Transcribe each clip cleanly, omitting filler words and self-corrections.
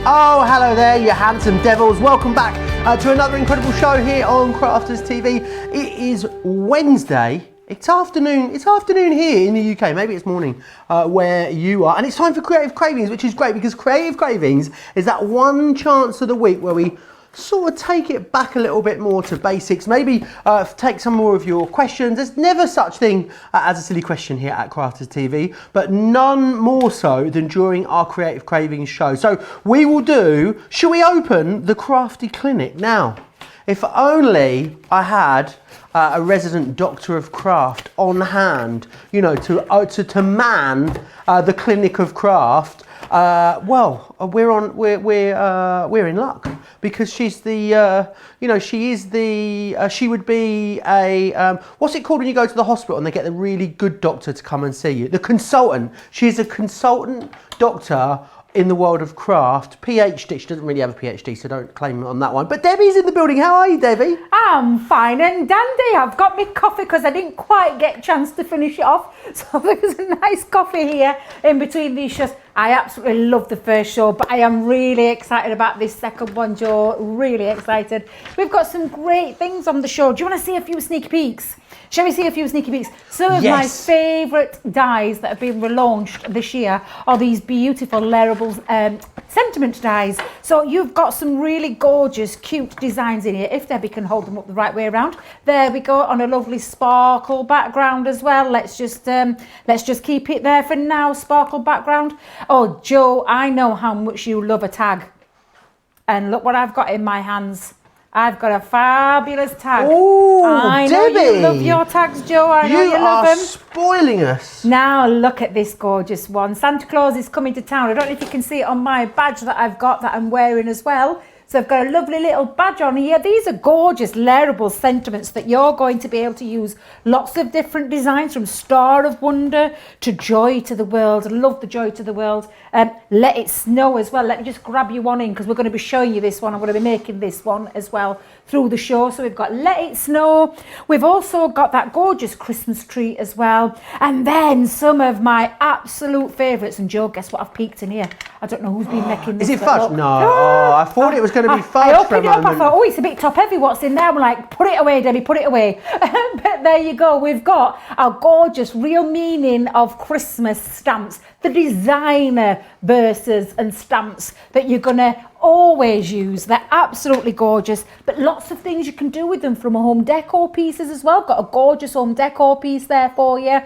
Oh, hello there, you handsome devils. Welcome back to another incredible show here on Crafters TV. It is Wednesday. It's afternoon here in the UK. Maybe it's morning where you are. And it's time for Creative Cravings, which is great because Creative Cravings is that one chance of the week where we sort of take it back a little bit more to basics, maybe take some more of your questions. There's never such thing as a silly question here at Crafters TV, but none more so than during our Creative Cravings show. So we will do, shall we open the Crafty Clinic now? If only I had a resident doctor of craft on hand, you know, to man the clinic of craft. Well, we're in luck because she's the, she would be a, what's it called when you go to the hospital and they get the really good doctor to come and see you? The consultant. She's a consultant doctor in the world of craft, PhD. She doesn't really have a PhD, so don't claim on that one. But Debbie's in the building. How are you, Debbie? I'm fine and dandy. I've got my coffee because I didn't quite get a chance to finish it off. So there's a nice coffee here in between these shows. I absolutely love the first show, but I am really excited about this second one, Joe. Really excited. We've got some great things on the show. Do you want to see a few sneak peeks? Shall we see a few sneaky peeks? Some of my favourite dies that have been relaunched this year are these beautiful Layerable Sentiments dies. So you've got some really gorgeous, cute designs in here, if Debbie can hold them up the right way around. There we go, on a lovely sparkle background as well. Let's just keep it there for now, sparkle background. Oh, Joe, I know how much you love a tag. And look what I've got in my hands. I've got a fabulous tag. Oh, I know Debbie, you love your tags, Joe. I know you love them. You are spoiling us. Now look at this gorgeous one. Santa Claus is coming to town. I don't know if you can see it on my badge that I've got that I'm wearing as well. So I've got a lovely little badge on here. These are gorgeous layerable sentiments that you're going to be able to use. Lots of different designs from Star of Wonder to Joy to the World. I love the Joy to the World. Let It Snow as well. Let me just grab you one in because we're going to be showing you this one. I'm going to be making this one as well through the show. So we've got Let It Snow. We've also got that gorgeous Christmas tree as well. And then some of my absolute favourites. And Joe, guess what I've peeked in here? I don't know who's been making this. Is it fudge? No. Oh, I thought it was going to be fudge. I opened it up. I thought, oh, it's a bit top heavy. What's in there? I'm like, put it away, Debbie, put it away. But there you go. We've got our gorgeous real meaning of Christmas stamps, the designer verses and stamps that you're going to always use. They're absolutely gorgeous, but lots of things you can do with them, from home decor pieces as well. Got a gorgeous home decor piece there for you.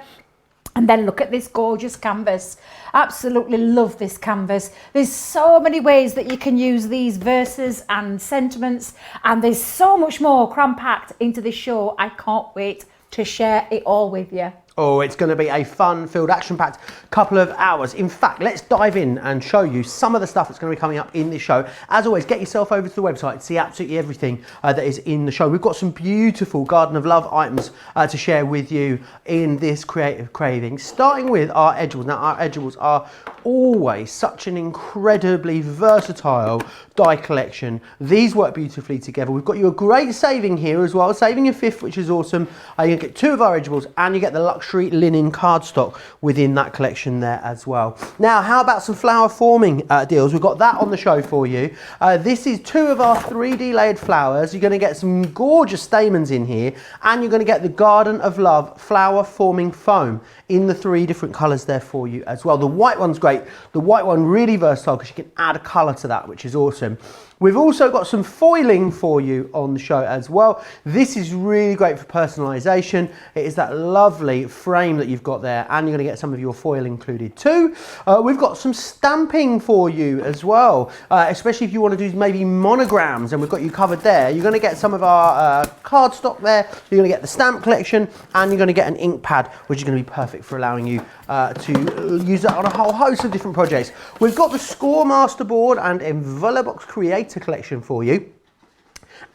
And then look at this gorgeous canvas. Absolutely love this canvas. There's so many ways that you can use these verses and sentiments, and there's so much more cram-packed into this show. I can't wait to share it all with you. Oh, it's going to be a fun-filled, action-packed couple of hours. In fact, let's dive in and show you some of the stuff that's going to be coming up in this show. As always, get yourself over to the website and see absolutely everything that is in the show. We've got some beautiful Garden of Love items to share with you in this Creative Craving, starting with our edgeways. Now, our edgeways are always such an incredibly versatile die collection. These work beautifully together. We've got you a great saving here as well, saving a fifth, which is awesome. You get two of our edgeways and you get the luxury linen cardstock within that collection there as well. Now, how about some flower forming deals? We've got that on the show for you. This is two of our 3D layered flowers. You're going to get some gorgeous stamens in here, and you're going to get the Garden of Love flower forming foam in the 3 different colours there for you as well. The white one's great. The white one really versatile because you can add a colour to that, which is awesome. We've also got some foiling for you on the show as well. This is really great for personalisation. It is that lovely frame that you've got there, and you're going to get some of your foil included too. We've got some stamping for you as well, especially if you want to do maybe monograms, and we've got you covered there. You're going to get some of our cardstock there. You're going to get the stamp collection, and you're going to get an ink pad, which is going to be perfect for allowing you to use that on a whole host of different projects. We've got the Score Masterboard and Envelope Creator collection for you.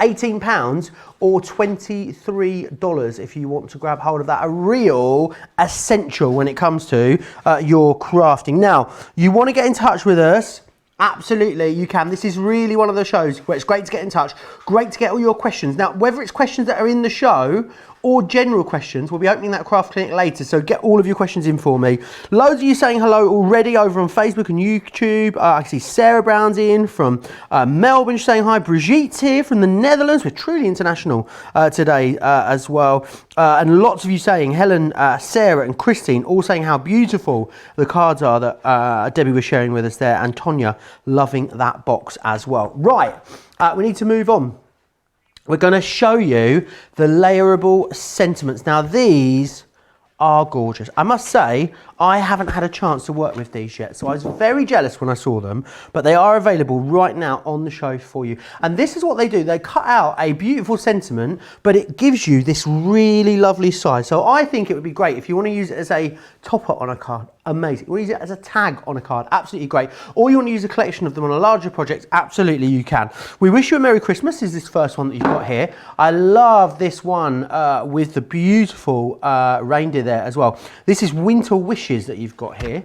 £18 or $23 if you want to grab hold of that. A real essential when it comes to your crafting. Now, you want to get in touch with us Absolutely, you can. This is really one of the shows where it's great to get in touch, great to get all your questions. Now, whether it's questions that are in the show or general questions, we'll be opening that Craft Clinic later, so get all of your questions in for me. Loads of you saying hello already over on Facebook and YouTube. I can see Sarah Brown's in from Melbourne saying hi. Brigitte's here from the Netherlands. We're truly international today as well. And lots of you saying, Helen, Sarah and Christine, all saying how beautiful the cards are that Debbie was sharing with us there, and Tonya loving that box as well. Right, we need to move on. We're going to show you the Layerable Sentiments. Now, these are gorgeous. I must say, I haven't had a chance to work with these yet, so I was very jealous when I saw them, but they are available right now on the show for you. And this is what they do. They cut out a beautiful sentiment, but it gives you this really lovely size. So I think it would be great if you want to use it as a topper on a card. Amazing. You want to use it as a tag on a card, absolutely great. Or you want to use a collection of them on a larger project, absolutely you can. We wish you a Merry Christmas is this first one that you've got here. I love this one with the beautiful reindeer there as well. This is Winter Wishes that you've got here.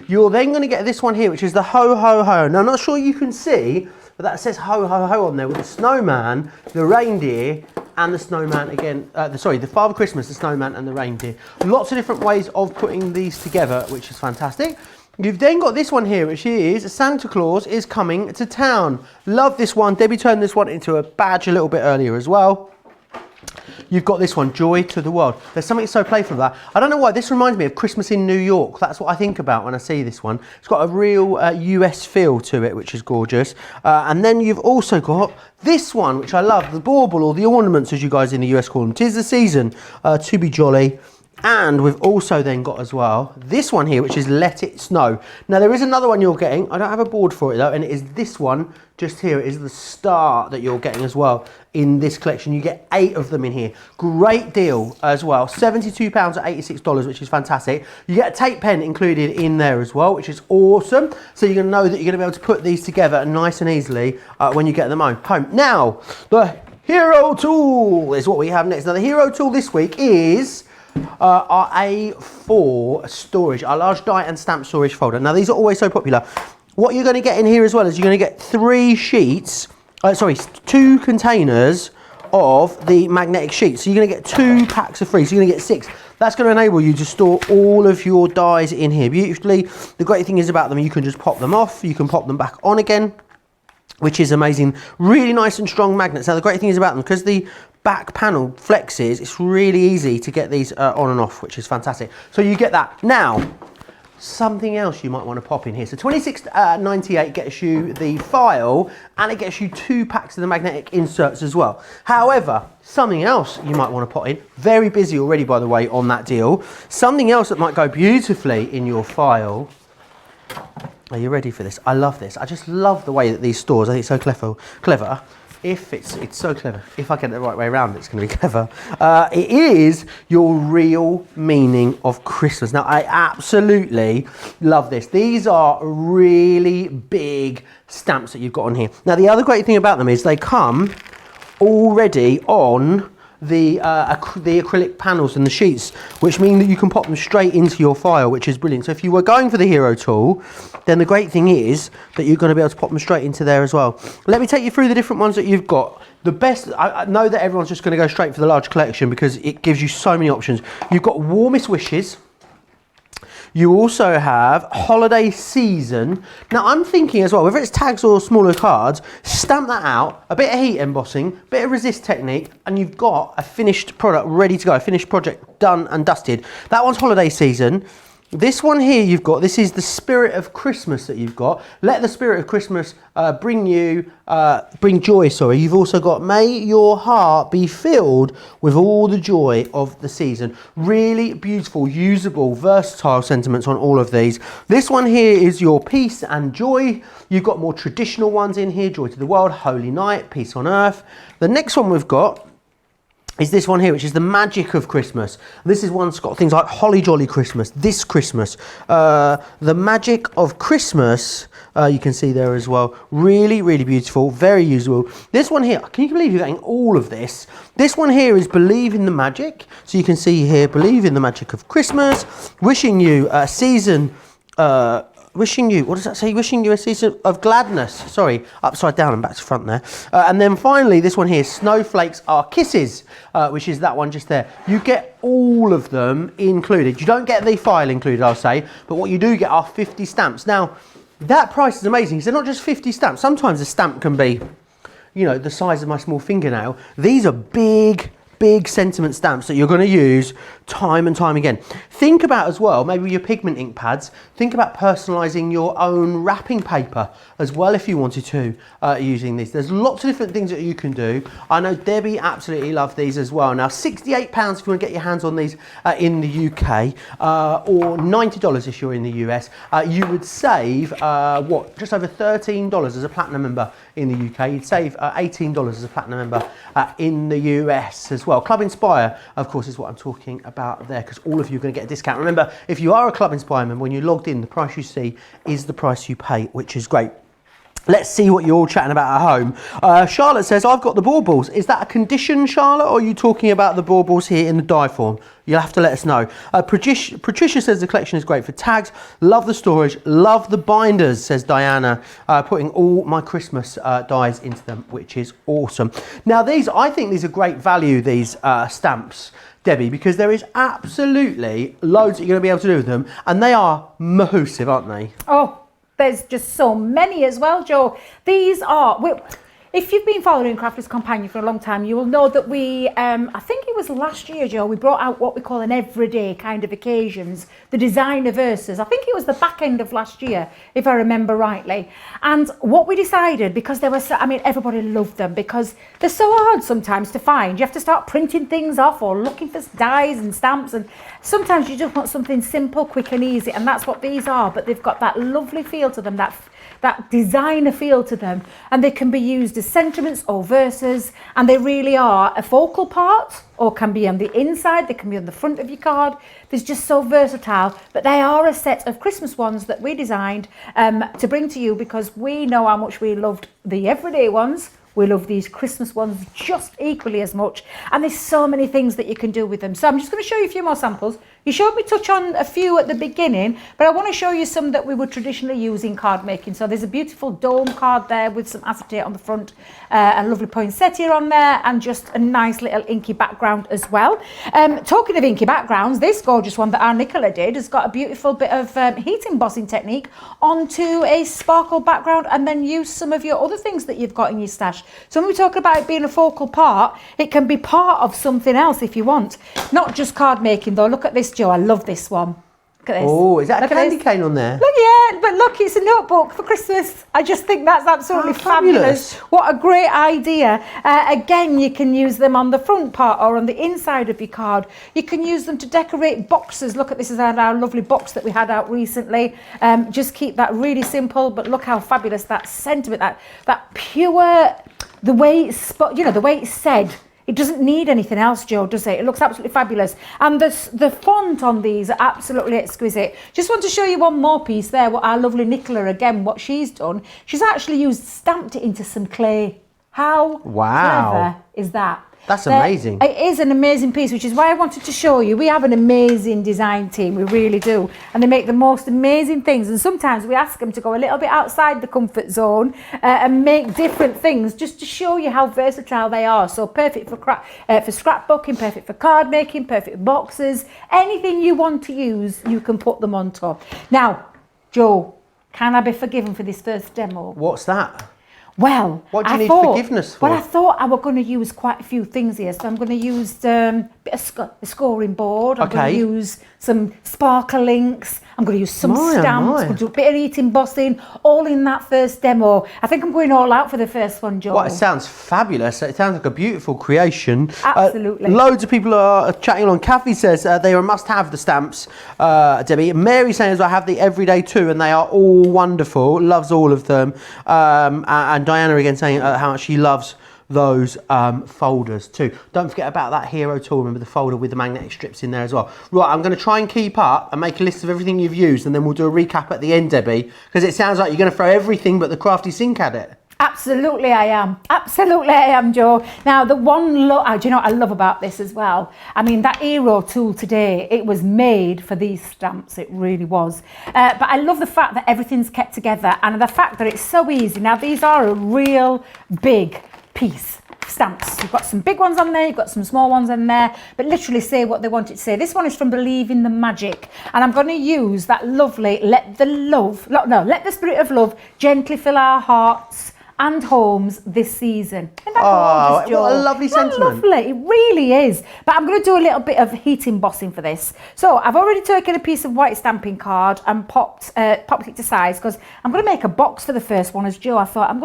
You're then going to get this one here, which is the Ho Ho Ho. Now, I'm not sure you can see, but that says Ho Ho Ho on there with the snowman, the reindeer, and the snowman again, the Father Christmas, the snowman and the reindeer. Lots of different ways of putting these together, which is fantastic. You've then got this one here, which is Santa Claus is coming to town. Love this one. Debbie turned this one into a badge a little bit earlier as well. You've got this one, Joy to the World. There's something so playful about that. I don't know why, this reminds me of Christmas in New York. That's what I think about when I see this one. It's got a real US feel to it, which is gorgeous. And then you've also got this one, which I love, the bauble, or the ornaments, as you guys in the US call them. 'Tis the season to be jolly. And we've also then got as well this one here, which is Let It Snow. Now, there is another one you're getting. I don't have a board for it though, and it is this one just here. It is the star that you're getting as well in this collection. You get 8 of them in here. Great deal as well. £72 at $86, which is fantastic. You get a tape pen included in there as well, which is awesome. So you're going to know that you're going to be able to put these together nice and easily when you get them home. Now, the Hero Tool is what we have next. Now, the Hero Tool this week is our A4 storage, our large die and stamp storage folder. Now, these are always so popular. What you're going to get in here as well is you're going to get 2 containers of the magnetic sheets. So you're going to get 2 packs of 3, so you're going to get 6. That's going to enable you to store all of your dies in here beautifully. The great thing is about them, you can just pop them off, you can pop them back on again, which is amazing. Really nice and strong magnets. Now, the great thing is about them, because the back panel flexes, it's really easy to get these on and off, which is fantastic. So you get that. Now, something else you might want to pop in here. So $26.98 gets you the file, and it gets you 2 packs of the magnetic inserts as well. However, something else you might want to put in, very busy already by the way on that deal, something else that might go beautifully in your file. Are you ready for this? I love this. I just love the way that these stores, I think it's so clever. If it's so clever. If I get it the right way around, it's going to be clever. It is your real meaning of Christmas. Now, I absolutely love this. These are really big stamps that you've got on here. Now, the other great thing about them is they come already on the acrylic panels and the sheets, which mean that you can pop them straight into your file, which is brilliant. So if you were going for the Hero Tool, then the great thing is that you're going to be able to pop them straight into there as well. Let me take you through the different ones that you've got. The best, I know that everyone's just going to go straight for the large collection because it gives you so many options. You've got Warmest Wishes. You also have Holiday Season. Now, I'm thinking as well, whether it's tags or smaller cards, stamp that out, a bit of heat embossing, a bit of resist technique, and you've got a finished product ready to go, a finished project done and dusted. That one's Holiday Season. This one here you've got, this is the Spirit of Christmas that you've got. Let the Spirit of Christmas bring joy, sorry. You've also got May Your Heart Be Filled with All the Joy of the Season. Really beautiful, usable, versatile sentiments on all of these. This one here is your Peace and Joy. You've got more traditional ones in here, Joy to the World, Holy Night, Peace on Earth. The next one we've got is this one here, which is the Magic of Christmas. This is one that's got things like Holly Jolly Christmas, This Christmas, the Magic of Christmas, you can see there as well. Really, really beautiful, very usable. This one here, can you believe you're getting all of this? This one here is Believe in the Magic. So you can see here, Believe in the Magic of Christmas, wishing you a season wishing you, what does that say? Wishing you a season of gladness. Sorry, upside down and back to front there. And then finally, this one here, Snowflakes Are Kisses, which is that one just there. You get all of them included. You don't get the file included, I'll say, but what you do get are 50 stamps. Now, that price is amazing. They're not just 50 stamps. Sometimes a stamp can be, you know, the size of my small fingernail. These are big sentiment stamps that you're going to use time and time again. Think about as well, maybe with your pigment ink pads, think about personalising your own wrapping paper as well if you wanted to using these. There's lots of different things that you can do. I know Debbie absolutely loved these as well. Now £68 if you want to get your hands on these in the UK or $90 if you're in the US. You would save what, just over $13 as a platinum member in the UK. You'd save $18 as a platinum member in the US as well. Club Inspire, of course, is what I'm talking about there, because all of you are going to get a discount. Remember, if you are a Club Inspire member, when you logged in, the price you see is the price you pay, which is great. Let's see what you're all chatting about at home. Charlotte says, I've got the baubles. Is that a condition, Charlotte, or are you talking about the baubles here in the die form? You'll have to let us know. Patricia says the collection is great for tags. Love the storage. Love the binders, says Diana. Putting all my Christmas dies into them, which is awesome. Now, I think these are great value, these stamps, Debbie, because there is absolutely loads that you're going to be able to do with them, and they are mahoosive, aren't they? Oh, there's just so many as well, Joe. These are, if you've been following Crafter's Companion for a long time, you will know that we, I think it was last year, Joe, we brought out what we call an everyday kind of occasions, the designer verses. I think it was the back end of last year, if I remember rightly. And what we decided, because there was, I mean, everybody loved them because they're so hard sometimes to find. You have to start printing things off or looking for dies and stamps, and sometimes you just want something simple, quick and easy, and that's what these are. But they've got that lovely feel to them, that designer feel to them, and they can be used as sentiments or verses, and they really are a focal part, or can be on the inside, they can be on the front of your card. They're just so versatile, but they are a set of Christmas ones that we designed to bring to you, because we know how much we loved the everyday ones. We love these Christmas ones just equally as much, and there's so many things that you can do with them. So I'm just going to show you a few more samples. You showed me touch on a few at the beginning, but I want to show you some that we would traditionally use in card making. So there's a beautiful dome card there with some acetate on the front, a lovely poinsettia on there, and just a nice little inky background as well. Talking of inky backgrounds, this gorgeous one that our Nicola did has got a beautiful bit of heat embossing technique onto a sparkle background, and then use some of your other things that you've got in your stash. So when we talk about it being a focal part, it can be part of something else if you want. Not just card making though. Look at this, Joe. I love this one. Look at this. Oh, is that a candy cane on there? Look, yeah, but look, it's a notebook for Christmas. I just think that's absolutely fabulous. What a great idea. Again, you can use them on the front part or on the inside of your card. You can use them to decorate boxes. Look at this, is our lovely box that we had out recently. Just keep that really simple, but look how fabulous that sentiment, that pure, the way it's, you know, the way it's said. It doesn't need anything else, Joe, does it? It looks absolutely fabulous. And the font on these are absolutely exquisite. Just want to show you one more piece there, what our lovely Nicola, again, what she's done. She's actually stamped it into some clay. How clever is that? That's amazing. It is an amazing piece, which is why I wanted to show you. We have an amazing design team, we really do. And they make the most amazing things. And sometimes we ask them to go a little bit outside the comfort zone and make different things just to show you how versatile they are. So perfect for scrapbooking, perfect for card making, perfect for boxes. Anything you want to use, you can put them on top. Now, Joe, can I be forgiven for this first demo? What's that? Well, what do you need forgiveness for? Well, I thought I was going to use quite a few things here. So I'm going to use a scoring board. I'm going to use some sparkle inks. I'm going to use some stamps. I'm going to do a bit of heat embossing, all in that first demo. I think I'm going all out for the first one, Joe. Well, it sounds fabulous. It sounds like a beautiful creation. Absolutely. Loads of people are chatting along. Kathy says they are a must-have, the stamps, Debbie. Mary says I have the everyday too, and they are all wonderful. Loves all of them. And Diana again saying how much she loves those folders too. Don't forget about that hero tool. Remember the folder with the magnetic strips in there as well. Right, I'm going to try and keep up and make a list of everything you've used, and then we'll do a recap at the end, Debbie, because it sounds like you're going to throw everything but the crafty sink at it. Absolutely I am. Absolutely I am, Joe. Now, the one, do you know what I love about this as well? I mean, that Aero tool today, it was made for these stamps. It really was. But I love the fact that everything's kept together and the fact that it's so easy. Now, these are a real big piece. Stamps. You've got some big ones on there, you've got some small ones in there, but literally say what they want it to say. This one is from Believing the Magic, and I'm going to use that lovely let the spirit of love gently fill our hearts and homes this season. Isn't that gorgeous, Joe? What a lovely sentiment. Lovely, it really is. But I'm going to do a little bit of heat embossing for this. So I've already taken a piece of white stamping card and popped it to size because I'm going to make a box for the first one. As Joe, I thought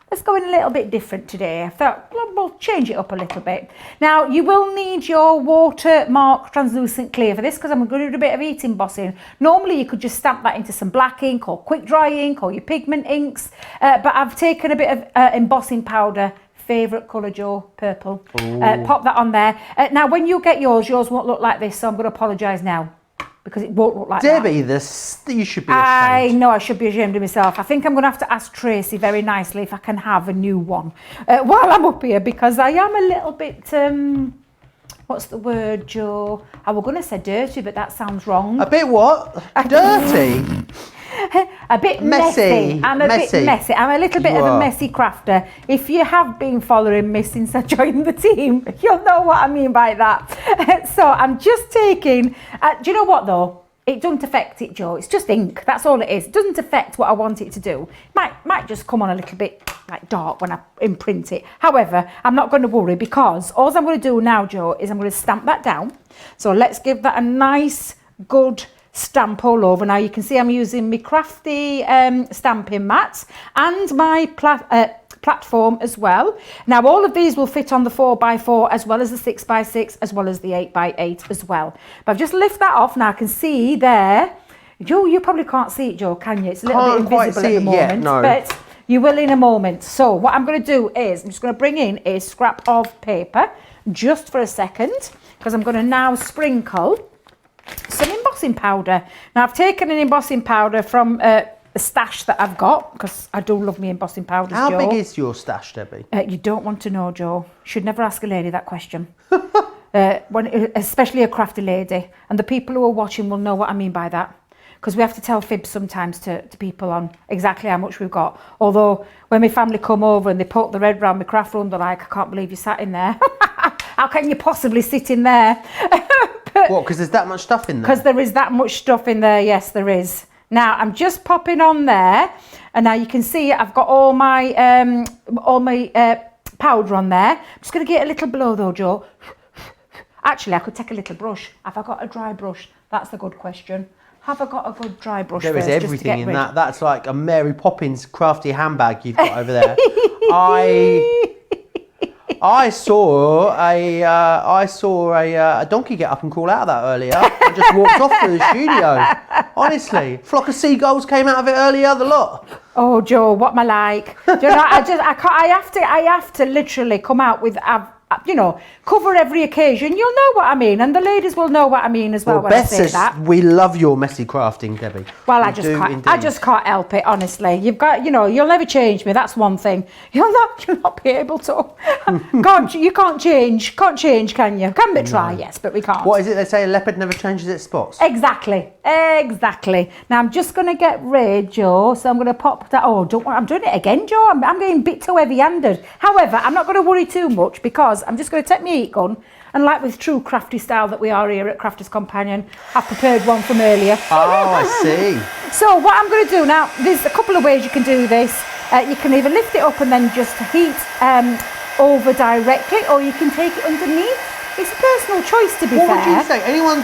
let's go in a little bit different today. I thought we'll change it up a little bit. Now, you will need your watermark translucent clear for this because I'm going to do a bit of heat embossing. Normally, you could just stamp that into some black ink or quick dry ink or your pigment inks. But I've taken a bit of embossing powder. Favourite colour, Joe, purple. Pop that on there. Now, when you get yours won't look like this, so I'm going to apologise now. Because it won't look like Debbie, that. you should be ashamed. I know I should be ashamed of myself. I think I'm going to have to ask Tracy very nicely if I can have a new one while I'm up here because I am a little bit, what's the word, Joe? I was going to say dirty, but that sounds wrong. A bit what? Dirty? A bit messy. I'm a bit messy. I'm a little bit of a messy crafter. If you have been following me since I joined the team, you'll know what I mean by that. So I'm just taking, do you know what though? It doesn't affect it, Joe. It's just ink. That's all it is. It doesn't affect what I want it to do. Might just come on a little bit like dark when I imprint it. However, I'm not going to worry because all I'm going to do now, Joe, is I'm going to stamp that down. So let's give that a nice, good stamp all over. Now you can see I'm using my Crafty stamping mats and my platform as well. Now all of these will fit on the 4x4 as well as the 6x6 as well as the 8x8 as well. But I've just lift that off. Now I can see there, Joe, you probably can't see it, Joe, can you? It's a little bit invisible at the moment, but you will in a moment. So what I'm going to do is I'm just going to bring in a scrap of paper just for a second because I'm going to now sprinkle some embossing powder. Now I've taken an embossing powder from a stash that I've got because I do love me embossing powders, Joe. How big is your stash, Debbie? You don't want to know, Joe. Should never ask a lady that question. Especially a crafty lady. And the people who are watching will know what I mean by that. Because we have to tell fibs sometimes to people on exactly how much we've got. Although when my family come over and they poke the red round my craft room, they're like, I can't believe you sat in there. How can you possibly sit in there? What, because there's that much stuff in there? Because there is that much stuff in there, yes there is. Now I'm just popping on there and now you can see I've got all my powder on there. I'm just going to get a little blow though, Joe. Actually, I could take a little brush. Have I got a dry brush? That's the good question. Have I got a good dry brush? There is everything in that. That's like a Mary Poppins crafty handbag you've got over there. I saw a donkey get up and crawl out of that earlier. I just walked off to the studio. Honestly, a flock of seagulls came out of it earlier. The lot. Oh, Joe, what am I like? Do you know, I have to literally come out with, you know, cover every occasion. You'll know what I mean, and the ladies will know what I mean as well when I say that. We love your messy crafting, Debbie. Well, I just can't help it, honestly. You've got, you know, you'll never change me. That's one thing. You'll not be able to. You can't change, can you? Can we try? Yes, but we can't. What is it they say? A leopard never changes its spots. Exactly. Now I'm just going to get rid, Joe. So I'm going to pop that. Oh, don't worry. I'm doing it again, Joe. I'm getting a bit too heavy-handed. However, I'm not going to worry too much because I'm just going to take my heat gun and, like with true crafty style that we are here at Crafter's Companion, I've prepared one from earlier. Oh, I see. So what I'm going to do now, there's a couple of ways you can do this. You can either lift it up and then just heat over directly, or you can take it underneath. It's a personal choice, to be fair. What would you say? Anyone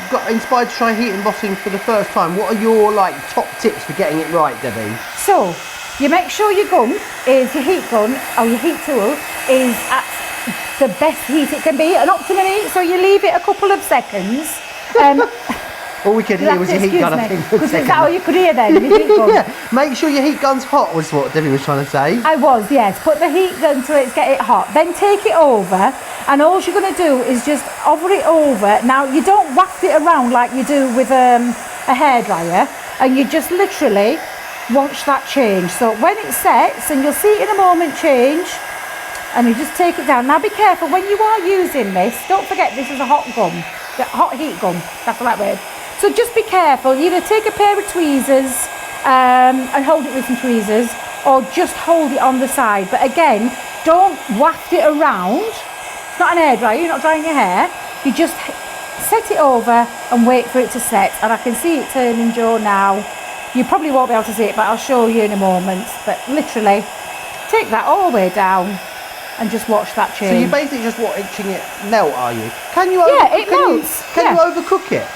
got inspired to try heat embossing for the first time? What are your top tips for getting it right, Debbie? So you make sure your heat gun or your heat tool is at the best heat it can be, an optimum heat. So you leave it a couple of seconds. All we could hear was your heat gun, I think. Is that all you could hear then? Your heat gun? Yeah, make sure your heat gun's hot was what Debbie was trying to say. I was, yes. Put the heat gun to it, get it hot. Then take it over, and all you're going to do is just hover it over. Now, you don't waft it around like you do with a hairdryer, and you just literally watch that change. So when it sets, and you'll see it in a moment change, and you just take it down. Now be careful when you are using this, don't forget this is a hot gum, hot heat gum, that's the right word. So just be careful, either take a pair of tweezers and hold it with some tweezers, or just hold it on the side. But again, don't waft it around. It's not an hairdryer, you're not drying your hair. You just set it over and wait for it to set. And I can see it turning, Joe, now. You probably won't be able to see it, but I'll show you in a moment. But literally, take that all the way down and just watch that change. So you're basically just watching it melt, are you? Can you it melts. Can you overcook it?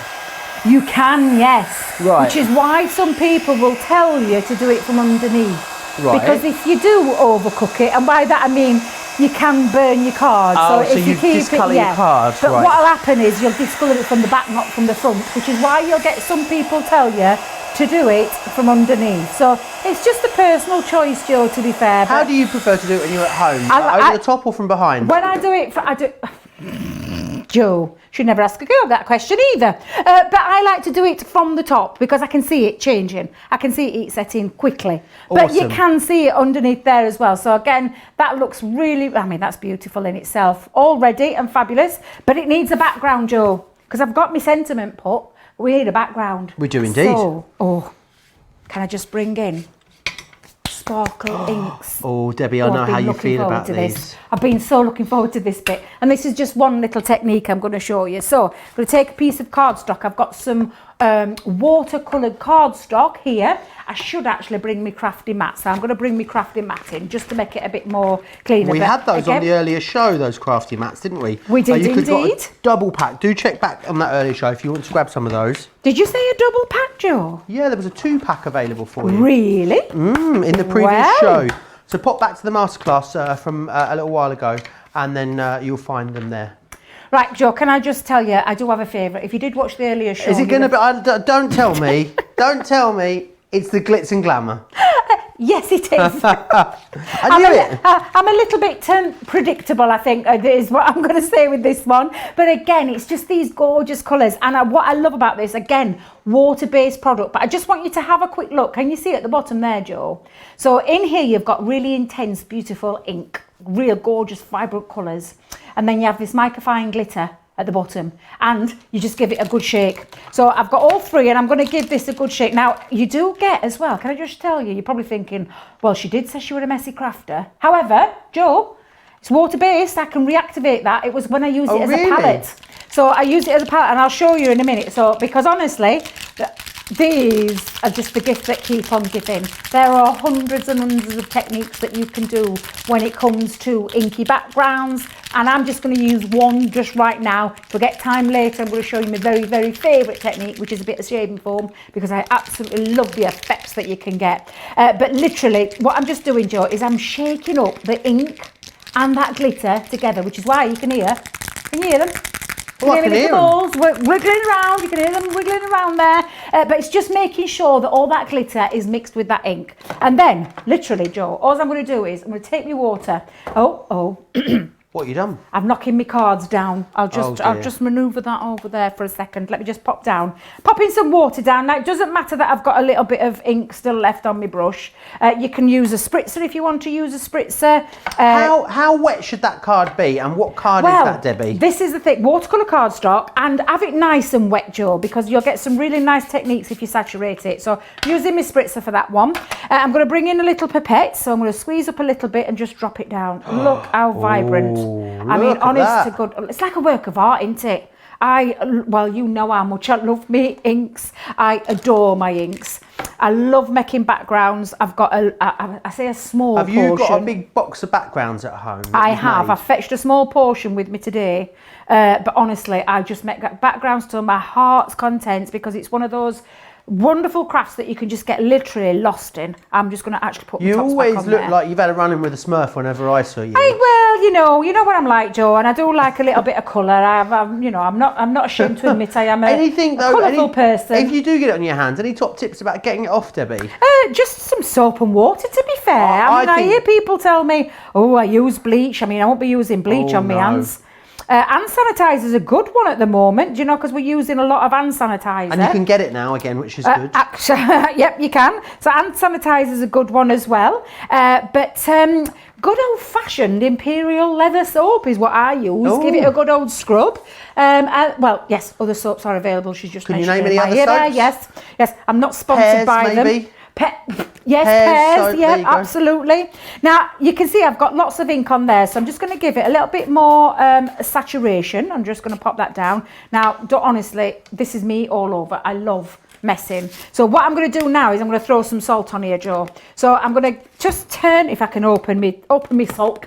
You can, yes. Right. Which is why some people will tell you to do it from underneath. Right. Because if you do overcook it, and by that I mean you can burn your cards. Oh, so if you keep discolour it, your cards, But right. what'll happen is you'll discolour it from the back, not from the front, which is why you'll get some people tell you to do it from underneath. So it's just a personal choice, Joe, to be fair. How do you prefer to do it when you're at home? Over the top or from behind? When I do it, Joe should never ask a girl that question either. But I like to do it from the top because I can see it changing. I can see it setting quickly. But Awesome. you can see it underneath there as well. So again, that looks really, I mean, that's beautiful in itself. Already and fabulous. But it needs a background, Joe. Because I've got my sentiment put. We need a background. We do indeed. So, can I just bring in sparkle inks? Oh, Debbie, I know how you feel about these. I've been so looking forward to this bit. And this is just one little technique I'm going to show you. So I'm going to take a piece of cardstock. I've got some watercoloured cardstock here. I should actually bring my crafty mat. So I'm going to bring my crafty mat in just to make it a bit more cleaner. We had those on the earlier show, those crafty mats, didn't we? We did you could indeed. Got a double pack. Do check back on that earlier show if you want to grab some of those. Did you say a double pack, Joe? Yeah, there was a 2-pack available for you. Really? In the previous show. So pop back to the masterclass from a little while ago and then you'll find them there. Right, Joe, can I just tell you, I do have a favourite. If you did watch the earlier show... Is it going to be... don't tell me. Don't tell me it's the glitz and glamour. Yes, it is. I knew it. I'm a little bit predictable, I think, is what I'm going to say with this one. But again, it's just these gorgeous colours. And what I love about this, again, water-based product. But I just want you to have a quick look. Can you see at the bottom there, Joe? So in here, you've got really intense, beautiful ink. Real gorgeous, vibrant colours. And then you have this microfine glitter at the bottom, and you just give it a good shake. So I've got all three, and I'm going to give this a good shake. Now, you do get as well, can I just tell you, you're probably thinking, well, she did say she was a messy crafter. However, Joe, it's water-based. I can reactivate that. It was when I used it as a palette. So I used it as a palette, and I'll show you in a minute. So, because honestly, these are just the gift that keep on giving. There are hundreds and hundreds of techniques that you can do when it comes to inky backgrounds, and I'm just going to use one just right now. If we get time later, I'm going to show you my very, very favourite technique, which is a bit of shaving foam, because I absolutely love the effects that you can get. But literally, what I'm just doing, Joe, is I'm shaking up the ink and that glitter together, which is why you can hear them? I can hear them. Balls wiggling around. You can hear them wiggling around there. But it's just making sure that all that glitter is mixed with that ink. And then, literally, Joe, all I'm going to do is I'm going to take my water. What have you done? I'm knocking my cards down. I'll just manoeuvre that over there for a second. Let me just pop in some water down. Now, it doesn't matter that I've got a little bit of ink still left on my brush. You can use a spritzer if you want to use a spritzer. How wet should that card be, and what card is that, Debbie? This is the thing, watercolour cardstock, and have it nice and wet, Joe, because you'll get some really nice techniques if you saturate it. So using my spritzer for that one. I'm going to bring in a little pipette, so I'm going to squeeze up a little bit and just drop it down. Look how vibrant. I mean, honest to God, it's like a work of art, isn't it? Well, you know how much I love me inks. I adore my inks. I love making backgrounds. I've got I say a small portion. Have you got a big box of backgrounds at home? I have. I fetched a small portion with me today. But honestly, I just make backgrounds to my heart's contents because it's one of those wonderful crafts that you can just get literally lost in. I'm just going to actually put you the tops always back on look there. Like you've had a run-in with a Smurf whenever I saw you. Well, you know what I'm like, Joe, and I do like a little bit of colour. I'm not ashamed to admit I am a colourful person. If you do get it on your hands, any top tips about getting it off, Debbie? Just some soap and water, to be fair. I hear people tell me, oh, I use bleach. I mean, I won't be using bleach on my hands. Hand sanitizer is a good one at the moment, you know, because we're using a lot of hand sanitizer. And you can get it now again, which is good. Actually, yep, you can. So hand sanitizer is a good one as well. But good old-fashioned imperial leather soap is what I use. Ooh. Give it a good old scrub. Well, yes, other soaps are available. She's just mentioned. Can you name any other soaps? Yes. I'm not sponsored Pears, by maybe? them. Pears, soap, yeah, absolutely. Now, you can see I've got lots of ink on there, so I'm just going to give it a little bit more saturation. I'm just going to pop that down. Now, honestly, this is me all over. I love messing. So what I'm going to do now is I'm going to throw some salt on here, Joe. So I'm going to just turn, if I can open me salt.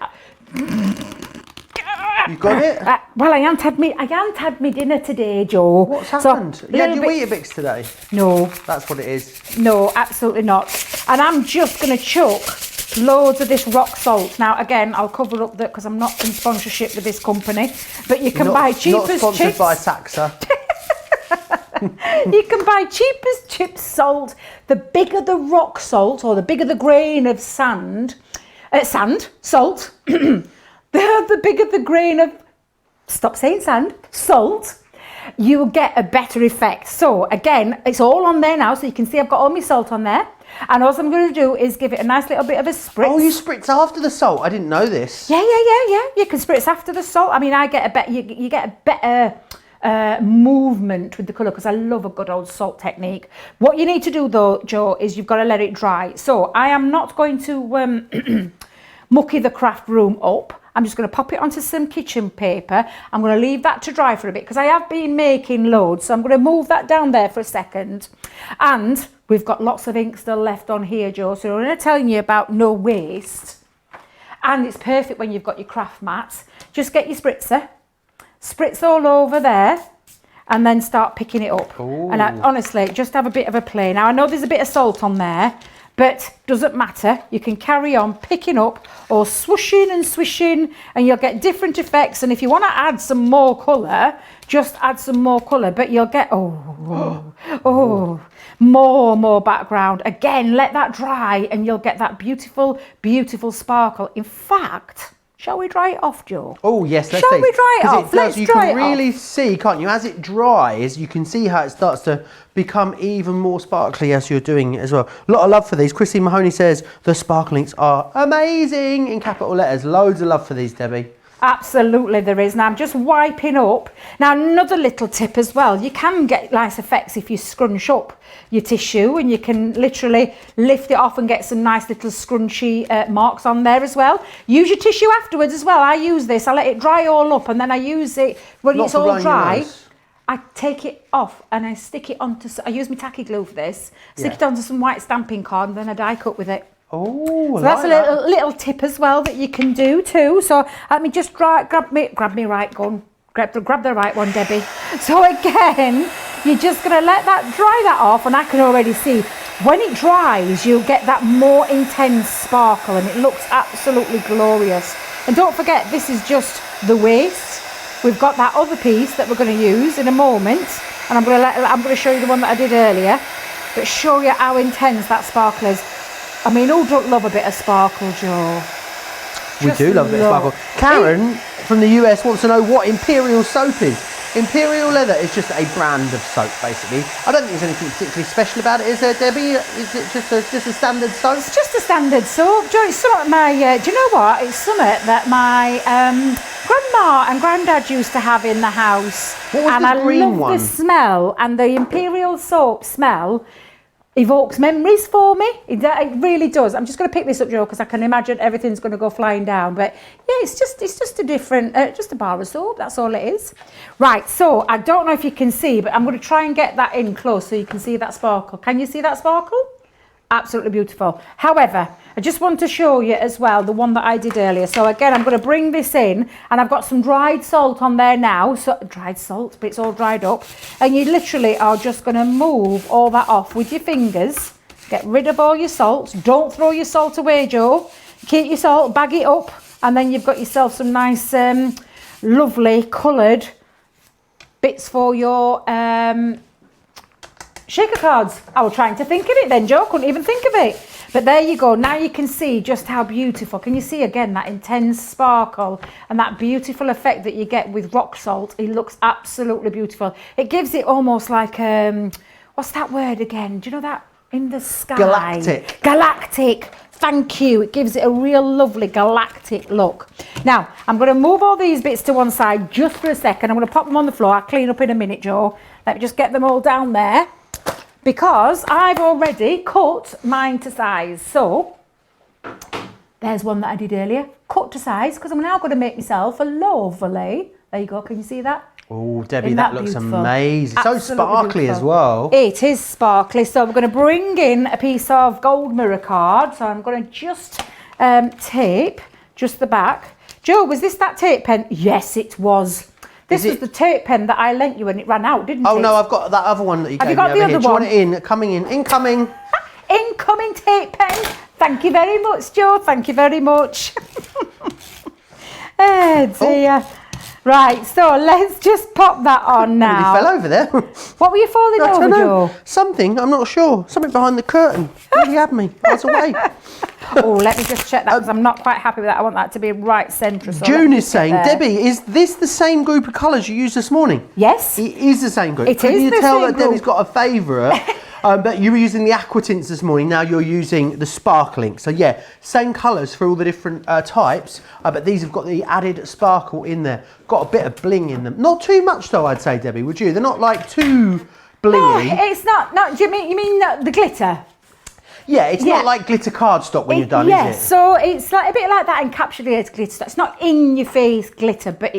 You got it? Well, I ain't had me dinner today, Joe. What's happened? So, You had your Weetabix today? No. That's what it is. No, absolutely not. And I'm just going to chuck loads of this rock salt. Now, again, I'll cover up that because I'm not in sponsorship with this company. But you can buy cheapest Not sponsored chips. by Saxa. You can buy cheapest chip salt. The bigger the rock salt or the bigger the grain of salt, the bigger the grain of, stop saying sand, salt, you'll get a better effect. So again, it's all on there now, so you can see I've got all my salt on there. And all I'm going to do is give it a nice little bit of a spritz. Oh, you spritz after the salt? I didn't know this. Yeah. You can spritz after the salt. I mean, I get a better, you get a better movement with the colour because I love a good old salt technique. What you need to do though, Joe, is you've got to let it dry. So I am not going to mucky the craft room up. I'm just going to pop it onto some kitchen paper. I'm going to leave that to dry for a bit because I have been making loads. So I'm going to move that down there for a second. And we've got lots of ink still left on here, Joe. So I'm going to tell you about no waste. And it's perfect when you've got your craft mats. Just get your spritzer, spritz all over there, and then start picking it up. Ooh. And honestly, just have a bit of a play. Now, I know there's a bit of salt on there, but doesn't matter. You can carry on picking up or swooshing and swishing and you'll get different effects. And if you want to add some more colour, just add some more colour, but you'll get, more background. Again, let that dry and you'll get that beautiful, beautiful sparkle. In fact, shall we dry it off, Joe? Oh, yes, let's Shall we dry it off? Let's you dry can it off. really see, can't you? As it dries, you can see how it starts to become even more sparkly as you're doing it as well. A lot of love for these. Christine Mahoney says the sparklings are amazing in capital letters. Loads of love for these, Debbie. Absolutely there is. Now I'm just wiping up. Now another little tip as well, you can get nice effects if you scrunch up your tissue and you can literally lift it off and get some nice little scrunchy marks on there as well. Use your tissue afterwards as well. I use this, I let it dry all up and then I use it when it's all dry. I take it off and I stick it onto, I use my tacky glue for this, stick it onto some white stamping card and then I die cut with it. Oh, so that's a little tip as well that you can do too. So let me just grab me right gun. Grab the right one, Debbie. So again, you're just going to let that dry that off and I can already see when it dries, you'll get that more intense sparkle and it looks absolutely glorious. And don't forget, this is just the waste. We've got that other piece that we're going to use in a moment. And I'm going to show you the one that I did earlier, but show you how intense that sparkle is. I mean, who don't love a bit of sparkle, Joe? We do love a bit of sparkle. Karen from the US wants to know what Imperial soap is. Imperial Leather is just a brand of soap, basically. I don't think there's anything particularly special about it, is there, Debbie? Is it just a standard soap? It's just a standard soap, Joe. It's something do you know what? It's something that my grandma and granddad used to have in the house. What was the green one? The smell, and the Imperial soap smell evokes memories for me. It really does. I'm just going to pick this up, Joe, because I can imagine everything's going to go flying down. But yeah, it's just a different, just a bar of soap. That's all it is. Right. So I don't know if you can see, but I'm going to try and get that in close so you can see that sparkle. Can you see that sparkle? Absolutely beautiful. However, I just want to show you as well the one that I did earlier. So again, I'm going to bring this in and I've got some dried salt on there now. So dried salt, but it's all dried up. And you literally are just going to move all that off with your fingers. Get rid of all your salt. Don't throw your salt away, Joe. Keep your salt, bag it up. And then you've got yourself some nice, lovely coloured bits for your shaker cards. I was trying to think of it then, Joe. Couldn't even think of it. But there you go. Now you can see just how beautiful. Can you see again that intense sparkle and that beautiful effect that you get with rock salt? It looks absolutely beautiful. It gives it almost like, what's that word again? Do you know that? In the sky. Galactic. Galactic. Thank you. It gives it a real lovely galactic look. Now, I'm going to move all these bits to one side just for a second. I'm going to pop them on the floor. I'll clean up in a minute, Joe. Let me just get them all down there, because I've already cut mine to size. So there's one that I did earlier, cut to size, because I'm now going to make myself a lovely, there you go, can you see that? Oh, Debbie, Isn't that that looks beautiful? amazing. Absolutely So sparkly beautiful. as well. It is sparkly. So we're going to bring in a piece of gold mirror card. So I'm going to just tape just the back. Joe, was this that tape pen? Yes, it was. This was the tape pen that I lent you and it ran out, didn't it? Oh, no, I've got that other one that you Have gave you got me the over here. other Do you one? want it in? Coming in. Incoming. Incoming tape pen. Thank you very much, Joe. Thank you very much. Oh, dear. Oh. Right, so let's just pop that on now. Really fell over there. What were you falling I over, don't know. Joe? Something, I'm not sure. Something behind the curtain. Really had me. I was away. Oh, let me just check that, because I'm not quite happy with that. I want that to be right centre. So June is saying, Debbie, is this the same group of colours you used this morning? Yes. It is the same group. It Can is you the tell same that Debbie's group. got a favourite? But you were using the aqua tints this morning. Now you're using the sparkling. So yeah, same colours for all the different types. But these have got the added sparkle in there. Got a bit of bling in them. Not too much though, I'd say, Debbie. Would you? They're not like too blingy. No, it's not. No, do you mean the glitter? Yeah, it's not like glitter cardstock when you're done, is it? So it's like a bit like that encapsulated glitter. It's not in your face glitter, but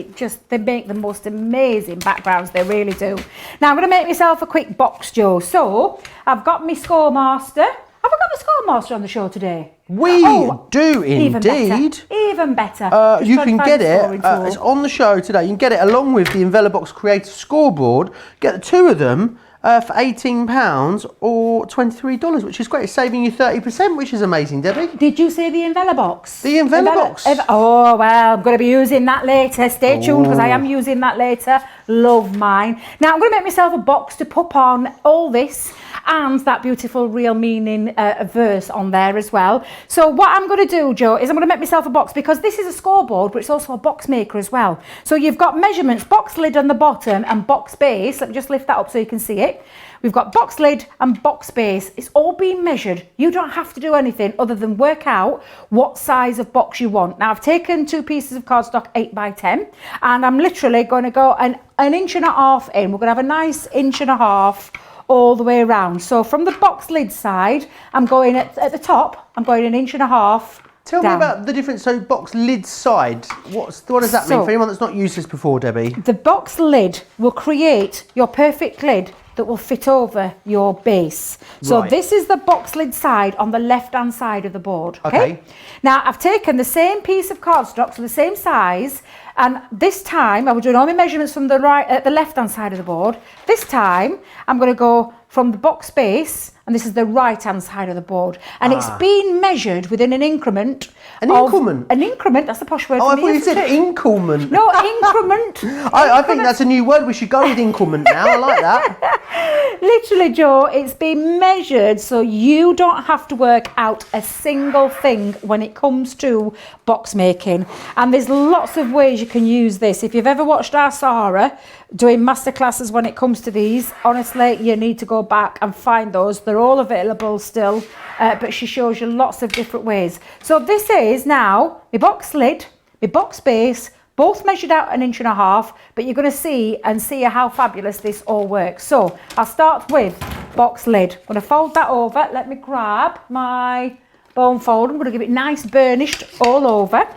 they make the most amazing backgrounds. They really do. Now I'm going to make myself a quick box, Joe. So I've got my Scoremaster. Have I got the Scoremaster on the show today? We do indeed. Even better. You can get it. It's on the show today. You can get it along with the Envelobox Creative Scoreboard. Get the two of them for £18 or $23, which is great. It's saving you 30%, which is amazing, Debbie. Did you say the Envelobox? The Envelobox. Oh, well, I'm going to be using that later. Stay tuned, because I am using that later. Love mine. Now, I'm going to make myself a box to pop on all this and that beautiful real meaning verse on there as well. So what I'm going to do, Joe, is I'm going to make myself a box, because this is a scoreboard, but it's also a box maker as well. So you've got measurements, box lid on the bottom and box base. Let me just lift that up so you can see it. We've got box lid and box base. It's all been measured. You don't have to do anything other than work out what size of box you want. Now I've taken 2 pieces of cardstock 8x10, and I'm literally going to go an 1.5 inches in. We're going to have a nice 1.5 inches all the way around. So from the box lid side, I'm going at the top, I'm going 1.5 inches Tell down. me about the difference. So box lid side, what does that mean for anyone that's not used this before, Debbie? The box lid will create your perfect lid that will fit over your base. So this is the box lid side on the left hand side of the board. Okay. Now I've taken the same piece of cardstock, so the same size, and this time I was doing all my measurements from the left hand side of the board. This time I'm going to go from the box base, and this is the right hand side of the board, and it's been measured within an increment. An increment? An increment, that's the posh word. Oh, for I me, thought you isn't said it? increment. No, increment. I think that's a new word. We should go with increment now. I like that. Literally, Joe, it's been measured, so you don't have to work out a single thing when it comes to box making. And there's lots of ways you can use this. If you've ever watched our Sarah doing masterclasses when it comes to these, honestly, you need to go back and find those. They're all available still, but she shows you lots of different ways. So this is now my box lid, my box base, both measured out 1.5 inches, but you're going to see how fabulous this all works. So I'll start with box lid. I'm going to fold that over. Let me grab my bone fold. I'm going to give it nice burnished all over.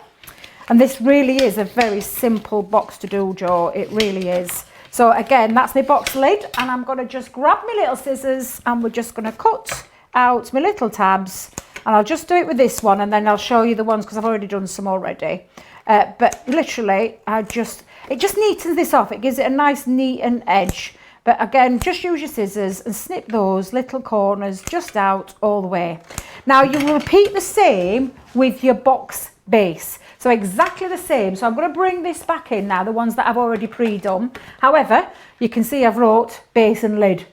And this really is a very simple box to do, Joe. It really is. So again, that's my box lid, and I'm going to just grab my little scissors, and we're just going to cut out my little tabs. And I'll just do it with this one, and then I'll show you the ones, because I've already done some already. But literally, it just neatens this off. It gives it a nice neat edge. But again, just use your scissors and snip those little corners just out all the way. Now you will repeat the same with your box base. So exactly the same. So I'm going to bring this back in now, the ones that I've already pre-done. However, you can see I've wrote base and lid.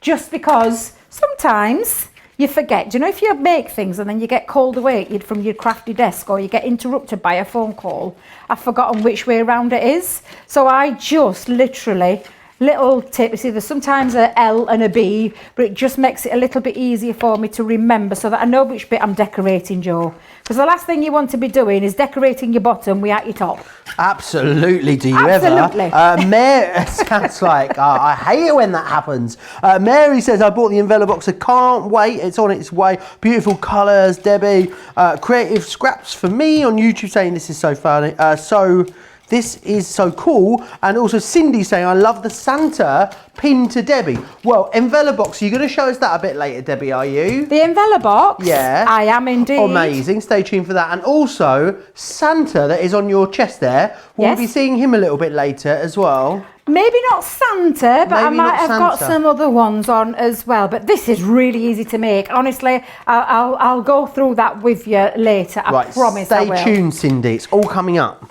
Just because sometimes you forget. Do you know if you make things and then you get called away from your crafty desk or you get interrupted by a phone call, I've forgotten which way around it is. So I just literally, little tip, it's either sometimes a L and a B, but it just makes it a little bit easier for me to remember so that I know which bit I'm decorating, Joe. Because the last thing you want to be doing is decorating your bottom without your top. Absolutely, do you Absolutely. ever? Mary, sounds like, I hate it when that happens. Mary says, I bought the envelope box, I can't wait, it's on its way. Beautiful colours, Debbie. Creative scraps for me on YouTube saying this is so funny. This is so cool. And also Cindy saying, I love the Santa pin to Debbie. Well, envelope box, you're going to show us that a bit later, Debbie, are you? The envelope box? Yeah. I am indeed. Amazing. Stay tuned for that. And also, Santa that is on your chest there, we'll be seeing him a little bit later as well. Maybe not Santa, but I might have got some other ones on as well. But this is really easy to make. Honestly, I'll go through that with you later. I promise I will. Stay tuned, Cindy. It's all coming up.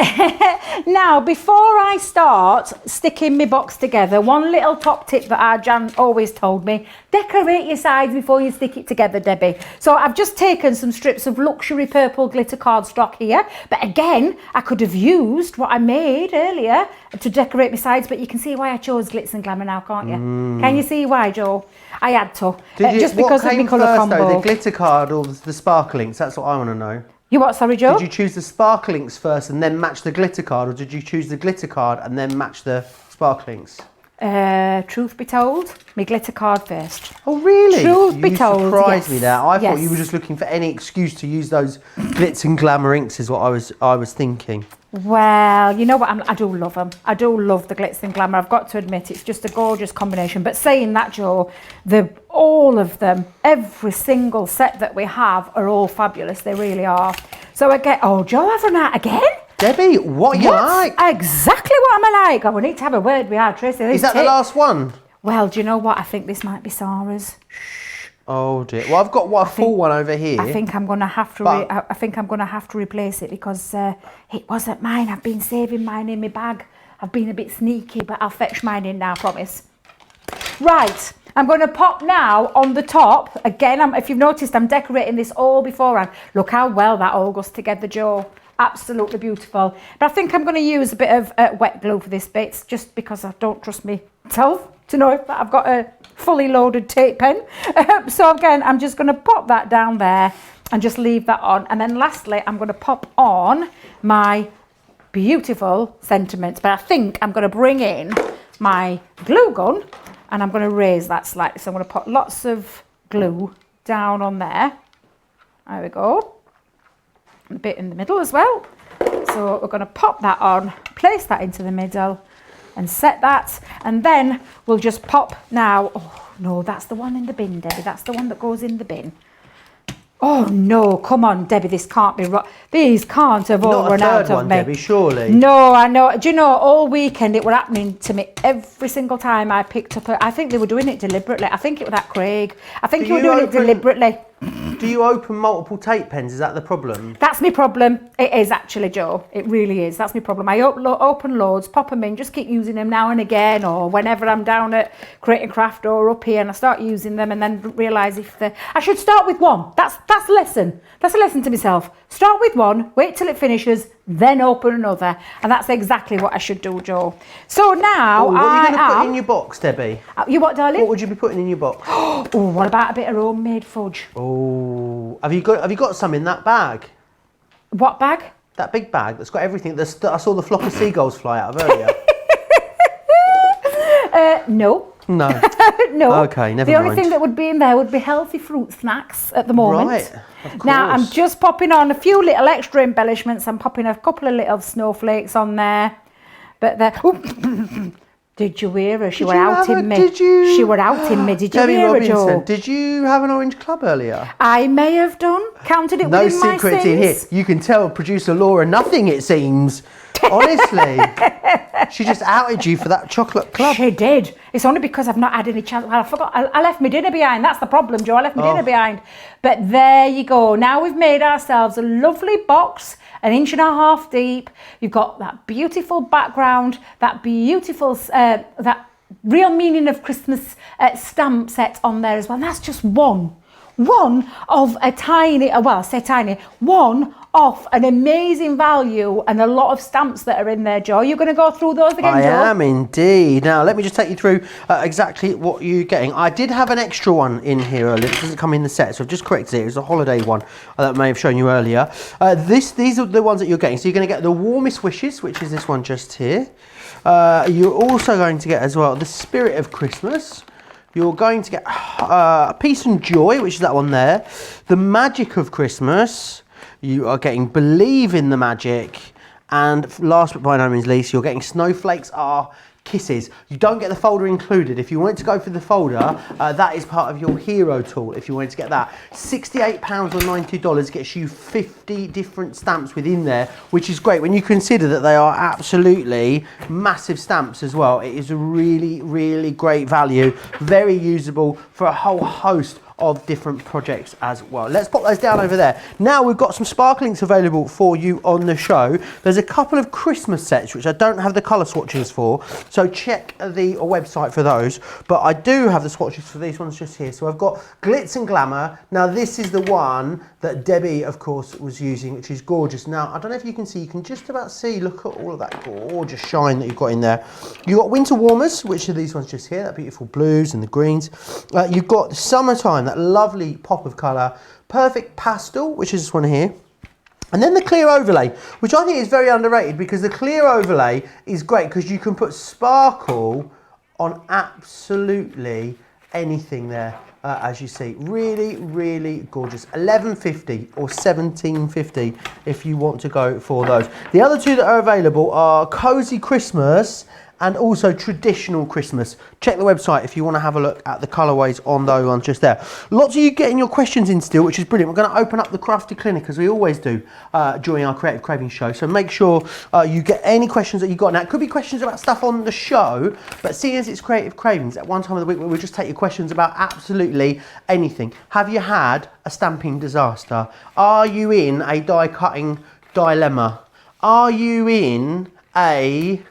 Now, before I start sticking my box together, one little top tip that our Jan always told me, decorate your sides before you stick it together, Debbie. So I've just taken some strips of luxury purple glitter cardstock here. But again, I could have used what I made earlier to decorate my sides, but you can see why I chose glitz and glamour now, can't you? Can you see why, Joe? I had to. Just because of my colour combo. Though, the glitter card or the sparklings? That's what I want to know. You what, sorry, Joe? Did you choose the sparklings first and then match the glitter card, or did you choose the glitter card and then match the sparklings? Truth be told, my glitter card first. Oh, really? Truth be told, You surprised me there. I thought Yes. you were just looking for any excuse to use those glitz and glamour inks is what I was thinking. Well, you know what, I do love them. I do love the glitz and glamour. I've got to admit, it's just a gorgeous combination. But saying that, Joe, all of them, every single set that we have are all fabulous. They really are. So again, oh, Joe, haven't I again? Debbie, what you like? Exactly what am I like? Oh, we need to have a word with our Tracy. Is that the last one? Well, do you know what? I think this might be Sarah's. Oh dear. Well, I've got a full one over here. I think I'm going to have to. I think I'm going to have to replace it because it wasn't mine. I've been saving mine in my bag. I've been a bit sneaky, but I'll fetch mine in now. Promise. Right. I'm going to pop now on the top again. If you've noticed, I'm decorating this all beforehand. Look how well that all goes together, Joe. Absolutely beautiful. But I think I'm going to use a bit of wet glue for this bit, just because I don't trust myself to know if I've got a fully loaded tape pen. So again, I'm just going to pop that down there and just leave that on. And then lastly, I'm going to pop on my beautiful sentiments. But I think I'm going to bring in my glue gun and I'm going to raise that slightly. So I'm going to put lots of glue down on there. There we go. A bit in the middle as well. So we're going to pop that on, place that into the middle and set that, and then we'll just pop now. Oh no, that's the one in the bin, Debbie. That's the one that goes in the bin. Oh no, come on, Debbie, this can't be right. These can't have all run out of me. Debbie, surely. No, I know. Do you know, all weekend it was happening to me every single time I picked up I think they were doing it deliberately. I think it was that Craig. I think you were doing it deliberately. Do you open multiple tape pens? Is that the problem? That's my problem. It is actually, Joe. It really is. That's my problem. I open loads, pop them in, just keep using them now and again, or whenever I'm down at Creating Craft or up here and I start using them and then realise I should start with one. That's a lesson. That's a lesson to myself. Start with one, wait till it finishes, then open another. And that's exactly what I should do, Joe. So now what are you going to put in your box, Debbie? You what, darling? What would you be putting in your box? Oh, what about a bit of homemade fudge? Oh, have you got some in that bag? What bag? That big bag that's got everything. I saw the flock of seagulls fly out of earlier. No. No. No. Okay, never mind. The only thing that would be in there would be healthy fruit snacks at the moment. Right, of course. Now I'm just popping on a few little extra embellishments. I'm popping a couple of little snowflakes on there. But did you hear her? She were outing me. She were outing me. Did you hear her, Joe? Did you have an orange club earlier? I may have done. Counted it within my sins. No secrets in here. You can tell producer Laura nothing, it seems. Honestly. She just outed you for that chocolate club. She did. It's only because I've not had any chance. Well, I forgot. I left my dinner behind. That's the problem, Joe. I left my dinner behind. But there you go. Now we've made ourselves a lovely box, 1.5 inches deep. You've got that beautiful background, that beautiful, that real meaning of Christmas stamp set on there as well. And that's just one one of a tiny, well, I say tiny, one off an amazing value and a lot of stamps that are in there, Joe. You're going to go through those again, Joe? I am indeed. Now, let me just take you through exactly what you're getting. I did have an extra one in here earlier. It doesn't come in the set, so I've just corrected it. It was a holiday one that I may have shown you earlier. These are the ones that you're getting. So you're going to get the Warmest Wishes, which is this one just here. You're also going to get as well the Spirit of Christmas. You're going to get Peace and Joy, which is that one there. The Magic of Christmas. You are getting Believe in the Magic. And last but by no means least, you're getting Snowflakes Are Kisses. You don't get the folder included. If you wanted to go for the folder, that is part of your hero tool. If you wanted to get that, £68 or $90 gets you 50 different stamps within there, which is great when you consider that they are absolutely massive stamps as well. It is a really, really great value, very usable for a whole host of different projects as well. Let's pop those down over there. Now we've got some sparklings available for you on the show. There's a couple of Christmas sets which I don't have the colour swatches for, so check the website for those, but I do have the swatches for these ones just here. So I've got Glitz and Glamour. Now this is the one that Debbie of course was using, which is gorgeous. Now I don't know if you can see, you can just about see, look at all of that gorgeous shine that you've got in there. You've got Winter Warmers, which are these ones just here, that beautiful blues and the greens. You've got Summertime, that lovely pop of colour. Perfect Pastel, which is this one here. And then the clear overlay, which I think is very underrated, because the clear overlay is great because you can put sparkle on absolutely anything there, as you see. Really, really gorgeous. $11.50 or $17.50 if you want to go for those. The other two that are available are Cozy Christmas and also Traditional Christmas. Check the website if you want to have a look at the colourways on those ones just there. Lots of you getting your questions in still, which is brilliant. We're going to open up the Crafty Clinic as we always do during our Creative Craving show. So make sure you get any questions that you've got. Now, it could be questions about stuff on the show, but seeing as it's Creative Cravings, at one time of the week we'll just take your questions about absolutely anything. Have you had a stamping disaster? Are you in a die cutting dilemma? Are you in a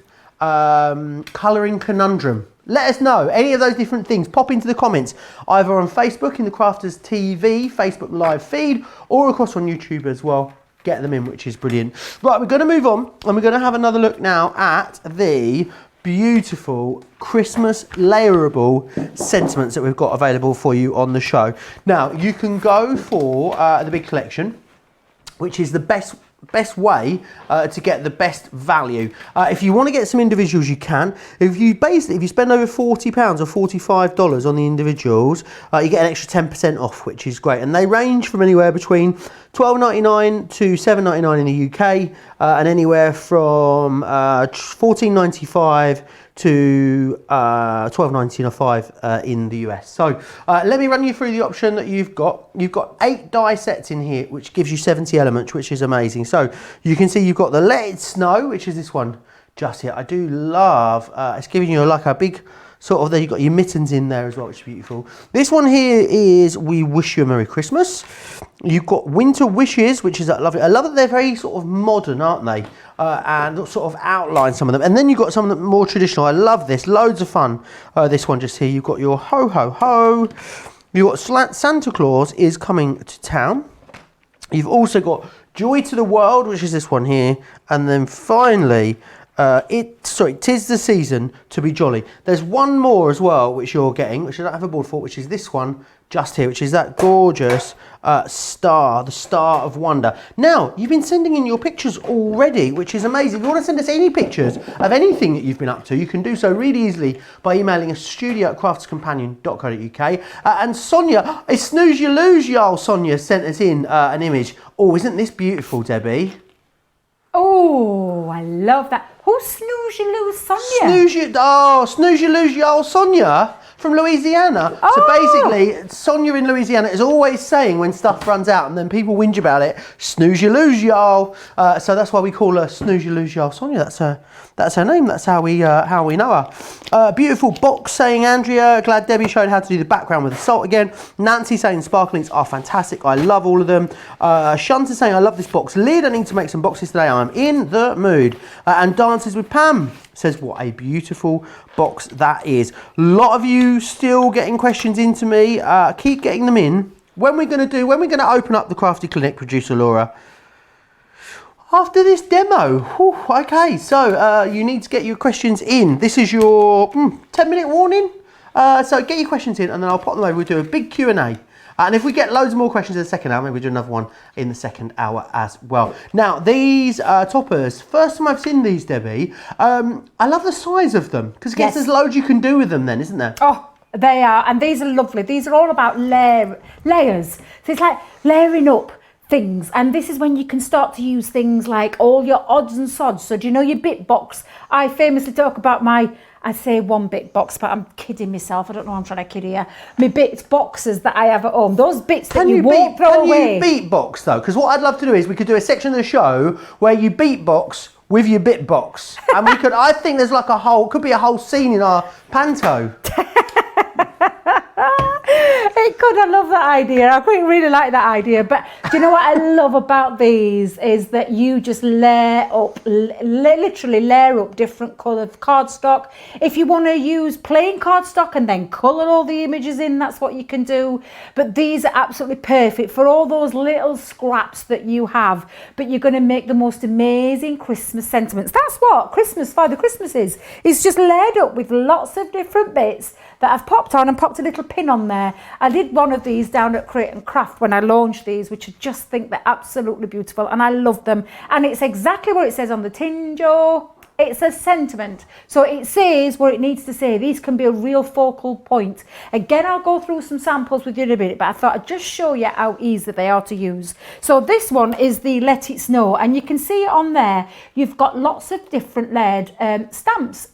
colouring conundrum? Let us know any of those different things. Pop into the comments either on Facebook in the Crafters TV Facebook live feed, or across on YouTube as well. Get them in, which is brilliant. Right, we're going to move on and we're going to have another look now at the beautiful Christmas layerable sentiments that we've got available for you on the show. Now you can go for the big collection, which is the best way to get the best value. If you want to get some individuals, you can. If you spend over £40 or $45 on the individuals, you get an extra 10% off, which is great. And they range from anywhere between $12.99 to $7.99 in the UK, and anywhere from $14.95 to $12.95 in the US. So let me run you through the option that you've got. You've got 8 die sets in here, which gives you 70 elements, which is amazing. So you can see you've got the Let It Snow, which is this one just here. I do love, it's giving you like a big sort of, there you've got your mittens in there as well, which is beautiful. This one here is We Wish You a Merry Christmas. You've got Winter Wishes, which is lovely. I love that they're very sort of modern, aren't they? And sort of outline some of them. And then you've got some of them more traditional. I love this, loads of fun. This one just here, you've got your Ho Ho Ho. You've got Santa Claus is Coming to Town. You've also got Joy to the World, which is this one here. And then finally, Tis the Season to Be Jolly. There's one more as well, which you're getting, which I don't have a board for, which is this one just here, which is that gorgeous star, the Star of Wonder. Now, you've been sending in your pictures already, which is amazing. If you want to send us any pictures of anything that you've been up to, you can do so really easily by emailing us studio@crafterscompanion.co.uk. And Sonia, it's snooze you lose, y'all. Sonia sent us in an image. Oh, isn't this beautiful, Debbie? Oh, I love that. Who's Snooze You Lose, Sonia? Snooze you lose, y'all. Sonia from Louisiana. Oh. So basically, Sonia in Louisiana is always saying when stuff runs out and then people whinge about it, snooze you lose, y'all. So that's why we call her Snooze You Lose, y'all. Sonia, that's her name. That's how we know her. Beautiful box saying Andrea. Glad Debbie showed how to do the background with the salt again. Nancy saying sparklings are fantastic. I love all of them. Shanta saying I love this box. Lid, I need to make some boxes today. I'm in the mood. And Dances with Pam says what a beautiful box that is. A lot of you still getting questions into me. Keep getting them in. when we're going to open up the Crafty Clinic, producer Laura, after this demo. Whew, okay, so you need to get your questions in. This is your 10-minute warning. So get your questions in and then I'll pop them over. We'll do a big Q&A. And if we get loads more questions in the second hour, maybe we'll do another one in the second hour as well. Now, these toppers, first time I've seen these, Debbie, I love the size of them because there's loads you can do with them then, isn't there? Oh, they are. And these are lovely. These are all about layers. So it's like layering up things, and this is when you can start to use things like all your odds and sods. So do you know your bit box? I famously talk about I say one bit box, but I'm kidding myself. I don't know why I'm trying to kid here. My bits boxes that I have at home, those bits that you won't throw away. Can you beatbox though? Because what I'd love to do is we could do a section of the show where you beatbox with your bit box, and we could. I think there's like could be a whole scene in our panto. It could. I love that idea. I quite really like that idea. But do you know what I love about these is that you just literally layer up different coloured cardstock. If you want to use plain cardstock and then colour all the images in, that's what you can do. But these are absolutely perfect for all those little scraps that you have. But you're going to make the most amazing Christmas sentiments. That's what Father Christmas is. It's just layered up with lots of different bits that I've popped on and popped a little pin on there. I did one of these down at Create and Craft when I launched these, which I just think they're absolutely beautiful and I love them. And it's exactly what it says on the tin, Joe. It's a sentiment. So it says what it needs to say. These can be a real focal point. Again, I'll go through some samples with you in a bit, but I thought I'd just show you how easy they are to use. So this one is the Let It Snow, and you can see it on there. You've got lots of different layered stamps.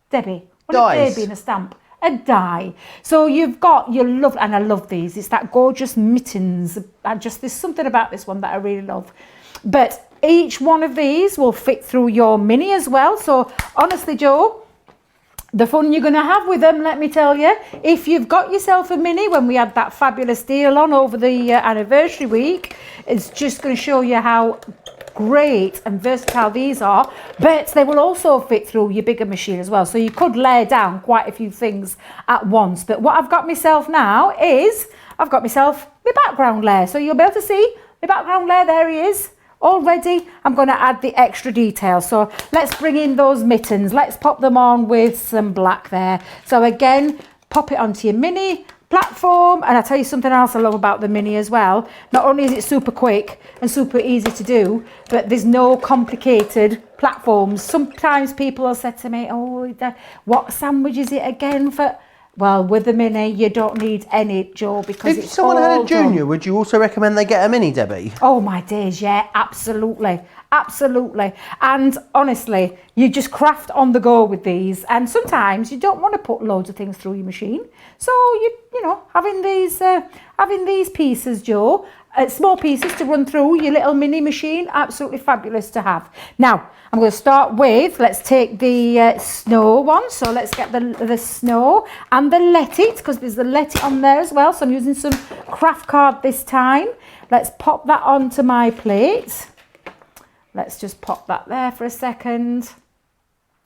Debbie. What a being a stamp? A die. So you've got and I love these. It's that gorgeous mittens. There's something about this one that I really love. But each one of these will fit through your mini as well. So honestly, Joe, the fun you're going to have with them, let me tell you. If you've got yourself a mini, when we had that fabulous deal on over the anniversary week, it's just going to show you how great and versatile these are, but they will also fit through your bigger machine as well. So you could layer down quite a few things at once. But what I've got myself now is I've got myself my background layer. So you'll be able to see my background layer. There he is. Already I'm going to add the extra detail. So let's bring in those mittens. Let's pop them on with some black there. So again, pop it onto your mini platform. And I'll tell you something else I love about the mini as well. Not only is it super quick and super easy to do, but there's no complicated platforms. Sometimes people will say to me, oh, what sandwich is it again for? Well, with the mini, you don't need any, Joe, because if someone had a junior, would you also recommend they get a mini, Debbie? Oh my days, yeah, absolutely. Absolutely. And honestly, you just craft on the go with these. And sometimes you don't want to put loads of things through your machine. So, you know, having these pieces, Joe, small pieces to run through your little mini machine, absolutely fabulous to have. Now, I'm going to start with, let's take the snow one. So let's get the snow and the Let It, because there's the Let It on there as well. So I'm using some craft card this time. Let's pop that onto my plate. Let's just pop that there for a second.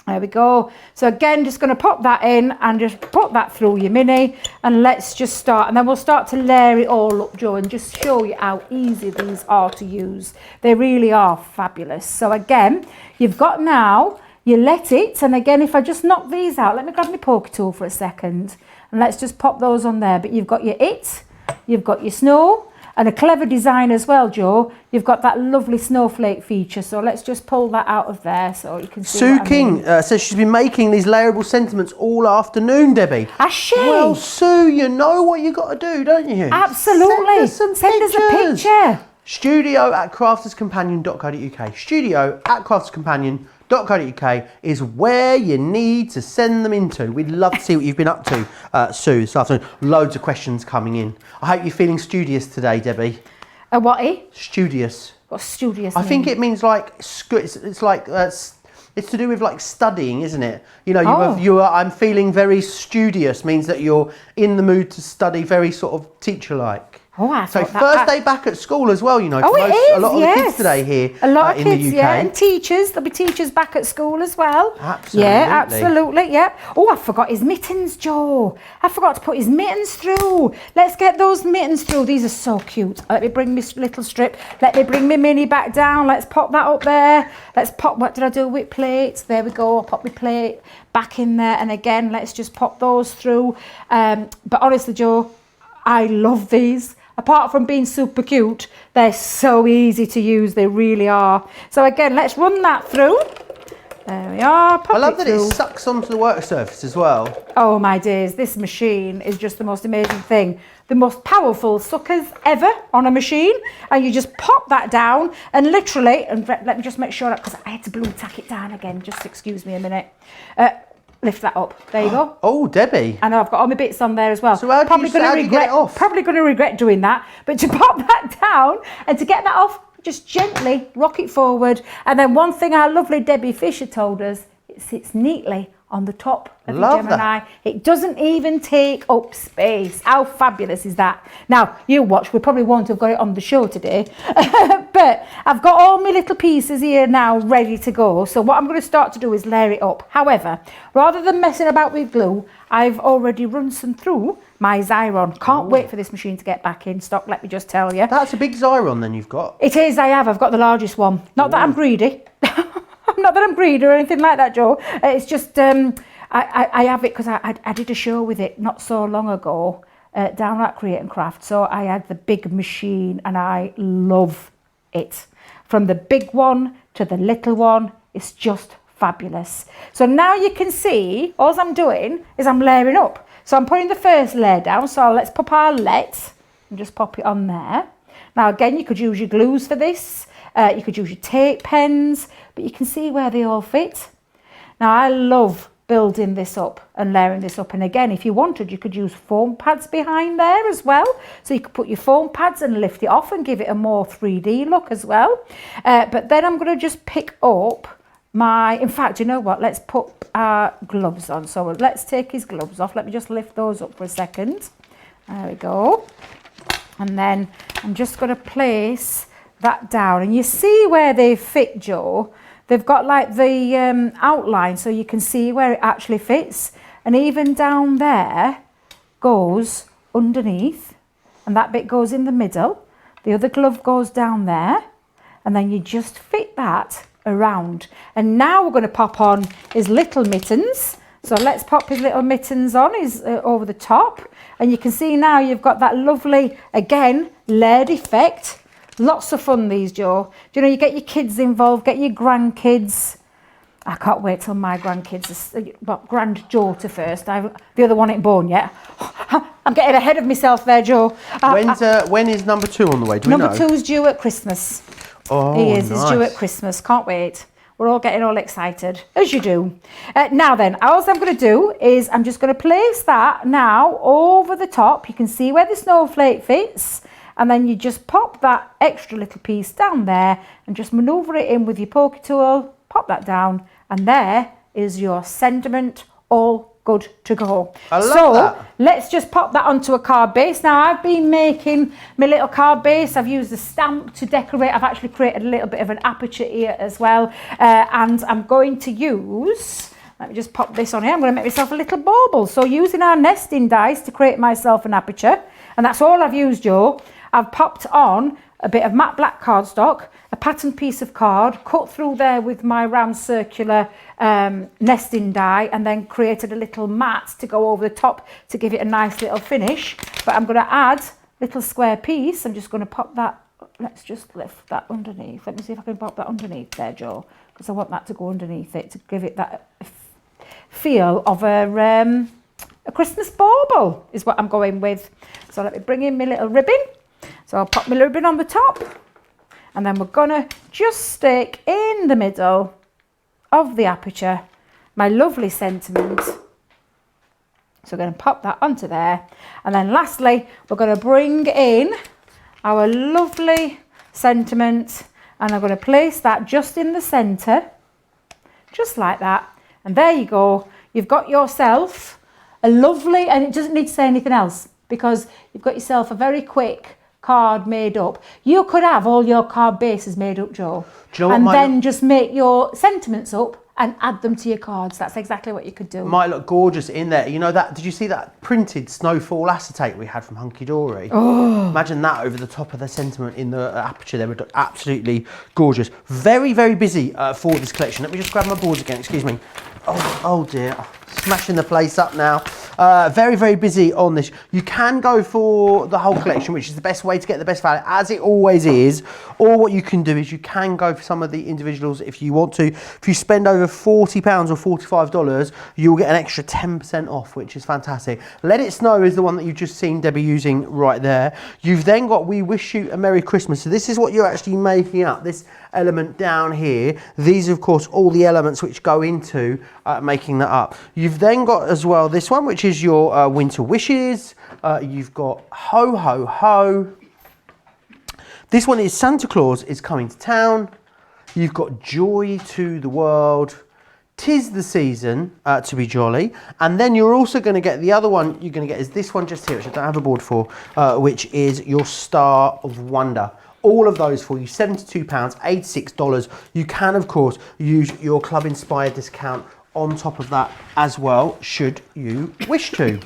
There we go. So again, just going to pop that in and just put that through your mini, and let's just start. And then we'll start to layer it all up, Joe, and just show you how easy these are to use. They really are fabulous. So again, you've got now your Let It. And again, if I just knock these out, let me grab my poker tool for a second. And let's just pop those on there. But you've got your It, you've got your snow, and a clever design as well, Joe. You've got that lovely snowflake feature. So let's just pull that out of there so you can see. Sue King says she's been making these layerable sentiments all afternoon, Debbie. Has she? Well, Sue, you know what you got to do, don't you? Absolutely. Send us a picture. Studio@crafterscompanion.co.uk. Studio@crafterscompanion.co.uk is where you need to send them into. We'd love to see what you've been up to, Sue, this afternoon. Loads of questions coming in. I hope you're feeling studious today, Debbie. A what, eh? Studious. What's studious I mean? think it means like, it's like, it's to do with like studying, isn't it? You know, I'm feeling very studious means that you're in the mood to study, very sort of teacher-like. Oh, I So thought that. first day back at school as well, you know. Oh, for it is, a lot of the kids today here a lot of in kids, the UK. yeah, and teachers. There'll be teachers back at school as well. Absolutely. Yeah, absolutely, yeah. Oh, I forgot his mittens, Joe. I forgot to put his mittens through. Let's get those mittens through. These are so cute. Let me bring this little strip. Let me bring my mini back down. Let's pop that up there. Let's pop, what did I do with plates? There we go. I'll pop my plate back in there. And again, let's just pop those through. But honestly, Joe, I love these. Apart from being super cute, they're so easy to use. They really are. So again, let's run that through. There we are. Pop I love it that through. it sucks onto the work surface as well. Oh my days, this machine is just the most amazing thing. The most powerful suckers ever on a machine. And you just pop that down and literally, and let me just make sure, because I had to blue tack it down again. Just excuse me a minute. Lift that up. There you go. Oh, Debbie. I know I've got all my bits on there as well. So how do you get it off? Probably going to regret doing that. But to pop that down and to get that off, just gently rock it forward. And then one thing our lovely Debbie Fisher told us, it sits neatly on the top of the Gemini. It doesn't even take up space. How fabulous is that? Now, you watch, we probably won't have got it on the show today, but I've got all my little pieces here now ready to go. So what I'm going to start to do is layer it up. However, rather than messing about with glue, I've already run some through my Xyron. Can't wait for this machine to get back in stock, let me just tell you. That's a big Xyron then you've got. It is, I have. I've got the largest one. Not that I'm greedy. Not that I'm greedy or anything like that, Joe. It's just I have it because I did a show with it not so long ago down at Create and Craft. So I had the big machine and I love it. From the big one to the little one, it's just fabulous. So now you can see, all I'm doing is I'm layering up. So I'm putting the first layer down. So let's pop our let and just pop it on there. Now again, you could use your glues for this. You could use your tape pens, but you can see where they all fit. Now I love building this up and layering this up. And again, if you wanted, you could use foam pads behind there as well. So you could put your foam pads and lift it off and give it a more 3D look as well. But then I'm going to just pick up in fact, you know what? Let's put our gloves on. So let's take his gloves off. Let me just lift those up for a second. There we go. And then I'm just going to place that down, and you see where they fit, Joe. They've got like the outline, so you can see where it actually fits, and even down there goes underneath, and that bit goes in the middle. The other glove goes down there, and then you just fit that around. And now we're going to pop on his little mittens. So let's pop his little mittens on over the top, and you can see now you've got that lovely, again, layered effect. Lots of fun, these, Joe. Do you know, you get your kids involved, get your grandkids. I can't wait till my grandkids, granddaughter first. The other one ain't born yet. I'm getting ahead of myself there, Joe. When is number 2 on the way? Do we know? Number 2's due at Christmas. Oh, he is. nice. He's due at Christmas. Can't wait. We're all getting all excited, as you do. Now then, all I'm going to do is I'm just going to place that now over the top. You can see where the snowflake fits. And then you just pop that extra little piece down there and just manoeuvre it in with your pokey tool, pop that down, and there is your sentiment all good to go. I love that. Let's just pop that onto a card base. Now I've been making my little card base. I've used a stamp to decorate. I've actually created a little bit of an aperture here as well. And I'm going to use, let me just pop this on here. I'm going to make myself a little bauble. So using our nesting dies to create myself an aperture. And that's all I've used, Joe. I've popped on a bit of matte black cardstock, a patterned piece of card, cut through there with my round circular nesting die, and then created a little mat to go over the top to give it a nice little finish. But I'm going to add a little square piece. I'm just going to pop that, let's just lift that underneath. Let me see if I can pop that underneath there, Joe, because I want that to go underneath it to give it that feel of a Christmas bauble is what I'm going with. So let me bring in my little ribbon. So I'll pop my ribbon on the top, and then we're gonna just stick in the middle of the aperture my lovely sentiment. So we're going to pop that onto there, and then lastly we're going to bring in our lovely sentiment, and I'm going to place that just in the center, just like that. And there you go, you've got yourself a lovely, and it doesn't need to say anything else, because you've got yourself a very quick card made up. You could have all your card bases made up, Joe. Do you know what and then just make your sentiments up and add them to your cards. That's exactly what you could do. Might look gorgeous in there. You know that, did you see that printed snowfall acetate we had from Hunky Dory? Oh. Imagine that over the top of the sentiment in the aperture. They would look absolutely gorgeous. Very, very busy for this collection. Let me just grab my boards again, excuse me. Oh dear, smashing the place up now. Very, very busy on this. You can go for the whole collection, which is the best way to get the best value, as it always is. Or what you can do is you can go for some of the individuals if you want to. If you spend over £40 or $45, you'll get an extra 10% off, which is fantastic. Let It Snow is the one that you've just seen Debbie using right there. You've then got We Wish You a Merry Christmas. So this is what you're actually making up, this element down here. These are, of course, all the elements which go into making that up. You've then got as well this one, which is your winter wishes. You've got Ho Ho Ho. This one is Santa Claus is Coming to Town. You've got Joy to the World. 'Tis the Season to be jolly. And then you're also going to get the other one you're going to get is this one just here, which I don't have a board for, which is your Star of Wonder. All of those for you, £72, $86. You can, of course, use your Club Inspired discount on top of that as well, should you wish to.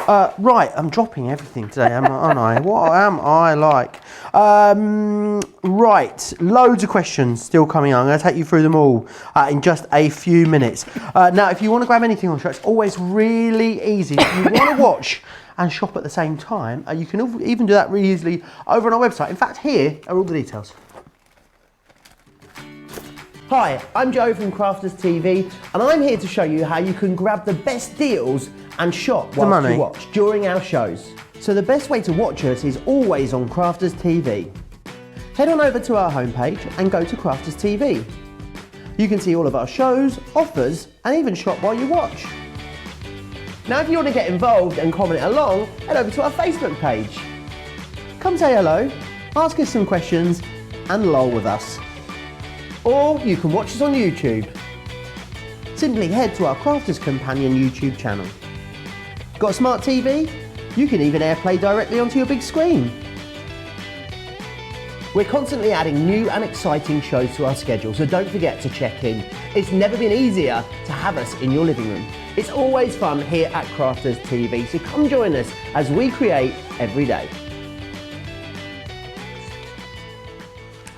Right, I'm dropping everything today, aren't I? What am I like? Right, loads of questions still coming on. I'm going to take you through them all in just a few minutes. Now, if you want to grab anything on the show, it's always really easy. If you want to watch and shop at the same time, you can even do that really easily over on our website. In fact, here are all the details. Hi, I'm Joe from Crafters TV, and I'm here to show you how you can grab the best deals and shop whilst you watch during our shows. So the best way to watch us is always on Crafters TV. Head on over to our homepage and go to Crafters TV. You can see all of our shows, offers, and even shop while you watch. Now if you want to get involved and comment along, head over to our Facebook page. Come say hello, ask us some questions, and lol with us. Or you can watch us on YouTube. Simply head to our Crafters Companion YouTube channel. Got a smart TV? You can even AirPlay directly onto your big screen. We're constantly adding new and exciting shows to our schedule, so don't forget to check in. It's never been easier to have us in your living room. It's always fun here at Crafters TV, so come join us as we create every day.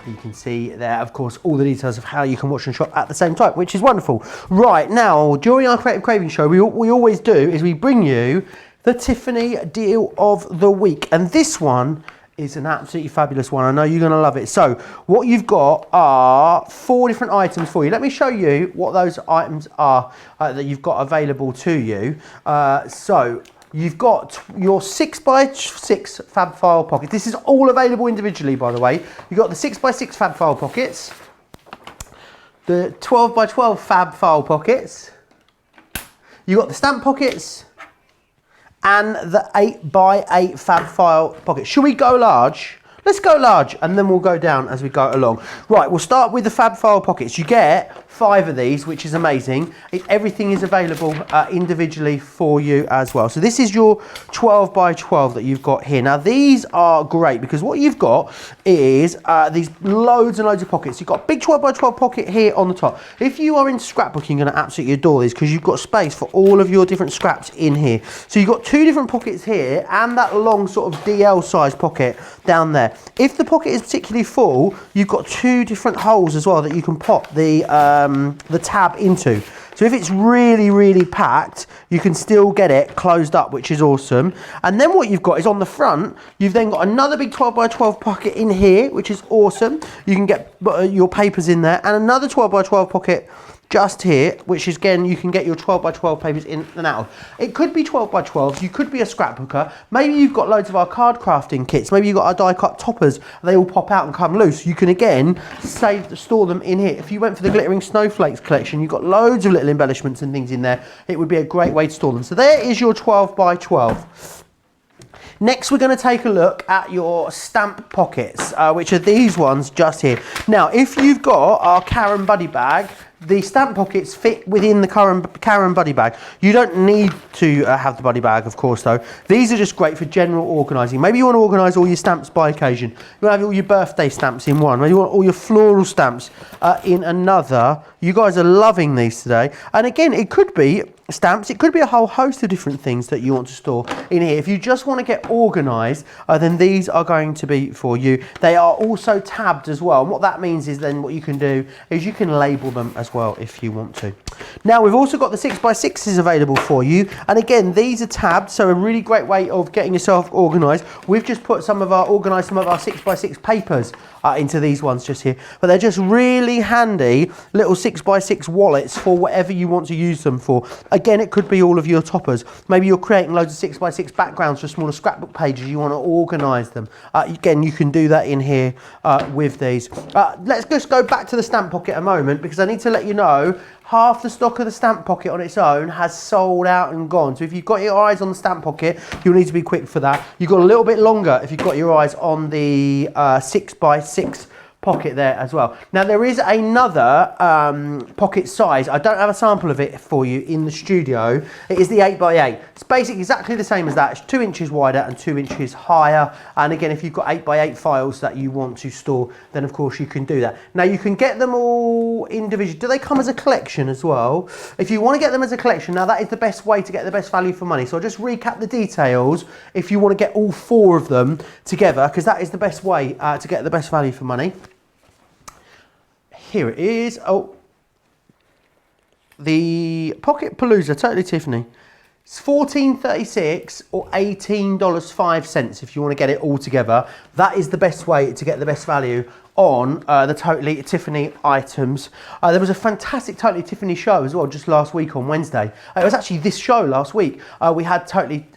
You can see there, of course, all the details of how you can watch and shop at the same time, which is wonderful. Right, now, during our Creative Craving show, we always do is we bring you the Tiffany Deal of the Week. And this one is an absolutely fabulous one. I know you're going to love it. So what you've got are 4 different items for you. Let me show you what those items are that you've got available to you. So you've got your 6x6 fab file pocket. This is all available individually, by the way. You've got the 6x6 fab file pockets, the 12x12 fab file pockets, you've got the stamp pockets, and the 8x8 fab file pocket. Should we go large? Let's go large, and then we'll go down as we go along. Right, we'll start with the fab file pockets. You get 5 of these, which is amazing. Everything is available individually for you as well. So this is your 12x12 that you've got here. Now these are great because what you've got is these loads and loads of pockets. You've got a big 12x12 pocket here on the top. If you are into scrapbooking, you're going to absolutely adore these because you've got space for all of your different scraps in here. So you've got 2 different pockets here and that long sort of DL size pocket down there. If the pocket is particularly full, you've got 2 different holes as well that you can pop the tab into. So if it's really, really packed, you can still get it closed up, which is awesome. And then what you've got is on the front, you've then got another big 12x12 pocket in here, which is awesome. You can get your papers in there, and another 12x12 pocket just here, which is, again, you can get your 12x12 papers in and out of. It could be 12x12s, you could be a scrapbooker, maybe you've got loads of our card crafting kits, maybe you've got our die cut toppers, they all pop out and come loose. You can, again, store them in here. If you went for the glittering snowflakes collection, you've got loads of little embellishments and things in there, it would be a great way to store them. So there is your 12x12. Next, we're going to take a look at your stamp pockets, which are these ones just here. Now, if you've got our Karen Buddy bag, the stamp pockets fit within the Karen buddy bag. You don't need to have the buddy bag, of course, though. These are just great for general organising. Maybe you want to organise all your stamps by occasion. You want to have all your birthday stamps in one. Maybe you want all your floral stamps in another. You guys are loving these today. And again, it could be stamps. It could be a whole host of different things that you want to store in here. If you just want to get organised, then these are going to be for you. They are also tabbed as well. And what that means is then what you can do is you can label them as well if you want to. Now we've also got the 6x6s available for you. And again, these are tabbed, so a really great way of getting yourself organised. We've just put organised some of our 6x6 papers into these ones just here. But they're just really handy little 6x6 wallets for whatever you want to use them for. Again, it could be all of your toppers. Maybe you're creating loads of 6x6 backgrounds for smaller scrapbook pages. You want to organise them. Again, you can do that in here with these. Let's just go back to the stamp pocket a moment, because I need to let you know half the stock of the stamp pocket on its own has sold out and gone. So if you've got your eyes on the stamp pocket, you'll need to be quick for that. You've got a little bit longer if you've got your eyes on the 6x6 pocket there as well. Now there is another pocket size. I don't have a sample of it for you in the studio. It is the 8x8. It's basically exactly the same as that. It's 2 inches wider and 2 inches higher. And again, if you've got 8x8 files that you want to store, then of course you can do that. Now you can get them all individually. Do they come as a collection as well? If you want to get them as a collection, now that is the best way to get the best value for money. So I'll just recap the details if you want to get all 4 of them together, because that is the best way to get the best value for money. Here it is. Oh, the Pocket Palooza, Totally Tiffany. It's $14.36 or $18.05 if you want to get it all together. That is the best way to get the best value on the Totally Tiffany items. There was a fantastic Totally Tiffany show as well just last week on Wednesday. It was actually this show last week. We had Totally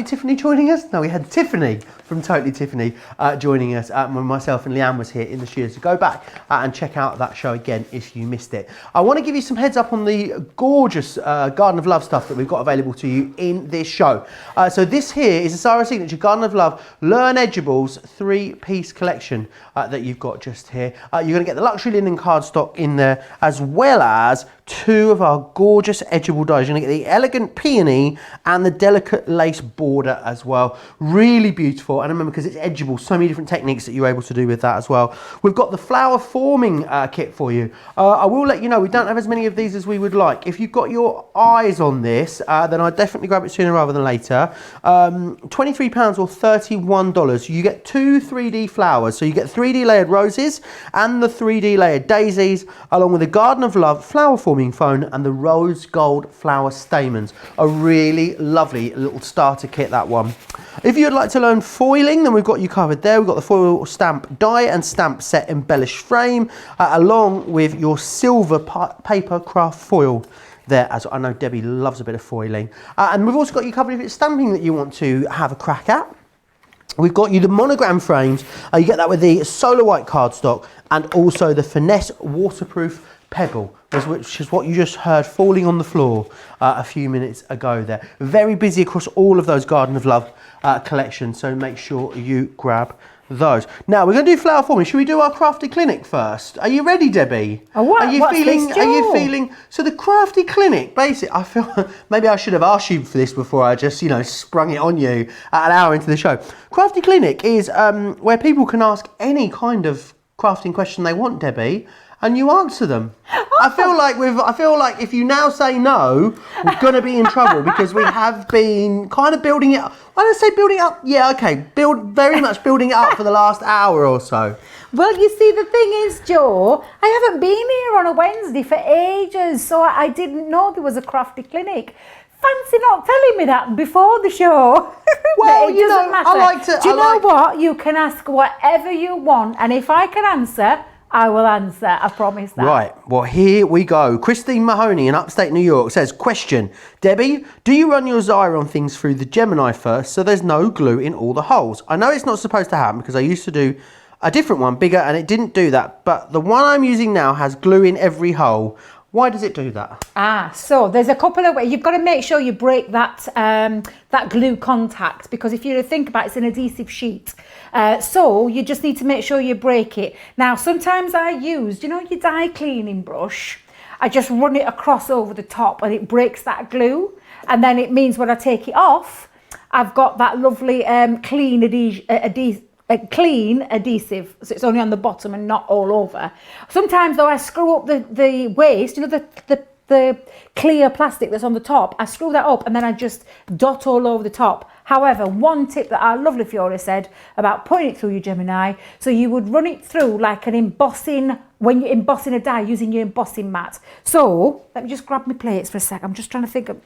Tiffany joining us. No, we had Tiffany from Totally Tiffany joining us when myself and Leanne was here in the studio. So go back and check out that show again if you missed it. I want to give you some heads up on the gorgeous Garden of Love stuff that we've got available to you in this show. So this here is a Sarah Signature Garden of Love Learn Edgeables 3-piece collection that you've got just here. You're going to get the luxury linen cardstock in there, as well as 2 of our gorgeous edgeable dies. You're going to get the elegant peony and the delicate lace border as well. Really beautiful. And remember, because it's edgeable, so many different techniques that you're able to do with that as well. We've got the flower forming kit for you. I will let you know we don't have as many of these as we would like. If you've got your eyes on this, then I'd definitely grab it sooner rather than later. £23 or $31. You get 2 3D flowers. So you get 3D layered roses and the 3D layered daisies, along with the Garden of Love flower forming phone and the rose gold flower stamens. A really lovely little starter kit, that one. If you'd like to learn foiling, then we've got you covered there. We've got the foil stamp die and stamp set embellished frame, along with your silver paper craft foil there, as I know Debbie loves a bit of foiling. And we've also got you covered if it's stamping that you want to have a crack at. We've got you the monogram frames. You get that with the solar white cardstock and also the finesse waterproof pebble, which is what you just heard falling on the floor a few minutes ago there. Very busy across all of those Garden of Love collections, so make sure you grab those. Now we're going to do flower forming. Should we do our Crafty Clinic first? Are you ready, Debbie? Are you feeling? So the Crafty Clinic, basically, I feel maybe I should have asked you for this before I just, sprung it on you at an hour into the show. Crafty Clinic is where people can ask any kind of crafting question they want, Debbie, and you answer them. I feel like if you now say no, we're going to be in trouble, because we have been kind of building it up. Why don't I say building it up? Yeah, okay. Very much building it up for the last hour or so. Well, you see, the thing is, Joe, I haven't been here on a Wednesday for ages, so I didn't know there was a Crafty Clinic. Fancy not telling me that before the show. Well, it doesn't matter. I like to. Do you know what? You can ask whatever you want, and if I can answer, I will answer, I promise that. Right, well, here we go. Christine Mahoney in upstate New York says, question, Debbie, do you run your Xyron things through the Gemini first so there's no glue in all the holes? I know it's not supposed to happen because I used to do a different one, bigger, and it didn't do that, but the one I'm using now has glue in every hole. Why does it do that? So there's a couple of ways. You've got to make sure you break that that glue contact, because if you think about it, it's an adhesive sheet. So you just need to make sure you break it. Now, sometimes I use, your die cleaning brush. I just run it across over the top and it breaks that glue. And then it means when I take it off, I've got that lovely clean adhesive, so it's only on the bottom and not all over. Sometimes though I screw up the waste, you know, the clear plastic that's on the top, I screw that up and then I just dot all over the top. However, one tip that our lovely Fiona said about putting it through your Gemini, so you would run it through like an embossing, when you're embossing a die using your embossing mat. So let me just grab my plates for a sec. I'm just trying to think of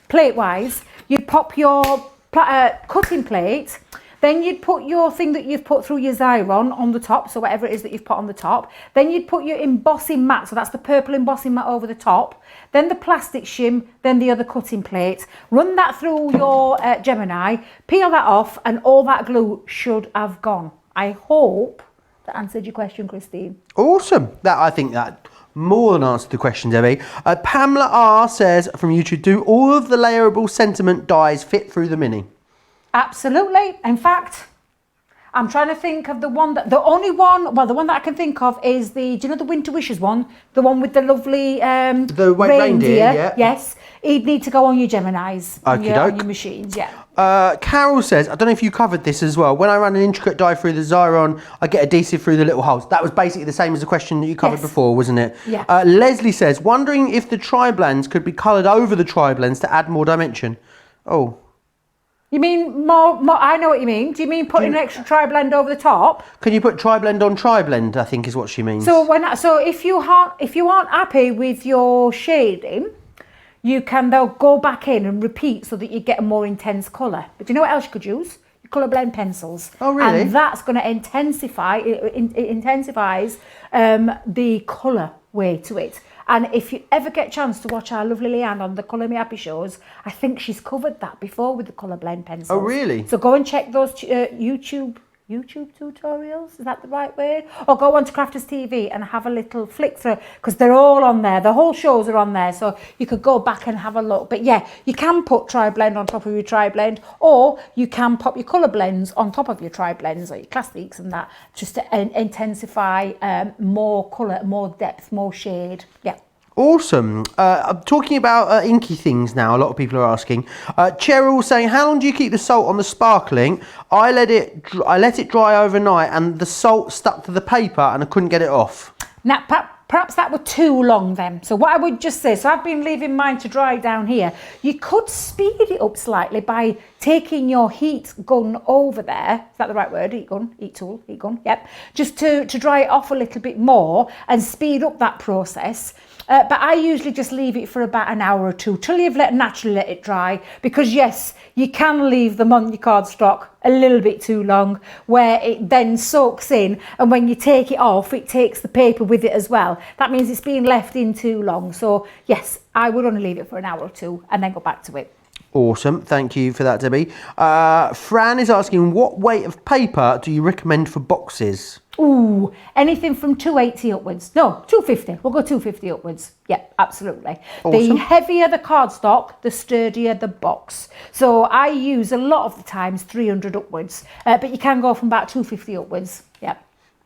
plate wise. You'd pop your cutting plate, then you'd put your thing that you've put through your Xyron on the top, so whatever it is that you've put on the top. Then you'd put your embossing mat, so that's the purple embossing mat over the top. Then the plastic shim, then the other cutting plate. Run that through your Gemini, peel that off, and all that glue should have gone. I hope that answered your question, Christine. Awesome. I think that more than answered the question, Debbie. Pamela R says from YouTube, do all of the layerable sentiment dies fit through the Mini? Absolutely. In fact, I'm trying to think of the one that, the one that I can think of is do you know the Winter Wishes one? The one with the lovely the white reindeer, yeah. Yes. He'd need to go on your Geminis, on your machines, yeah. Carol says, I don't know if you covered this as well. When I run an intricate die through the Xyron, I get adhesive through the little holes. That was basically the same as the question that you covered before, wasn't it? Yeah. Leslie says, wondering if the tri-blends could be coloured over the tri-blends to add more dimension. Oh. You mean more? I know what you mean. Do you mean putting an extra tri-blend over the top? Can you put tri-blend on tri-blend, I think is what she means. So if you aren't happy with your shading, you can though go back in and repeat so that you get a more intense colour. But do you know what else you could use? Your colour blend pencils. Oh really? And that's going to intensify. It intensifies the colour way to it. And if you ever get a chance to watch our lovely Leanne on the Colour Me Happy shows, I think she's covered that before with the colour blend pencils. Oh, really? So go and check those YouTube tutorials, is that the right word? Or go on to Crafters TV and have a little flick through, because they're all on there. The whole shows are on there, so you could go back and have a look. But yeah, you can put tri-blend on top of your tri-blend, or you can pop your colour blends on top of your tri-blends or your classics and that, just to intensify more colour, more depth, more shade. Yeah. Awesome. I'm talking about inky things now. A lot of people are asking. Cheryl saying, how long do you keep the salt on the sparkling? I let it dry overnight and the salt stuck to the paper and I couldn't get it off. Now, perhaps that were too long then. So what I would just say, so I've been leaving mine to dry down here. You could speed it up slightly by taking your heat gun over there. Is that the right word? Heat gun, yep. Just to dry it off a little bit more and speed up that process. But I usually just leave it for about an hour or two till you've naturally let it dry, because yes, you can leave them on your cardstock a little bit too long where it then soaks in, and when you take it off it takes the paper with it as well. That means it's being left in too long. So yes, I would only leave it for an hour or two and then go back to it. Awesome, thank you for that, Debbie. Fran is asking, what weight of paper do you recommend for boxes? Ooh, anything from 280 upwards. No, 250. We'll go 250 upwards. Yeah, absolutely. Awesome. The heavier the cardstock, the sturdier the box. So I use a lot of the times 300 upwards, but you can go from about 250 upwards. Yeah.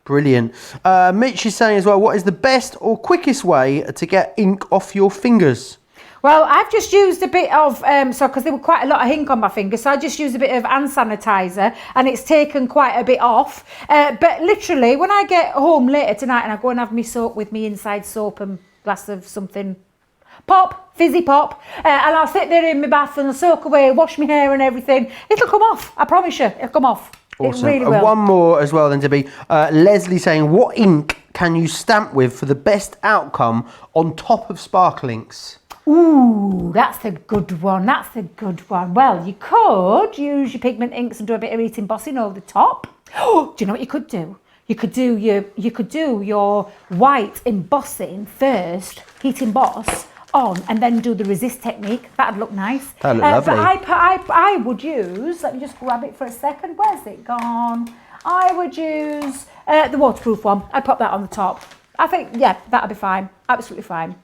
Brilliant. Mitch is saying as well, what is the best or quickest way to get ink off your fingers? Well, I've just used a bit of, because there were quite a lot of ink on my fingers, so I just used a bit of hand sanitizer and it's taken quite a bit off. But literally, when I get home later tonight and I go and have my soak with me inside soap and glass of something, fizzy pop, and I'll sit there in my bath and I'll soak away, wash my hair and everything, it'll come off. I promise you, it'll come off. Awesome. It really will. One more as well then, Debbie. Leslie saying, what ink can you stamp with for the best outcome on top of sparklinks? Ooh, that's a good one. That's a good one. Well, you could use your pigment inks and do a bit of heat embossing over the top. Oh, do you know what you could do? You could do your white embossing first, heat emboss on, and then do the resist technique. That'd look nice. That'd look lovely. But I would use, let me just grab it for a second. Where's it gone? I would use the waterproof one. I'd pop that on the top. I think, yeah, that'd be fine. Absolutely fine.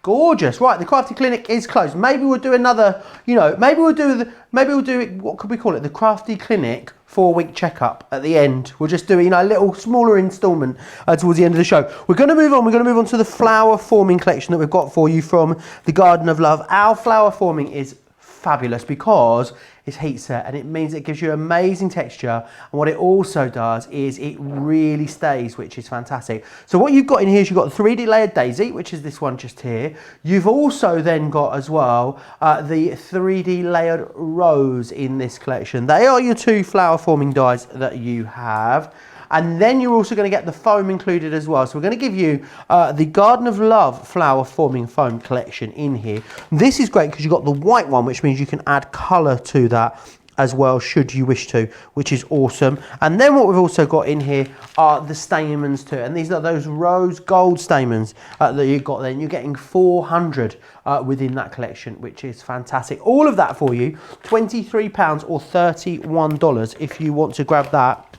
Gorgeous. Right, the Crafty Clinic is closed. Maybe we'll do another, maybe we'll do it, what could we call it? The Crafty Clinic 4-week checkup at the end. We'll just do, a little smaller installment towards the end of the show. We're going to move on to the flower forming collection that we've got for you from the Garden of Love. Our flower forming is fabulous because it's heat set, and it means it gives you amazing texture, and what it also does is it really stays, which is fantastic. So what you've got in here is you've got the 3D layered daisy, which is this one just here. You've also then got as well the 3D layered rose in this collection. They are your 2 flower forming dies that you have. And then you're also going to get the foam included as well. So we're going to give you the Garden of Love flower forming foam collection in here. This is great because you've got the white one, which means you can add colour to that as well, should you wish to, which is awesome. And then what we've also got in here are the stamens too. And these are those rose gold stamens that you've got there. And you're getting 400 within that collection, which is fantastic. All of that for you, £23 or $31 if you want to grab that.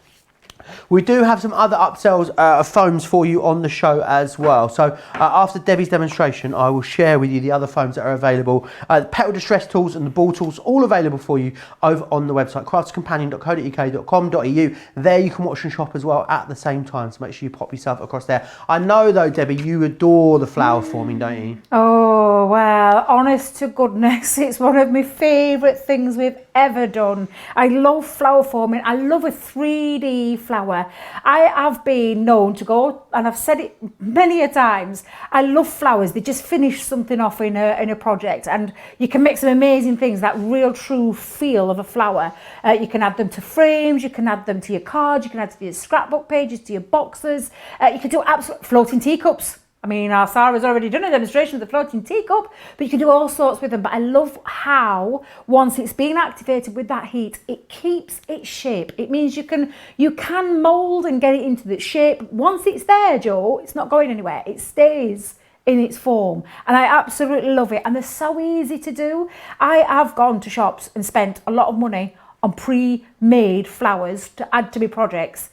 We do have some other upsells of foams for you on the show as well. So after Debbie's demonstration, I will share with you the other foams that are available. The petal distress tools and the ball tools, all available for you over on the website, craftscompanion.co.uk.com.au. There you can watch and shop as well at the same time, so make sure you pop yourself across there. I know though, Debbie, you adore the flower forming, don't you? Oh, well, honest to goodness, it's one of my favourite things we've ever done. I love flower forming. I love a 3D flower. I have been known to go, and I've said it many a times, I love flowers. They just finish something off in a project, and you can make some amazing things, that real true feel of a flower. You can add them to frames, you can add them to your cards, you can add to your scrapbook pages, to your boxes. You can do absolute floating teacups. I mean, our Sarah's already done a demonstration of the floating teacup, but you can do all sorts with them. But I love how, once it's been activated with that heat, it keeps its shape. It means you can mould and get it into the shape. Once it's there, Joe, it's not going anywhere. It stays in its form, and I absolutely love it. And they're so easy to do. I have gone to shops and spent a lot of money on pre-made flowers to add to my projects.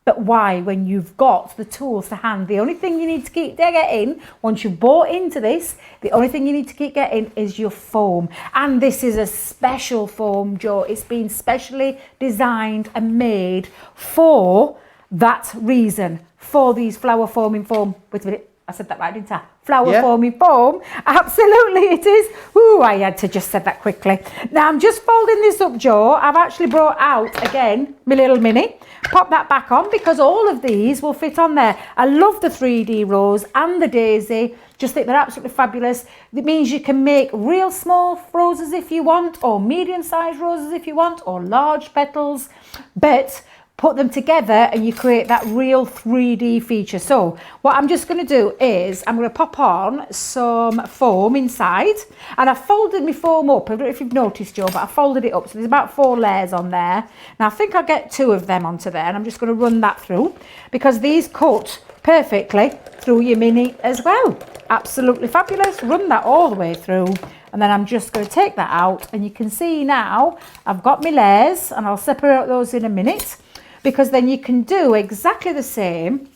But why, when you've got the tools to hand? The only thing you need to keep getting, once you've bought into this, the only thing you need to keep getting is your foam. And this is a special foam, Joe. It's been specially designed and made for that reason, for these flower forming foam. Wait a minute, I said that right, didn't I? Flower forming foam. Absolutely it is. Ooh, I had to just say that quickly. Now I'm just folding this up, Joe. I've actually brought out, again, my little mini. Pop that back on because all of these will fit on there. I love the 3D rose and the daisy. Just think they're absolutely fabulous. It means you can make real small roses if you want, or medium-sized roses if you want, or large petals. But put them together and you create that real 3D feature. So what I'm just going to do is I'm going to pop on some foam inside, and I've folded my foam up. I don't know if you've noticed, Joe, but I folded it up. So there's about 4 layers on there. Now I think I'll get 2 of them onto there, and I'm just going to run that through because these cut perfectly through your mini as well. Absolutely fabulous. Run that all the way through. And then I'm just going to take that out, and you can see now I've got my layers, and I'll separate those in a minute. Because then you can do exactly the same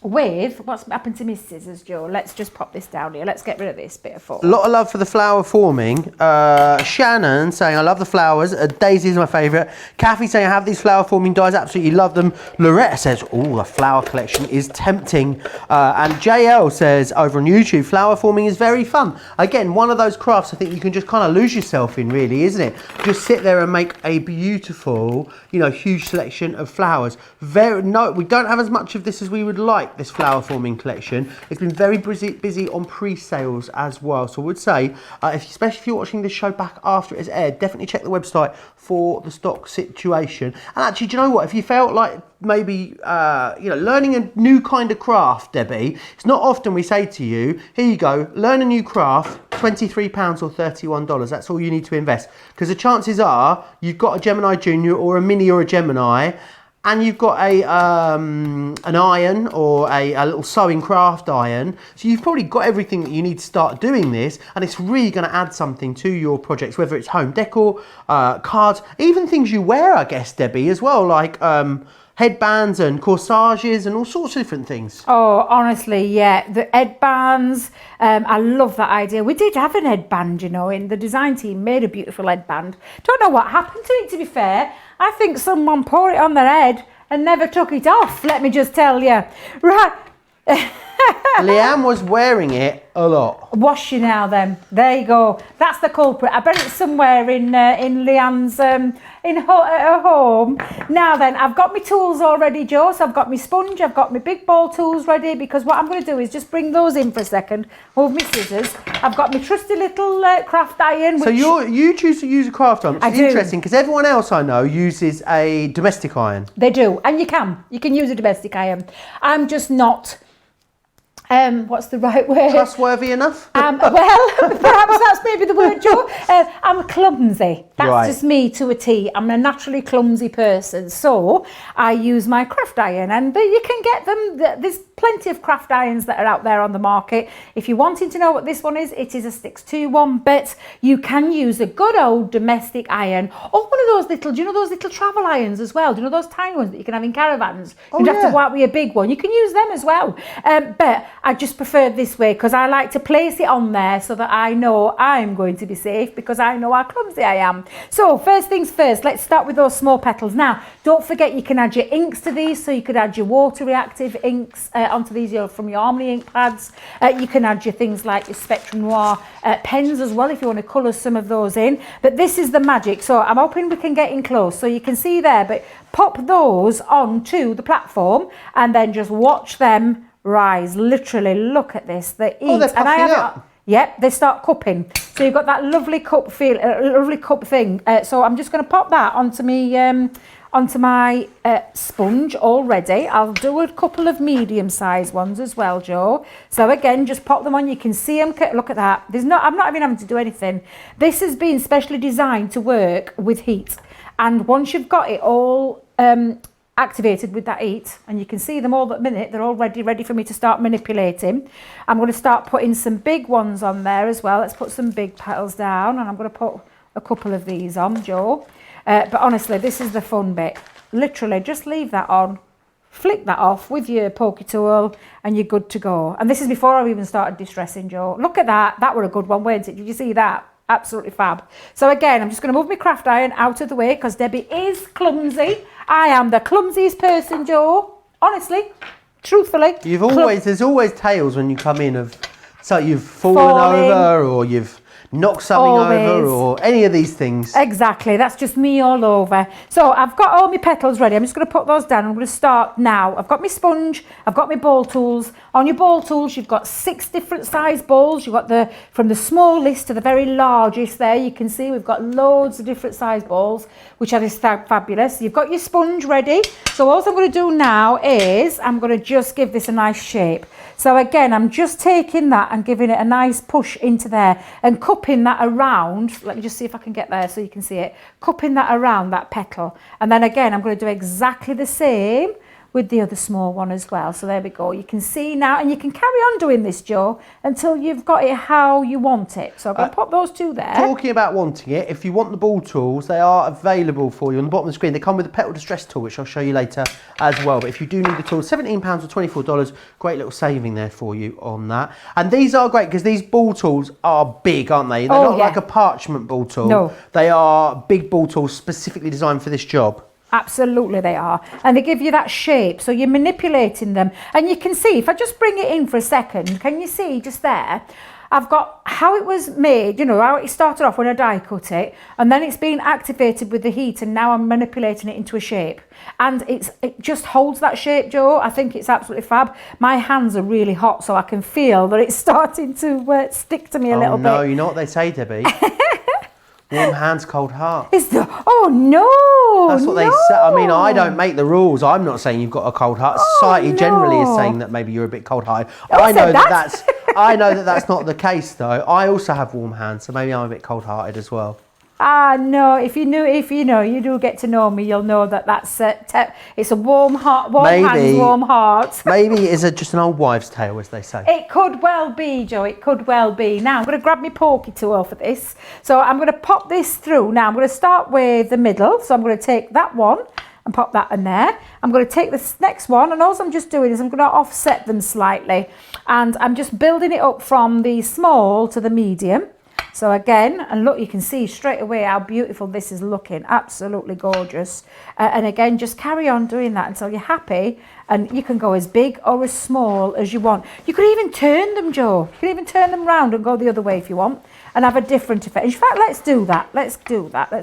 with, what's happened to my scissors, Joe? Let's just pop this down here. Let's get rid of this bit of foam. A lot of love for the flower forming. Shannon saying, I love the flowers. Daisy is my favourite. Kathy saying, I have these flower forming dies. Absolutely love them. Loretta says, oh, the flower collection is tempting. And JL says, over on YouTube, flower forming is very fun. Again, one of those crafts I think you can just kind of lose yourself in, really, isn't it? Just sit there and make a beautiful, huge selection of flowers. We don't have as much of this as we would like, this flower forming collection. It's been very busy on pre-sales as well, so I would say especially if you're watching this show back after it has aired, definitely check the website for the stock situation. And actually, do you know what, if you felt like maybe learning a new kind of craft, Debbie, it's not often we say to you, here you go, learn a new craft, £23 or $31. That's all you need to invest, because the chances are you've got a Gemini Junior or a Mini or a Gemini, and you've got an iron or a little sewing craft iron. So you've probably got everything that you need to start doing this, and it's really going to add something to your projects, whether it's home decor, cards, even things you wear, I guess, Debbie, as well, like headbands and corsages and all sorts of different things. Oh, honestly, yeah. The headbands, I love that idea. We did have an headband, you know, in the design team made a beautiful headband. Don't know what happened to it, to be fair. I think someone poured it on their head and never took it off, let me just tell you. Right. Leanne was wearing it a lot. Wash you now then. There you go. That's the culprit. I bet it's somewhere in Leanne's at her home. Now then, I've got my tools all ready, Joe. So I've got my sponge, I've got my big ball tools ready, because what I'm going to do is just bring those in for a second. Move my scissors. I've got my trusty little craft iron. So you choose to use a craft iron, which is do. interesting because everyone else I know uses a domestic iron. They do, and you can use a domestic iron. I'm just not. What's the right word? Trustworthy enough? Well, perhaps that's maybe the word, Joe. I'm clumsy. That's Right. just me to a T. I'm a naturally clumsy person. So I use my craft iron, and you can get them. There's plenty of craft irons that are out there on the market. If you're wanting to know what this one is, it is a 6-2 one, but you can use a good old domestic iron, or one of those little, do you know those little travel irons as well? Do you know those tiny ones that you can have in caravans? You don't have to go out with a big one. You can use them as well. But I just prefer this way because I like to place it on there so that I know I'm going to be safe, because I know how clumsy I am. So first things first, let's start with those small petals. Now, don't forget you can add your inks to these, so you could add your water reactive inks onto these from your Harmony ink pads. You can add your things like your Spectrum Noir pens as well if you want to colour some of those in. But this is the magic, so I'm hoping we can get in close so you can see there, but pop those onto the platform and then just watch them rise. Literally, look at this. They eat. They're puffing up. Yep, they start cupping. So you've got that lovely cup feel, lovely cup thing. So I'm just going to pop that onto my sponge already. I'll do a couple of medium-sized ones as well, Joe. So again, just pop them on. You can see them. Look at that. I'm not even having to do anything. This has been specially designed to work with heat. And once you've got it all activated with that heat, and you can see them all at the minute, they're all ready for me to start manipulating. I'm going to start putting some big ones on there as well. Let's put some big petals down, and I'm going to put a couple of these on, Joe. But honestly, this is the fun bit. Literally, just leave that on, flick that off with your pokey tool, and you're good to go. And this is before I've even started distressing, Joe. Look at that. That were a good one, weren't it? Did you see that? Absolutely fab. So again, I'm just going to move my craft iron out of the way because Debbie is clumsy. I am the clumsiest person, Joe. Honestly, truthfully. There's always tales when you come in of, so you've fallen over or you've knocked something over or any of these things. Exactly, that's just me all over. So I've got all my petals ready. I'm just going to put those down. I'm going to start now. I've got my sponge, I've got my ball tools. On your ball tools, you've got 6 different size balls. You've got from the smallest to the very largest there. You can see we've got loads of different size balls, which are just fabulous. You've got your sponge ready. So all I'm going to do now is I'm going to just give this a nice shape. So again, I'm just taking that and giving it a nice push into there and cupping that around. Let me just see if I can get there so you can see it. Cupping that around that petal. And then again, I'm going to do exactly the same with the other small one as well. So there we go. You can see now, and you can carry on doing this, Joe, until you've got it how you want it. So I'm going to pop those two there. Talking about wanting it, if you want the ball tools, they are available for you on the bottom of the screen. They come with a petal distress tool, which I'll show you later as well. But if you do need the tools, £17 or $24, great little saving there for you on that. And these are great because these ball tools are big, aren't they? They're not like a parchment ball tool. No. They are big ball tools specifically designed for this job. Absolutely they are. And they give you that shape, so you're manipulating them. And you can see, if I just bring it in for a second, can you see just there? I've got how it was made, you know, how it started off when I die cut it, and then it's been activated with the heat, and now I'm manipulating it into a shape. And it just holds that shape, Joe. I think it's absolutely fab. My hands are really hot, so I can feel that it's starting to stick to me a little bit. No, you know what they say, Debbie? Warm hands, cold heart. Oh no! That's what they say. I mean, I don't make the rules. I'm not saying you've got a cold heart. Society generally is saying that maybe you're a bit cold-hearted. I know that's not the case, though. I also have warm hands, so maybe I'm a bit cold-hearted as well. No, if you do get to know me, you'll know that it's a warm heart, hands, warm heart. Maybe it's just an old wives' tale, as they say. It could well be, Joe, it could well be. Now, I'm going to grab my pokey tool for this. So I'm going to pop this through. Now, I'm going to start with the middle. So I'm going to take that one, and pop that in there. I'm going to take this next one, and all I'm just doing is I'm going to offset them slightly, and I'm just building it up from the small to the medium. So again, and look, you can see straight away how beautiful this is looking, absolutely gorgeous. And again, just carry on doing that until you're happy, and you can go as big or as small as you want. You could even turn them, Joe. You could even turn them round and go the other way if you want, and have a different effect. In fact, let's do that. Let's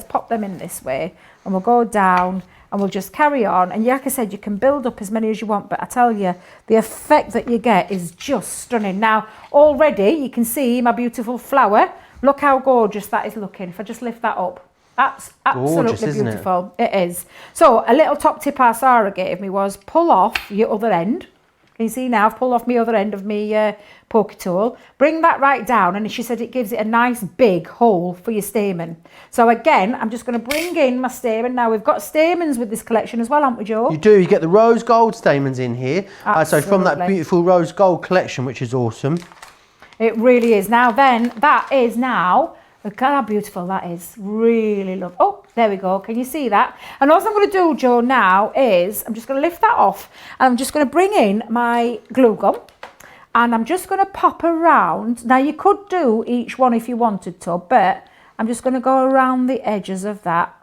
pop them in this way, and we'll go down, and we'll just carry on. And like I said, you can build up as many as you want, but I tell you, the effect that you get is just stunning. Now, already you can see my beautiful flower. Look how gorgeous that is looking. If I just lift that up, that's absolutely gorgeous, beautiful. It is. So a little top tip our Sarah gave me was pull off your other end. Can you see now? I've pulled off my other end of my poker tool. Bring that right down, and she said it gives it a nice big hole for your stamen. So again, I'm just going to bring in my stamen. Now we've got stamens with this collection as well, haven't we, Joe? You do. You get the rose gold stamens in here. So from that beautiful rose gold collection, which is awesome. It really is. Now then, that is now, look how beautiful that is. Really love. Oh, there we go. Can you see that? And all I'm going to do, Joe, now is I'm just going to lift that off, and I'm just going to bring in my glue gun, and I'm just going to pop around. Now you could do each one if you wanted to, but I'm just going to go around the edges of that,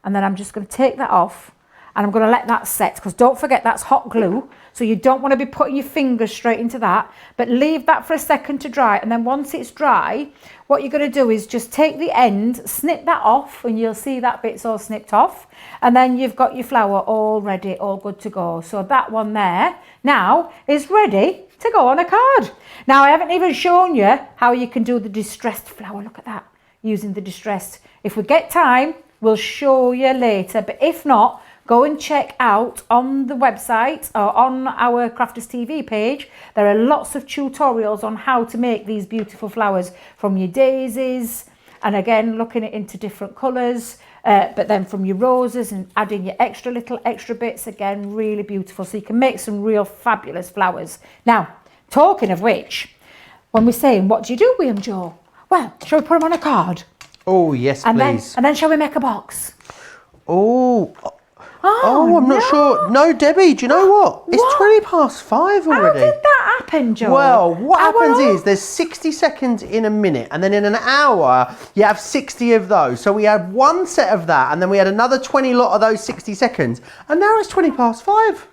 and then I'm just going to take that off, and I'm going to let that set, because don't forget that's hot glue. So you don't want to be putting your fingers straight into that, but leave that for a second to dry. And then once it's dry, what you're going to do is just take the end, snip that off, and you'll see that bit's all snipped off. And then you've got your flower all ready, all good to go. So that one there now is ready to go on a card. Now I haven't even shown you how you can do the distressed flower. Look at that, using the distressed. If we get time, we'll show you later, but if not, go and check out on the website or on our Crafters TV page. There are lots of tutorials on how to make these beautiful flowers from your daisies, and again looking into different colours, but then from your roses and adding your extra bits. Again, really beautiful. So you can make some real fabulous flowers. Now, talking of which, when we're saying what do you do with them, Joe? Well, shall we put them on a card? Oh yes, please. And then shall we make a box? Oh, I'm not sure. No, Debbie, do you know what? It's 20 past 5 already. How did that happen, Joe? Well, what happens is there's 60 seconds in a minute, and then in an hour, you have 60 of those. So we had one set of that, and then we had another 20 lot of those 60 seconds, and now it's 20 past 5.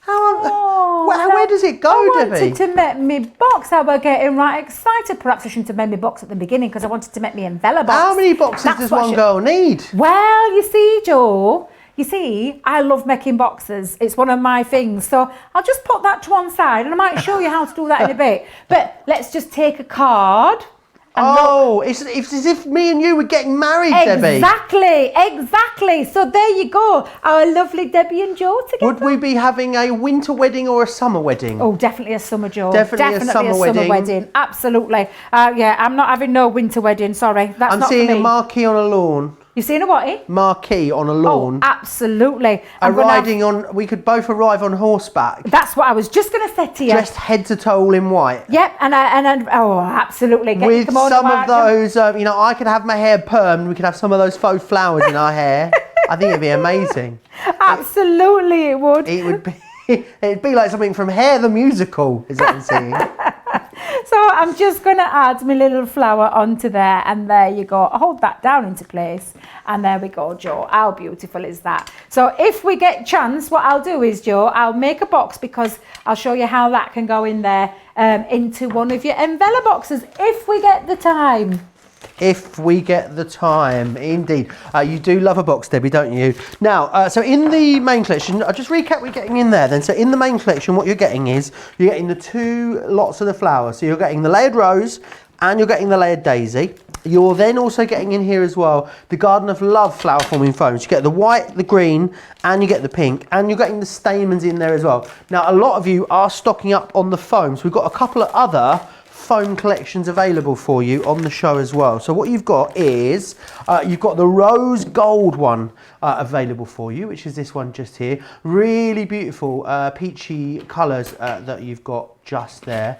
Where does it go, Debbie? I wanted to make me box. I was getting right excited. Perhaps I shouldn't have made me box at the beginning, because I wanted to make me envelope box. How many boxes does one girl need? Well, you see, Joe, you see, I love making boxes. It's one of my things. So I'll just put that to one side, and I might show you how to do that in a bit. But let's just take a card. It's as if me and you were getting married, Debbie. Exactly. So there you go. Our lovely Debbie and Joe together. Would we be having a winter wedding or a summer wedding? Oh, definitely a summer, Joe. Definitely a summer wedding. Absolutely. Yeah, I'm not having no winter wedding. Sorry, that's not for me. I'm seeing a marquee on a lawn. You've seen a what, eh? Marquee on a lawn. Oh, absolutely. We could both arrive on horseback. That's what I was just going to say to you. Just head to toe all in white. Yep, oh, absolutely. With some of those, I could have my hair permed. We could have some of those faux flowers in our hair. I think it'd be amazing. Absolutely, it would. It would be. It'd be like something from Hair the Musical, is what I'm saying. So I'm just going to add my little flower onto there, and there you go. I'll hold that down into place, and there we go, Joe. How beautiful is that? So if we get chance, what I'll do is, Joe, I'll make a box, because I'll show you how that can go in there into one of your envelope boxes if we get the time. If we get the time, indeed. You do love a box, Debbie, don't you? Now, so in the main collection, I'll just recap what you're getting in there then. So in the main collection, what you're getting is, you're getting the 2 lots of the flowers. So you're getting the layered rose, and you're getting the layered daisy. You're then also getting in here as well the Garden of Love flower forming foams. You get the white, the green, and you get the pink, and you're getting the stamens in there as well. Now, a lot of you are stocking up on the foams. We've got a couple of other foam collections available for you on the show as well. So what you've got is you've got the rose gold one available for you, which is this one just here. Really beautiful peachy colours that you've got just there.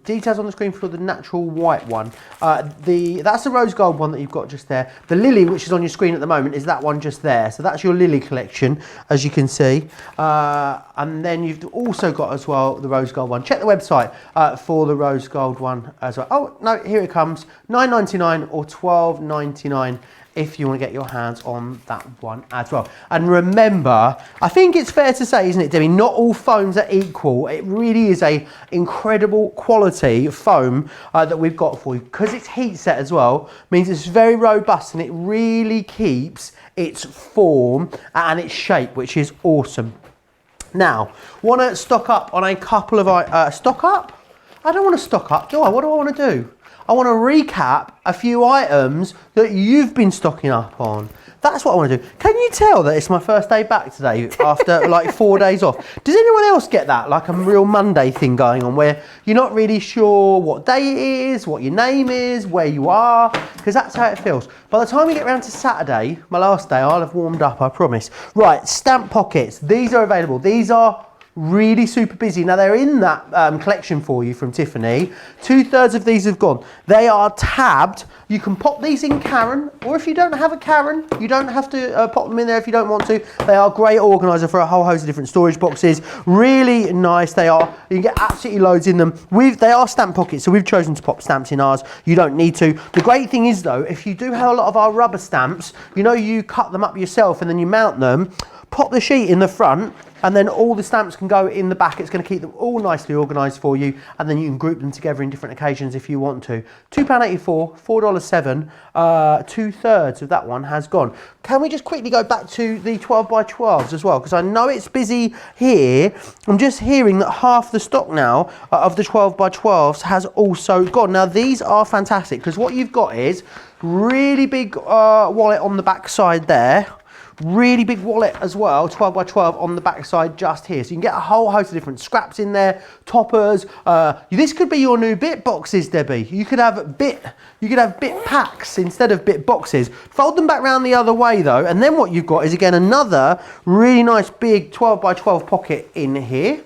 details on the screen for the natural white one. That's the rose gold one that you've got just there. The lily, which is on your screen at the moment, is that one just there. So that's your lily collection, as you can see. And then you've also got as well the rose gold one. Check the website for the rose gold one as well. Oh no, here it comes, $9.99 or $12.99 if you want to get your hands on that one as well. And remember, I think it's fair to say, isn't it, Debbie, not all foams are equal. It really is a incredible quality foam that we've got for you. Because it's heat set as well, means it's very robust and it really keeps its form and its shape, which is awesome. Now, want to stock up on a couple of, stock up? I don't want to stock up, do I? What do I want to do? I want to recap a few items that you've been stocking up on. That's what I want to do. Can you tell that it's my first day back today after like 4 days off? Does anyone else get that, like a real Monday thing going on where you're not really sure what day it is, what your name is, where you are? Because that's how it feels. By the time we get around to Saturday, my last day, I'll have warmed up, I promise. Right, stamp pockets. These are available. These are really super busy. Now they're in that collection for you from Tiffany. 2/3 of these have gone. They are tabbed. You can pop these in Karen, or if you don't have a Karen, you don't have to pop them in there if you don't want to. They are a great organiser for a whole host of different storage boxes. Really nice they are. You can get absolutely loads in them. They are stamp pockets, so we've chosen to pop stamps in ours. You don't need to. The great thing is though, if you do have a lot of our rubber stamps, you know, you cut them up yourself and then you mount them, pop the sheet in the front, and then all the stamps can go in the back. It's going to keep them all nicely organised for you, and then you can group them together in different occasions if you want to. £2.84, $4.07, 2/3 of that one has gone. Can we just quickly go back to the 12x12s as well? Because I know it's busy here. I'm just hearing that half the stock now of the 12x12s has also gone. Now these are fantastic because what you've got is really big wallet on the back side there. Really big wallet as well, 12x12 on the back side just here. So you can get a whole host of different scraps in there, toppers. This could be your new bit boxes, Debbie. You could have bit packs instead of bit boxes. Fold them back round the other way though, and then what you've got is again another really nice big 12x12 pocket in here.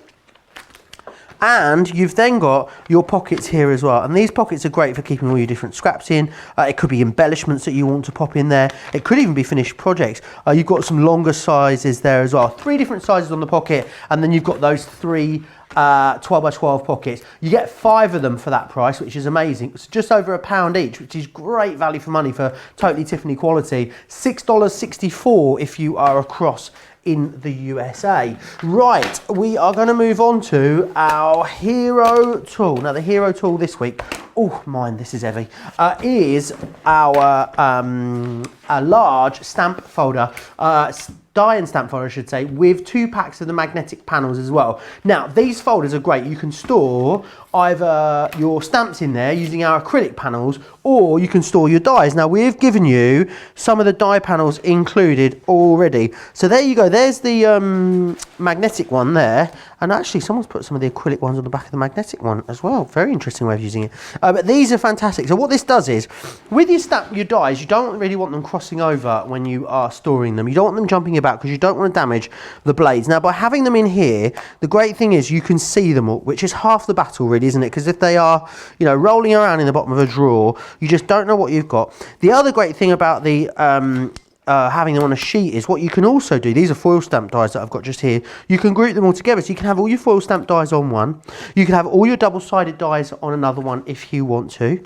And you've then got your pockets here as well. And these pockets are great for keeping all your different scraps in. It could be embellishments that you want to pop in there. It could even be finished projects. You've got some longer sizes there as well. 3 different sizes on the pocket. And then you've got those 3 12x12 pockets. You get 5 of them for that price, which is amazing. It's just over £1 each, which is great value for money for totally Tiffany quality. $6.64 if you are across in the USA. Right, we are going to move on to our hero tool. Now the hero tool this week, oh mine, this is heavy, is our a large stamp folder, die and stamp folder I should say, with 2 packs of the magnetic panels as well. Now these folders are great. You can store either your stamps in there using our acrylic panels, or you can store your dies. Now we've given you some of the die panels included already. So there you go, there's the magnetic one there, and actually someone's put some of the acrylic ones on the back of the magnetic one as well. Very interesting way of using it. But these are fantastic. So what this does is, with your dies, you don't really want them crossing over when you are storing them. You don't want them jumping about because you don't want to damage the blades. Now by having them in here, the great thing is you can see them all, which is half the battle really, isn't it? Because if they are, you know, rolling around in the bottom of a drawer, you just don't know what you've got. The other great thing about the having them on a sheet is what you can also do. These are foil stamp dies that I've got just here. You can group them all together, so you can have all your foil stamp dies on one. You can have all your double-sided dies on another one if you want to.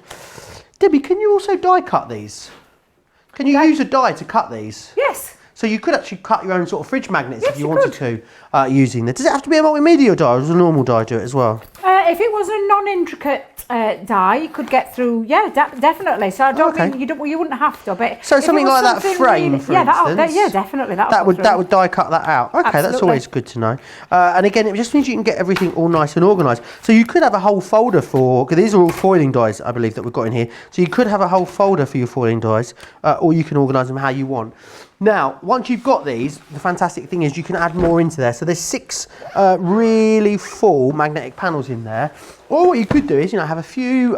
Debbie, can you also die cut these? Can you use a die to cut these? Yes. So you could actually cut your own sort of fridge magnets if you wanted to using them. Does it have to be a multimedia die, or does a normal die do it as well? If it was a non-intricate die, you could get through. Yeah, definitely. So I don't mean you wouldn't have to. But so something like that frame, really, for instance. Yeah, definitely. That would die cut that out. Okay, absolutely. That's always good to know. And again, it just means you can get everything all nice and organised. So you could have a whole folder for, because these are all foiling dies, I believe, that we've got in here. So you could have a whole folder for your foiling dies, or you can organise them how you want. Now, once you've got these, the fantastic thing is you can add more into there. So there's 6 really full magnetic panels in there. Or what you could do is, you know, have a few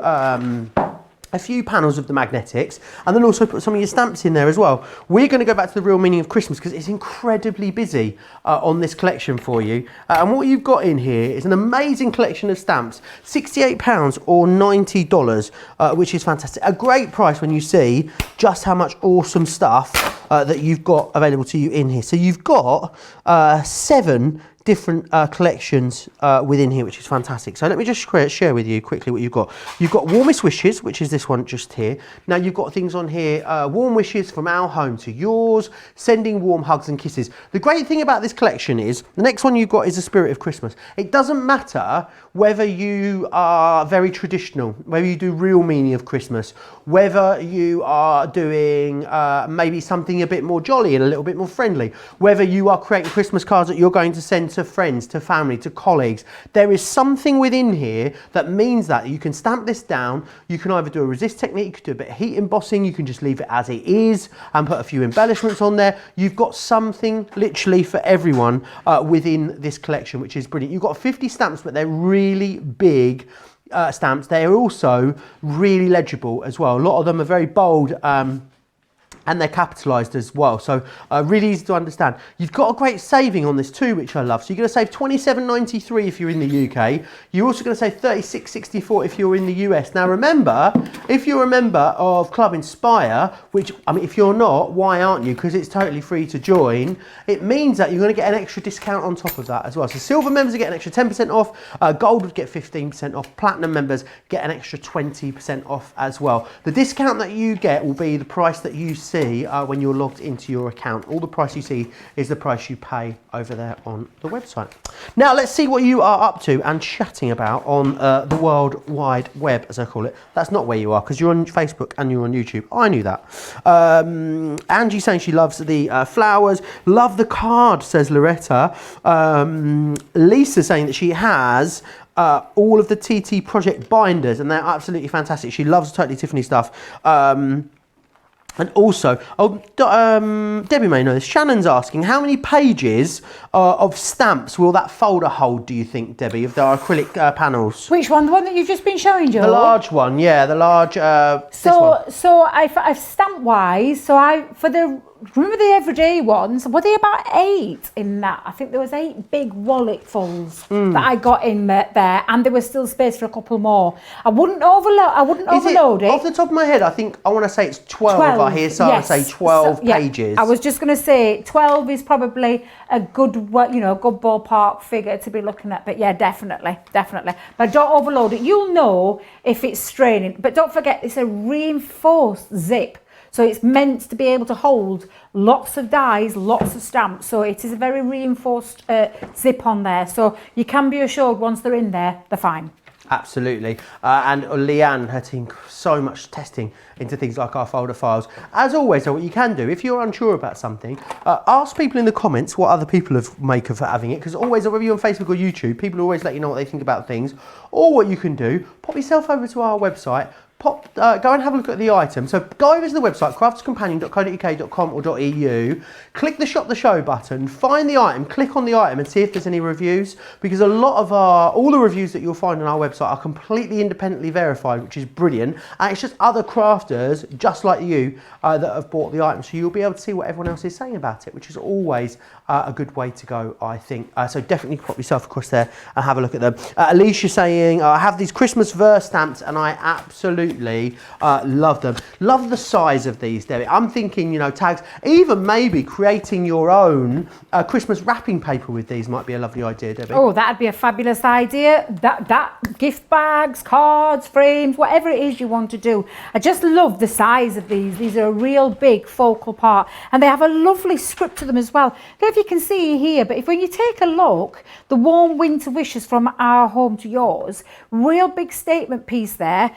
a few panels of the magnetics, and then also put some of your stamps in there as well. We're going to go back to the real meaning of Christmas because it's incredibly busy on this collection for you. And what you've got in here is an amazing collection of stamps, £68 or $90, which is fantastic. A great price when you see just how much awesome stuff that you've got available to you in here. So you've got 7 different collections within here, which is fantastic. So let me just share with you quickly what you've got. You've got Warmest Wishes, which is this one just here. Now you've got things on here, warm wishes from our home to yours, sending warm hugs and kisses. The great thing about this collection is, the next one you've got is the spirit of Christmas. It doesn't matter whether you are very traditional, whether you do real meaning of Christmas, whether you are doing maybe something a bit more jolly and a little bit more friendly, whether you are creating Christmas cards that you're going to send to friends, to family, to colleagues. There is something within here that means that you can stamp this down. You can either do a resist technique, you could do a bit of heat embossing, you can just leave it as it is and put a few embellishments on there. You've got something literally for everyone within this collection, which is brilliant. You've got 50 stamps, but they're really big stamps. They are also really legible as well. A lot of them are very bold and they're capitalised as well, so really easy to understand. You've got a great saving on this too, which I love. So you're going to save £27.93 if you're in the UK. You're also going to save £36.64 if you're in the US. Now remember, if you're a member of Club Inspire, which, I mean, if you're not, why aren't you? Because it's totally free to join. It means that you're going to get an extra discount on top of that as well. So silver members get an extra 10% off, gold would get 15% off, platinum members get an extra 20% off as well. The discount that you get will be the price that you see when you're logged into your account. All the price you see is the price you pay over there on the website. Now let's see what you are up to and chatting about on the World Wide Web, as I call it. That's not where you are, because you're on Facebook and you're on YouTube. I knew that. Angie saying she loves the flowers. Love the card, says Loretta. Lisa saying that she has all of the TT Project binders, and they're absolutely fantastic. She loves Totally Tiffany stuff. And also, Debbie may know this, Shannon's asking, how many pages of stamps will that folder hold, do you think, Debbie, if there are acrylic panels? Which one? The one that you've just been showing, Joe? The large one, yeah, the large, So I've stamp-wise, remember the everyday ones? Were they about 8 in that? I think there was 8 big walletfuls that I got in there, and there was still space for a couple more. I wouldn't overload it. Off the top of my head, I want to say it's 12. I hear someone say 12 pages. I was just going to say 12 is probably a good, good ballpark figure to be looking at. But yeah, definitely. But don't overload it. You'll know if it's straining. But don't forget, it's a reinforced zip. So it's meant to be able to hold lots of dies, lots of stamps. So it is a very reinforced zip on there. So you can be assured once they're in there, they're fine. Absolutely. And Leanne, her team, so much testing into things like our folder files. As always, though, what you can do, if you're unsure about something, ask people in the comments what other people make of having it, because always, whether you're on Facebook or YouTube, people always let you know what they think about things. Or what you can do, pop yourself over to our website, go and have a look at the item. So go over to the website, craftscompanion.co.uk.com.au, click the Shop the Show button, find the item, click on the item and see if there's any reviews, because a lot of all the reviews that you'll find on our website are completely independently verified, which is brilliant. And it's just other crafters just like you that have bought the item, so you'll be able to see what everyone else is saying about it, which is always a good way to go, I think. So definitely pop yourself across there and have a look at them. Alicia saying, I have these Christmas verse stamps and I absolutely love them. Love the size of these, Debbie. I'm thinking, tags, even maybe creating your own Christmas wrapping paper with these might be a lovely idea, Debbie. Oh, that'd be a fabulous idea. That gift bags, cards, frames, whatever it is you want to do. I just love the size of these. These are a real big focal part, and they have a lovely script to them as well. I don't know if you can see here, but when you take a look, the warm winter wishes from our home to yours, real big statement piece there.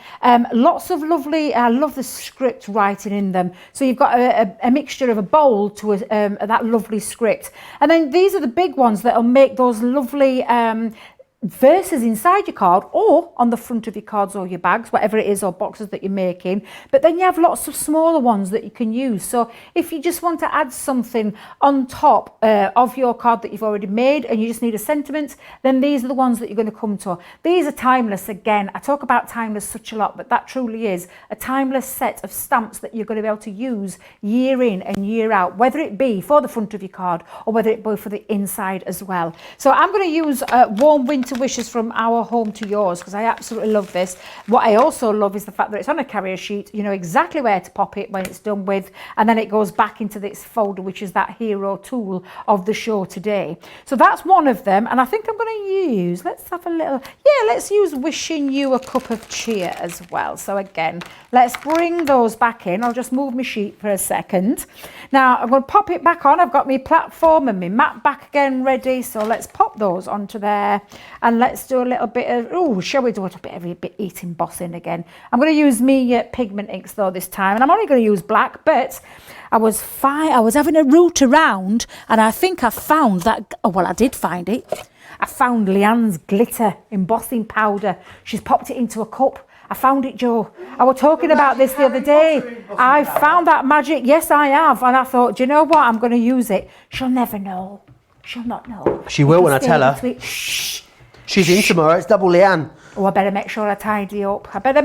Lots of lovely, I love the script writing in them. So you've got a mixture of a bold to that lovely script. And then these are the big ones that'll make those lovely verses inside your card or on the front of your cards or your bags, whatever it is, or boxes that you're making. But then you have lots of smaller ones that you can use. So if you just want to add something on top of your card that you've already made and you just need a sentiment, then these are the ones that you're going to come to. These are timeless. Again, I talk about timeless such a lot, but that truly is a timeless set of stamps that you're going to be able to use year in and year out, whether it be for the front of your card or whether it be for the inside as well. So I'm going to use Warm Winter Wishes from Our Home to Yours, because I absolutely love this. What I also love is the fact that it's on a carrier sheet. You know exactly where to pop it when it's done with, and then it goes back into this folder, which is that hero tool of the show today. So that's one of them, and I think I'm going to use, let's have a little, let's use Wishing You a Cup of Cheer as well. So again, let's bring those back in. I'll just move my sheet for a second. Now I'm going to pop it back on. I've got my platform and my mat back again ready, so let's pop those onto there. And let's do a little bit of, shall we do a bit of embossing again? I'm going to use me pigment inks though this time, and I'm only going to use black, but I was having a root around, and I think I found that, I did find it. I found Leanne's glitter embossing powder. She's popped it into a cup. I found it, Joe. I was talking about this the other day. I found that magic. Yes, I have. And I thought, do you know what? I'm going to use it. She'll never know. She'll not know. She will when I tell her. Shh. She's in tomorrow. It's double Leanne. Oh, I better make sure I tidy up. Have a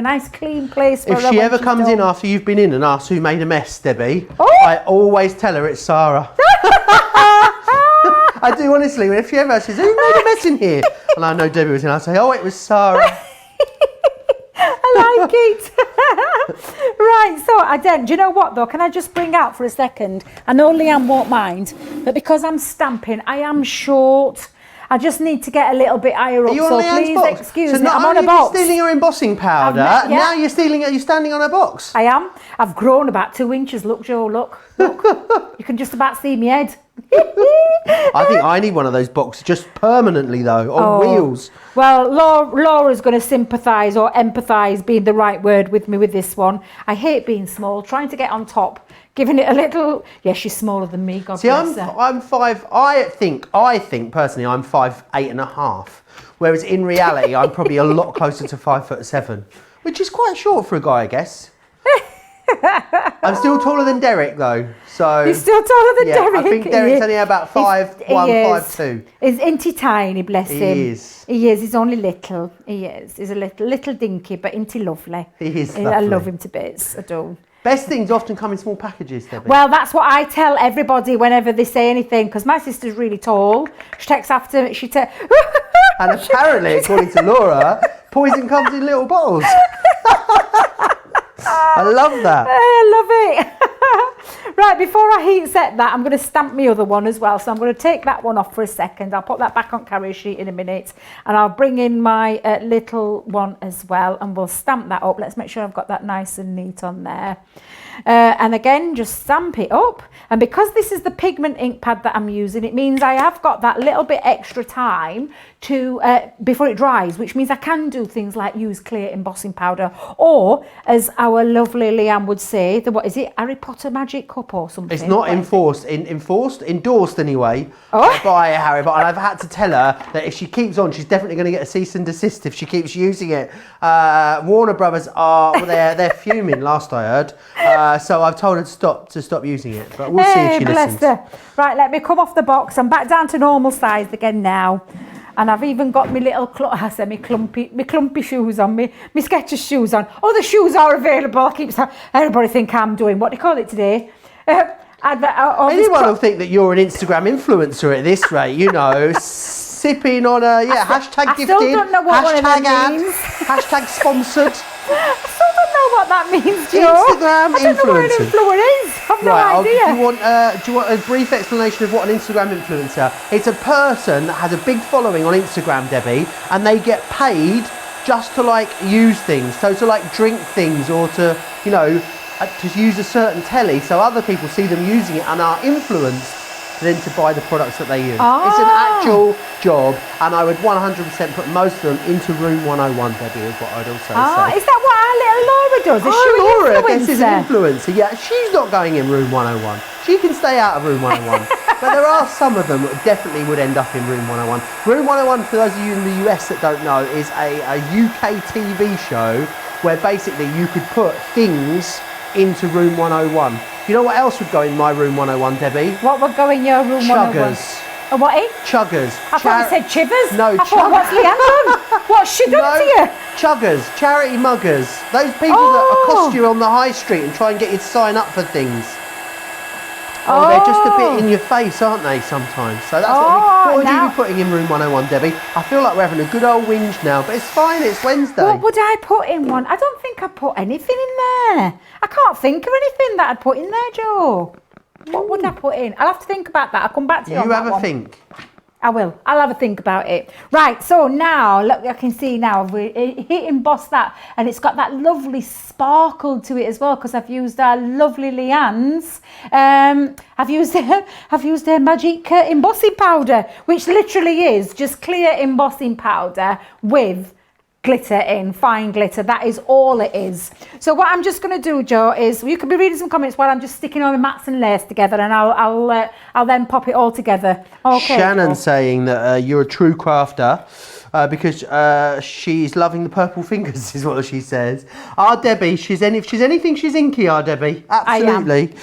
nice clean place for her. If she ever comes in after you've been in and asks who made a mess, Debbie, I always tell her it's Sarah. I do, honestly. If she ever says, who made a mess in here? And I know Debbie was in, I'll say, it was Sarah. I like it. Right, so do you know what though? Can I just bring out for a second? I know Leanne won't mind, but because I'm stamping, I am short. I just need to get a little bit higher up, so please excuse me. I'm on a box. Not only stealing her embossing powder, now you're standing on a box. I am. I've grown about 2 inches. Look, Joe, look. You can just about see my head. I think I need one of those boxes, just permanently though, on wheels. Well, Laura's going to sympathise or empathise, being the right word, with me with this one. I hate being small, trying to get on top, giving it a little. Yeah, she's smaller than me. God bless her. I'm 5. I think personally I'm 5'8.5", whereas in reality I'm probably a lot closer to 5'7", which is quite short for a guy, I guess. I'm still taller than Derek though, so you're still taller than Derek. I think Derek's only about 5'1", 5'2". Isn't he tiny? Bless him. He is. He is. He's only little. He is. He's a little dinky, but isn't he lovely? He is lovely. I love him to bits. I do. Best things often come in small packages, Debbie. Well, that's what I tell everybody whenever they say anything, because my sister's really tall. She takes after me. And apparently, according to Laura, poison comes in little bottles. I love that. I love it. Right, before I heat set that, I'm going to stamp my other one as well. So I'm going to take that one off for a second. I'll put that back on carrier sheet in a minute. And I'll bring in my little one as well. And we'll stamp that up. Let's make sure I've got that nice and neat on there. And again, just stamp it up. And because this is the pigment ink pad that I'm using, it means I have got that little bit extra time to before it dries, which means I can do things like use clear embossing powder, or as our lovely Leanne would say, what is it, Harry Potter magic cup or something? It's not endorsed anyway by Harry Potter. And I've had to tell her that if she keeps on, she's definitely going to get a cease and desist if she keeps using it. Warner Brothers they're fuming, last I heard. So I've told her to stop using it, but we'll see if she listens. Her. Right, let me come off the box. I'm back down to normal size again now. And I've even got my little, clumpy shoes on, my Skechers shoes on. Oh, the shoes are available. Everybody think I'm doing, what do you call it today? Anyone will think that you're an Instagram influencer at this rate, sipping on hashtag gifted, still don't know what hashtag ad, means. hashtag sponsored. I still don't know what that means, Joe. Instagram I don't know what an influencer is. I've no idea. Do you want a brief explanation of what an Instagram influencer? It's a person that has a big following on Instagram, Debbie, and they get paid just to use things. So to drink things or to use a certain telly, so other people see them using it and are influenced then to buy the products that they use. It's an actual job, and I would 100% put most of them into Room 101, Debbie, is what I'd also say. Is that what our little Laura does? Is she Laura, I guess, is an influencer. Yeah, she's not going in Room 101. She can stay out of Room 101. But there are some of them that definitely would end up in Room 101. Room 101, for those of you in the US that don't know, is a UK TV show where basically you could put things into Room 101. You know what else would go in my Room 101, Debbie? What would go in your Room 101? Chuggers. A what, eh? Chuggers. I thought you said chivers. No, I thought, what's Leanne done? What's she done to you? Chuggers, charity muggers. Those people that accost you on the high street and try and get you to sign up for things. Oh, they're just a bit in your face, aren't they, sometimes? So that's what would you be putting in Room 101, Debbie? I feel like we're having a good old whinge now, but it's fine, it's Wednesday. What would I put in one? I don't think I put anything in there. I can't think of anything that I'd put in there, Joe. What would I put in? I'll have to think about that. I'll come back to you on that one. You have a think. I will. I'll have a think about it. Right, so now, look, I can see now, we hit emboss that, and it's got that lovely sparkle to it as well, because I've used our lovely Leanne's. I've used their magic embossing powder, which literally is just clear embossing powder with glitter in, fine glitter. That is all it is. So what I'm just going to do, Joe, is you can be reading some comments while I'm just sticking all my mats and lace together, and I'll then pop it all together. Okay. Shannon saying that you're a true crafter because she's loving the purple fingers, is what she says. Debbie, if she's anything, she's inky. Debbie, absolutely.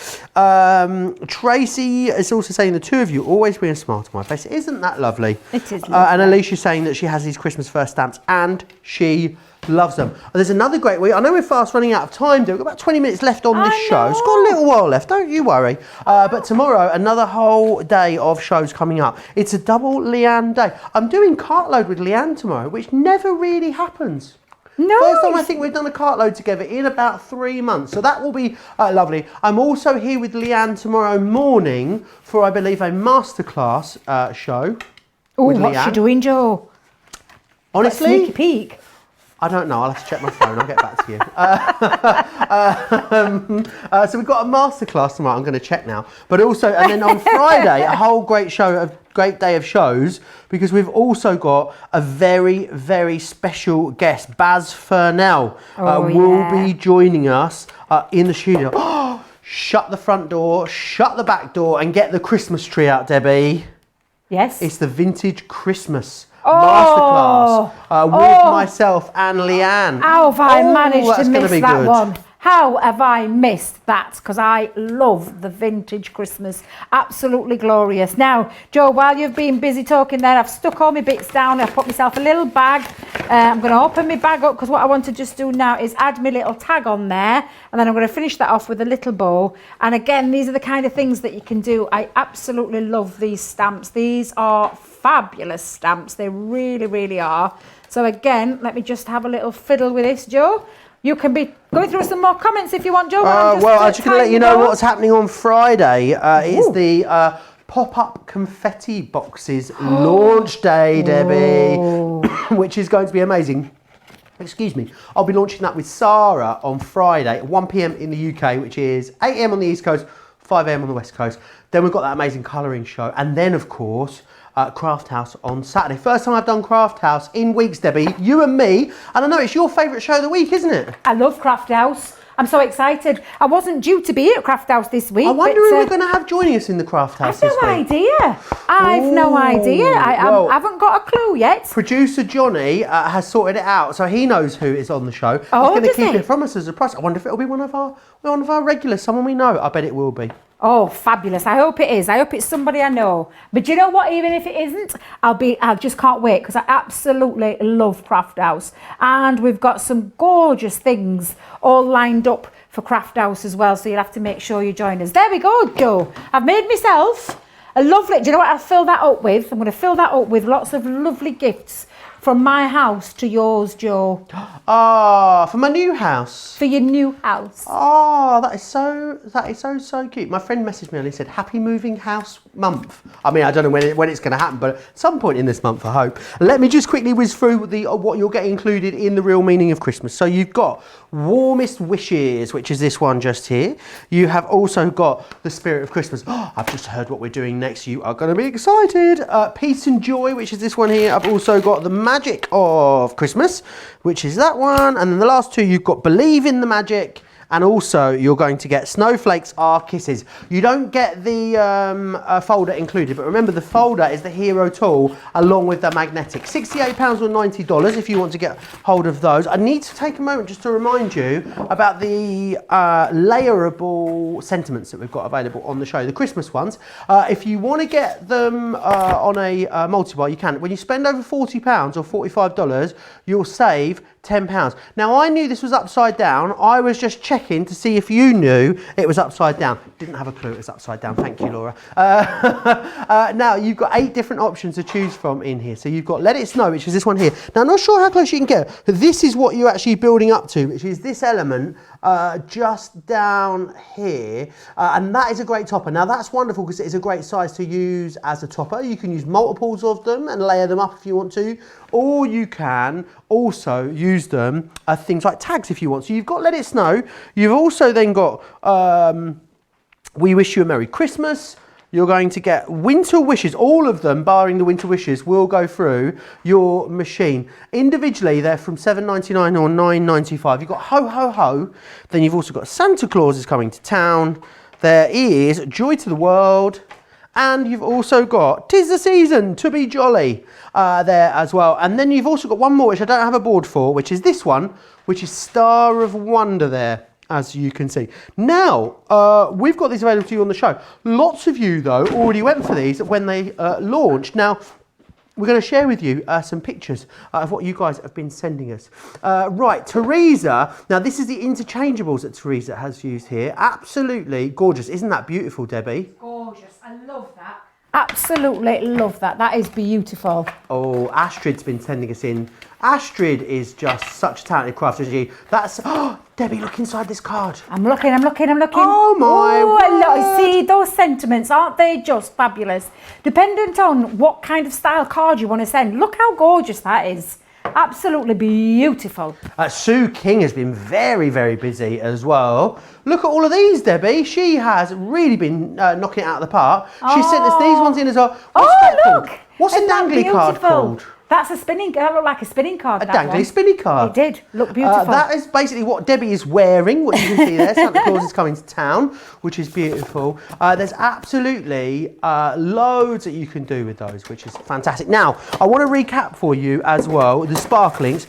Tracy is also saying the two of you always bring a smile to my face. Isn't that lovely? It is lovely. And Alicia's saying that she has these Christmas first stamps and she loves them. There's another great week. I know we're fast running out of time, we've got about 20 minutes left on this show. It's got a little while left, don't you worry. But tomorrow, another whole day of shows coming up. It's a double Leanne day. I'm doing cartload with Leanne tomorrow, which never really happens. No. First time I think we've done a cartload together in about 3 months. So that will be lovely. I'm also here with Leanne tomorrow morning for, I believe, a masterclass show. Oh, what's she doing, Joe? Honestly? Sneaky peek. I don't know. I'll have to check my phone. I'll get back to you. So we've got a masterclass tomorrow. I'm going to check now. But also, and then on Friday, a whole great day of shows, because we've also got a very, very special guest. Baz Furnell will be joining us in the studio. Shut the front door, shut the back door, and get the Christmas tree out, Debbie. Yes. It's the Vintage Christmas masterclass with myself and Leanne. How have I managed to miss that one? How have I missed that? Because I love the vintage Christmas. Absolutely glorious. Now, Joe, while you've been busy talking there, I've stuck all my bits down. I've put myself a little bag. I'm going to open my bag up, because what I want to just do now is add my little tag on there. And then I'm going to finish that off with a little bow. And again, these are the kind of things that you can do. I absolutely love these stamps. These are fabulous stamps. They really, really are. So again, let me just have a little fiddle with this, Joe. You can be going through some more comments if you want, Joe. I'm just going to let you know what's happening on Friday. It's the pop-up confetti boxes launch day, Debbie, which is going to be amazing. Excuse me. I'll be launching that with Sarah on Friday at 1 p.m. in the UK, which is 8 a.m. on the East Coast, 5 a.m. on the West Coast. Then we've got that amazing colouring show. And then, of course, Craft House on Saturday. First time I've done Craft House in weeks, Debbie. You and me. And I know it's your favourite show of the week, isn't it? I love Craft House. I'm so excited. I wasn't due to be at Craft House this week. I wonder who we're going to have joining us in the Craft House this week. I've no idea. I haven't got a clue yet. Producer Johnny has sorted it out, so he knows who is on the show. He's going to keep it from us as a prize. I wonder if it'll be one of our regulars, someone we know. I bet it will be. Oh, fabulous. I hope it is. I hope it's somebody I know. But you know what? Even if it isn't, I just can't wait, because I absolutely love Craft House. And we've got some gorgeous things all lined up for Craft House as well. So you'll have to make sure you join us. There we go, Joe. I've made myself a lovely, do you know what I'll fill that up with? I'm going to fill that up with lots of lovely gifts from my house to yours, Joe. For my new house. For your new house. That is so cute. My friend messaged me and he said, happy moving house month. I mean, I don't know when it's going to happen, but at some point in this month, I hope. Let me just quickly whiz through what you'll get included in the real meaning of Christmas. So you've got Warmest Wishes, which is this one just here. You have also got the Spirit of Christmas. I've just heard what we're doing next. You are going to be excited. Peace and Joy, which is this one here. I've also got the Magic of Christmas, which is that one. And then the last two, you've got Believe in the Magic And also, you're going to get Snowflakes Are Kisses. You don't get the folder included, but remember the folder is the hero tool along with the magnetic. £68 or $90 if you want to get hold of those. I need to take a moment just to remind you about the layerable sentiments that we've got available on the show, the Christmas ones. If you want to get them on a multi-buy, you can. When you spend over £40 or $45, you'll save £10. Now, I knew this was upside down. I was just checking to see if you knew it was upside down. Didn't have a clue it was upside down. Thank you, Laura. Now, you've got 8 different options to choose from in here. So you've got Let It Snow, which is this one here. Now, I'm not sure how close you can get, but this is what you're actually building up to, which is this element just down here. And that is a great topper. Now, that's wonderful because it is a great size to use as a topper. You can use multiples of them and layer them up if you want to. Or you can also use them as things like tags if you want. So you've got Let It Snow. You've also then got We Wish You a Merry Christmas. You're going to get Winter Wishes. All of them, barring the Winter Wishes, will go through your machine. Individually, they're from $7.99 or $9.95. You've got Ho Ho Ho. Then you've also got Santa Claus is Coming to Town. There is Joy to the World. And you've also got 'Tis the Season to Be Jolly there as well. And then you've also got one more, which I don't have a board for, which is this one, which is Star of Wonder there, as you can see. Now, we've got these available to you on the show. Lots of you, though, already went for these when they launched. Now, we're going to share with you some pictures of what you guys have been sending us. Right, Teresa. Now, this is the interchangeables that Teresa has used here. Absolutely gorgeous. Isn't that beautiful, Debbie? Gorgeous. I love that. Absolutely love that. That is beautiful. Oh, Astrid's been sending us in. Astrid is just such a talented crafter, isn't she? That's... Oh, Debbie, look inside this card. I'm looking. Oh, my word. See, those sentiments, aren't they just fabulous? Dependent on what kind of style card you want to send. Look how gorgeous that is. Absolutely beautiful. Sue King has been very, very busy as well. Look at all of these, Debbie. She has really been knocking it out of the park. She sent us these ones in as well. What's that look. called? What's a dangly card called? That's a spinning, that looked like a spinning card. A dangly spinning card. It did, look beautiful. That is basically what Debbie is wearing, what you can see there. Santa Claus is Coming to Town, which is beautiful. There's absolutely loads that you can do with those, which is fantastic. Now, I want to recap for you as well, the sparklings.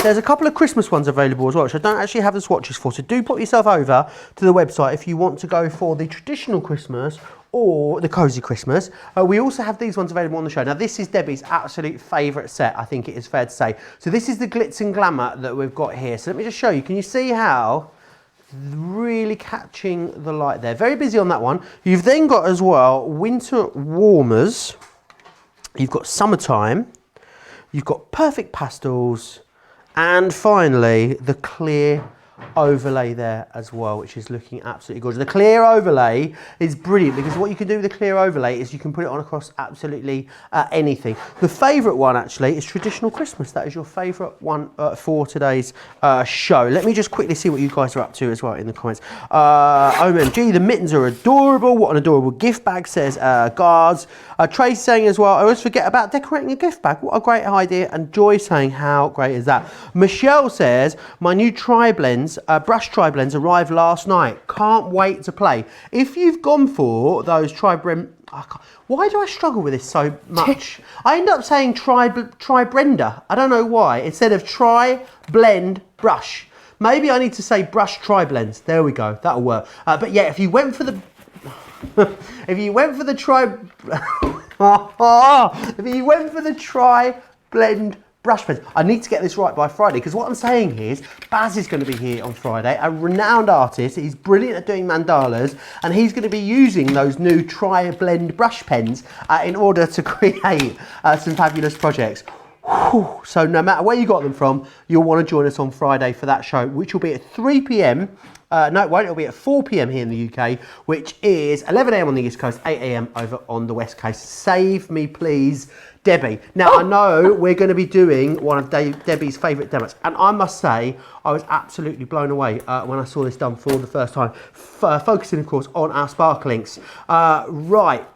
There's a couple of Christmas ones available as well, which I don't actually have the swatches for, so do pop yourself over to the website if you want to go for the traditional Christmas or the Cozy Christmas. We also have these ones available on the show. Now, this is Debbie's absolute favourite set, I think it is fair to say. So this is the Glitz and Glamour that we've got here. So let me just show you. Can you see how really catching the light there? Very busy on that one. You've then got as well Winter Warmers. You've got Summertime. You've got Perfect Pastels. And finally, the Clear overlay there as well, which is looking absolutely gorgeous. The clear overlay is brilliant because what you can do with the clear overlay is you can put it on across absolutely anything. The favourite one actually is Traditional Christmas. That is your favourite one for today's show. Let me just quickly see what you guys are up to as well in the comments. OMG, the mittens are adorable. What an adorable gift bag, says Guards. Trace saying as well, I always forget about decorating a gift bag. What a great idea. And Joy saying, how great is that? Michelle says, my new tri-blends, brush tri-blends arrived last night. Can't wait to play. If you've gone for those tri-blend, why do I struggle with this so much? I end up saying tri-blender. I don't know why. Instead of tri-blend brush. Maybe I need to say brush tri-blends. There we go. That'll work. But yeah, if you went for the... if you went for the tri-blend brush pens, I need to get this right by Friday, because what I'm saying is Baz is going to be here on Friday, a renowned artist. He's brilliant at doing mandalas, and he's going to be using those new tri-blend brush pens in order to create some fabulous projects. Whew. So no matter where you got them from, you'll want to join us on Friday for that show, which will be at 3 p.m. No, it won't. It'll be at 4 p.m. here in the UK, which is 11 a.m. on the East Coast, 8 a.m. over on the West Coast. Save me, please, Debbie. Now, I know we're going to be doing one of Debbie's favourite demos, and I must say, I was absolutely blown away when I saw this done for the first time, focusing, of course, on our sparklings. Right.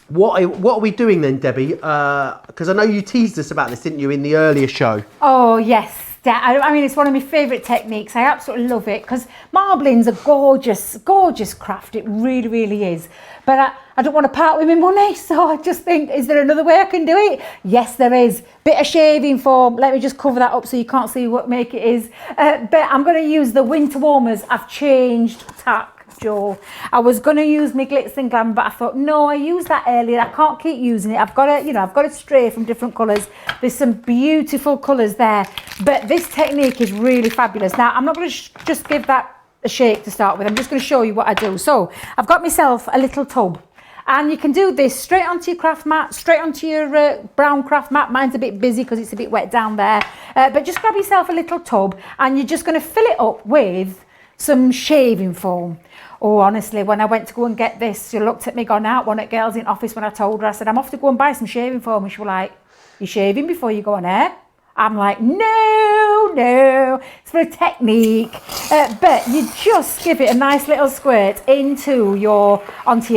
What are we doing then, Debbie? Because I know you teased us about this, didn't you, in the earlier show? Oh, yes. I mean, it's one of my favourite techniques. I absolutely love it because marbling's a gorgeous, gorgeous craft. It really, really is. But I don't want to part with my money, so I just think, is there another way I can do it? Yes, there is. Bit of shaving foam. Let me just cover that up so you can't see what make it is. But I'm going to use the winter warmers. I've changed tack, Joe. I was going to use my glitz and glam, but I thought, no, I used that earlier. I can't keep using it. I've got to, I've got to stray from different colours. There's some beautiful colours there, but this technique is really fabulous. Now, I'm not going to just give that a shake to start with. I'm just going to show you what I do. So I've got myself a little tub, and you can do this straight onto your craft mat, straight onto your brown craft mat. Mine's a bit busy because it's a bit wet down there, but just grab yourself a little tub and you're just going to fill it up with some shaving foam. Oh, honestly, when I went to go and get this, she looked at me, gone out, one of the girls in office, when I told her, I said, I'm off to go and buy some shaving foam. And she was like, you shaving before you go on air? I'm like, no, it's for a technique. But you just give it a nice little squirt onto your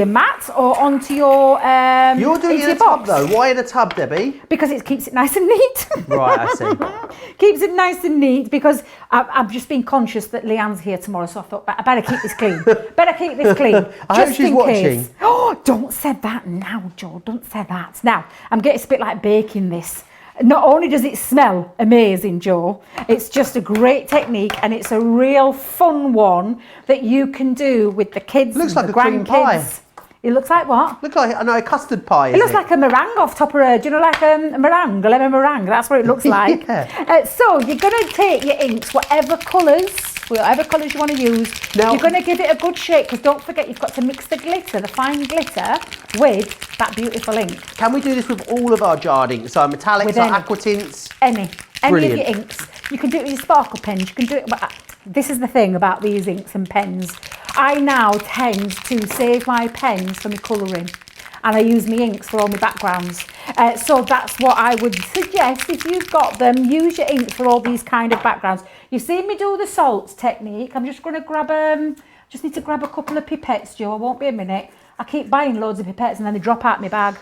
mat or onto your You're doing it in a tub though. Why in a tub, Debbie? Because it keeps it nice and neat. Right, I see. Keeps it nice and neat because I've just been conscious that Leanne's here tomorrow, so I thought I better keep this clean. I hope she's watching. Oh, don't say that now, Joe. Don't say that. Now, I'm getting a bit like baking this. Not only does it smell amazing, Joe, it's just a great technique and it's a real fun one that you can do with the kids Looks and like the a cream pie. grandkids. It looks like what? Look like, I know, a custard pie. It looks like a meringue off top of a, do you know, like a meringue, a lemon meringue? That's what it looks like. Yeah. So you're going to take your inks, whatever colours you want to use. Now, you're going to give it a good shake because don't forget you've got to mix the glitter, the fine glitter, with that beautiful ink. Can we do this with all of our jarred inks? So metallics, With our any. aqua tints? Any Brilliant. of your inks. You can do it with your sparkle pens. You can do it. This is the thing about these inks and pens. I now tend to save my pens for my colouring, and I use my inks for all my backgrounds. So that's what I would suggest if you've got them. Use your inks for all these kind of backgrounds. You've seen me do the salts technique. I'm just going to grab just need to grab a couple of pipettes, Joe. I won't be a minute. I keep buying loads of pipettes and then they drop out my bag.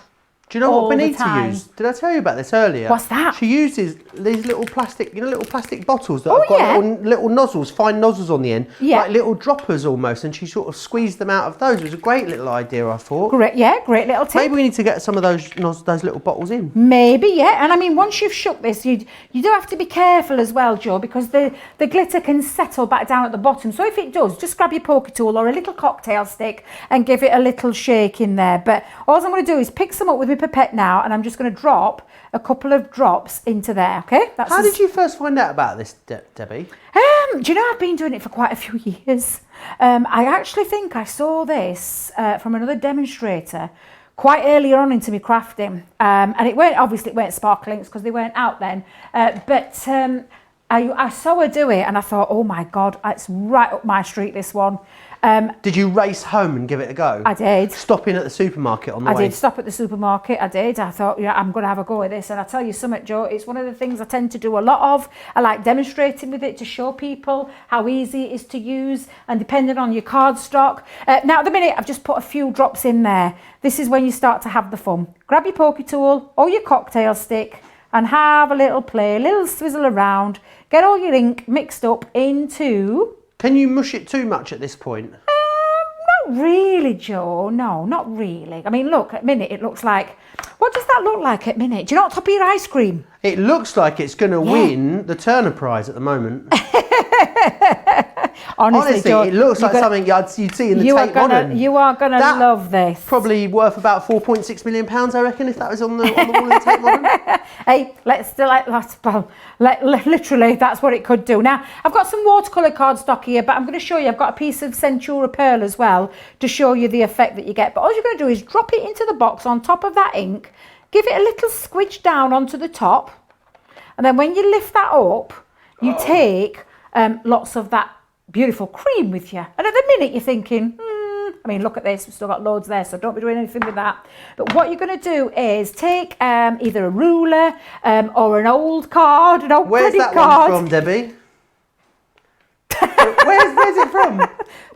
Do you know what we need to use? Did I tell you about this earlier? What's that? She uses these little plastic, little plastic bottles that have got little nozzles, fine nozzles on the end, like little droppers almost, and she sort of squeezed them out of those. It was a great little idea, I thought. Great little tip. Maybe we need to get some of those little bottles in. Maybe, yeah. And I mean, once you've shook this, you do have to be careful as well, Joe, because the glitter can settle back down at the bottom. So if it does, just grab your poker tool or a little cocktail stick and give it a little shake in there. But all I'm going to do is pick some up with my pipette now, and I'm just going to drop a couple of drops into there, okay? How did you first find out about this, Debbie? Do you know, I've been doing it for quite a few years. I actually think I saw this from another demonstrator quite earlier on into my crafting. And it weren't sparkle inks because they weren't out then. But I saw her do it and I thought, oh my God, it's right up my street, this one. Did you race home and give it a go? I did. Stopping at the supermarket on the way? I did stop at the supermarket, I did. I thought, yeah, I'm going to have a go at this. And I tell you something, Joe, it's one of the things I tend to do a lot of. I like demonstrating with it to show people how easy it is to use and depending on your card stock. Now, at the minute, I've just put a few drops in there. This is when you start to have the fun. Grab your poker tool or your cocktail stick and have a little play, a little swizzle around. Get all your ink mixed up into... Can you mush it too much at this point? Not really, Joe. No, not really. I mean, look, at minute, it looks like... What does that look like at minute? Do you know what top of your ice cream? It looks like it's going to win the Turner Prize at the moment. Honestly, Joe, it looks like something you'd see in the Tate Modern. You are going to love this. Probably worth about £4.6 million, I reckon, if that was on the wall in the Tate Modern. Hey, literally, that's what it could do. Now, I've got some watercolour cardstock here, but I'm going to show you, I've got a piece of Centura Pearl as well to show you the effect that you get. But all you're going to do is drop it into the box on top of that ink, give it a little squidge down onto the top, and then when you lift that up, you take lots of that beautiful cream with you. And at the minute you're thinking, I mean, look at this, we've still got loads there, so don't be doing anything with that. But what you're going to do is take either a ruler or an old card, an old credit card. Where's that one from, Debbie? Where's it from?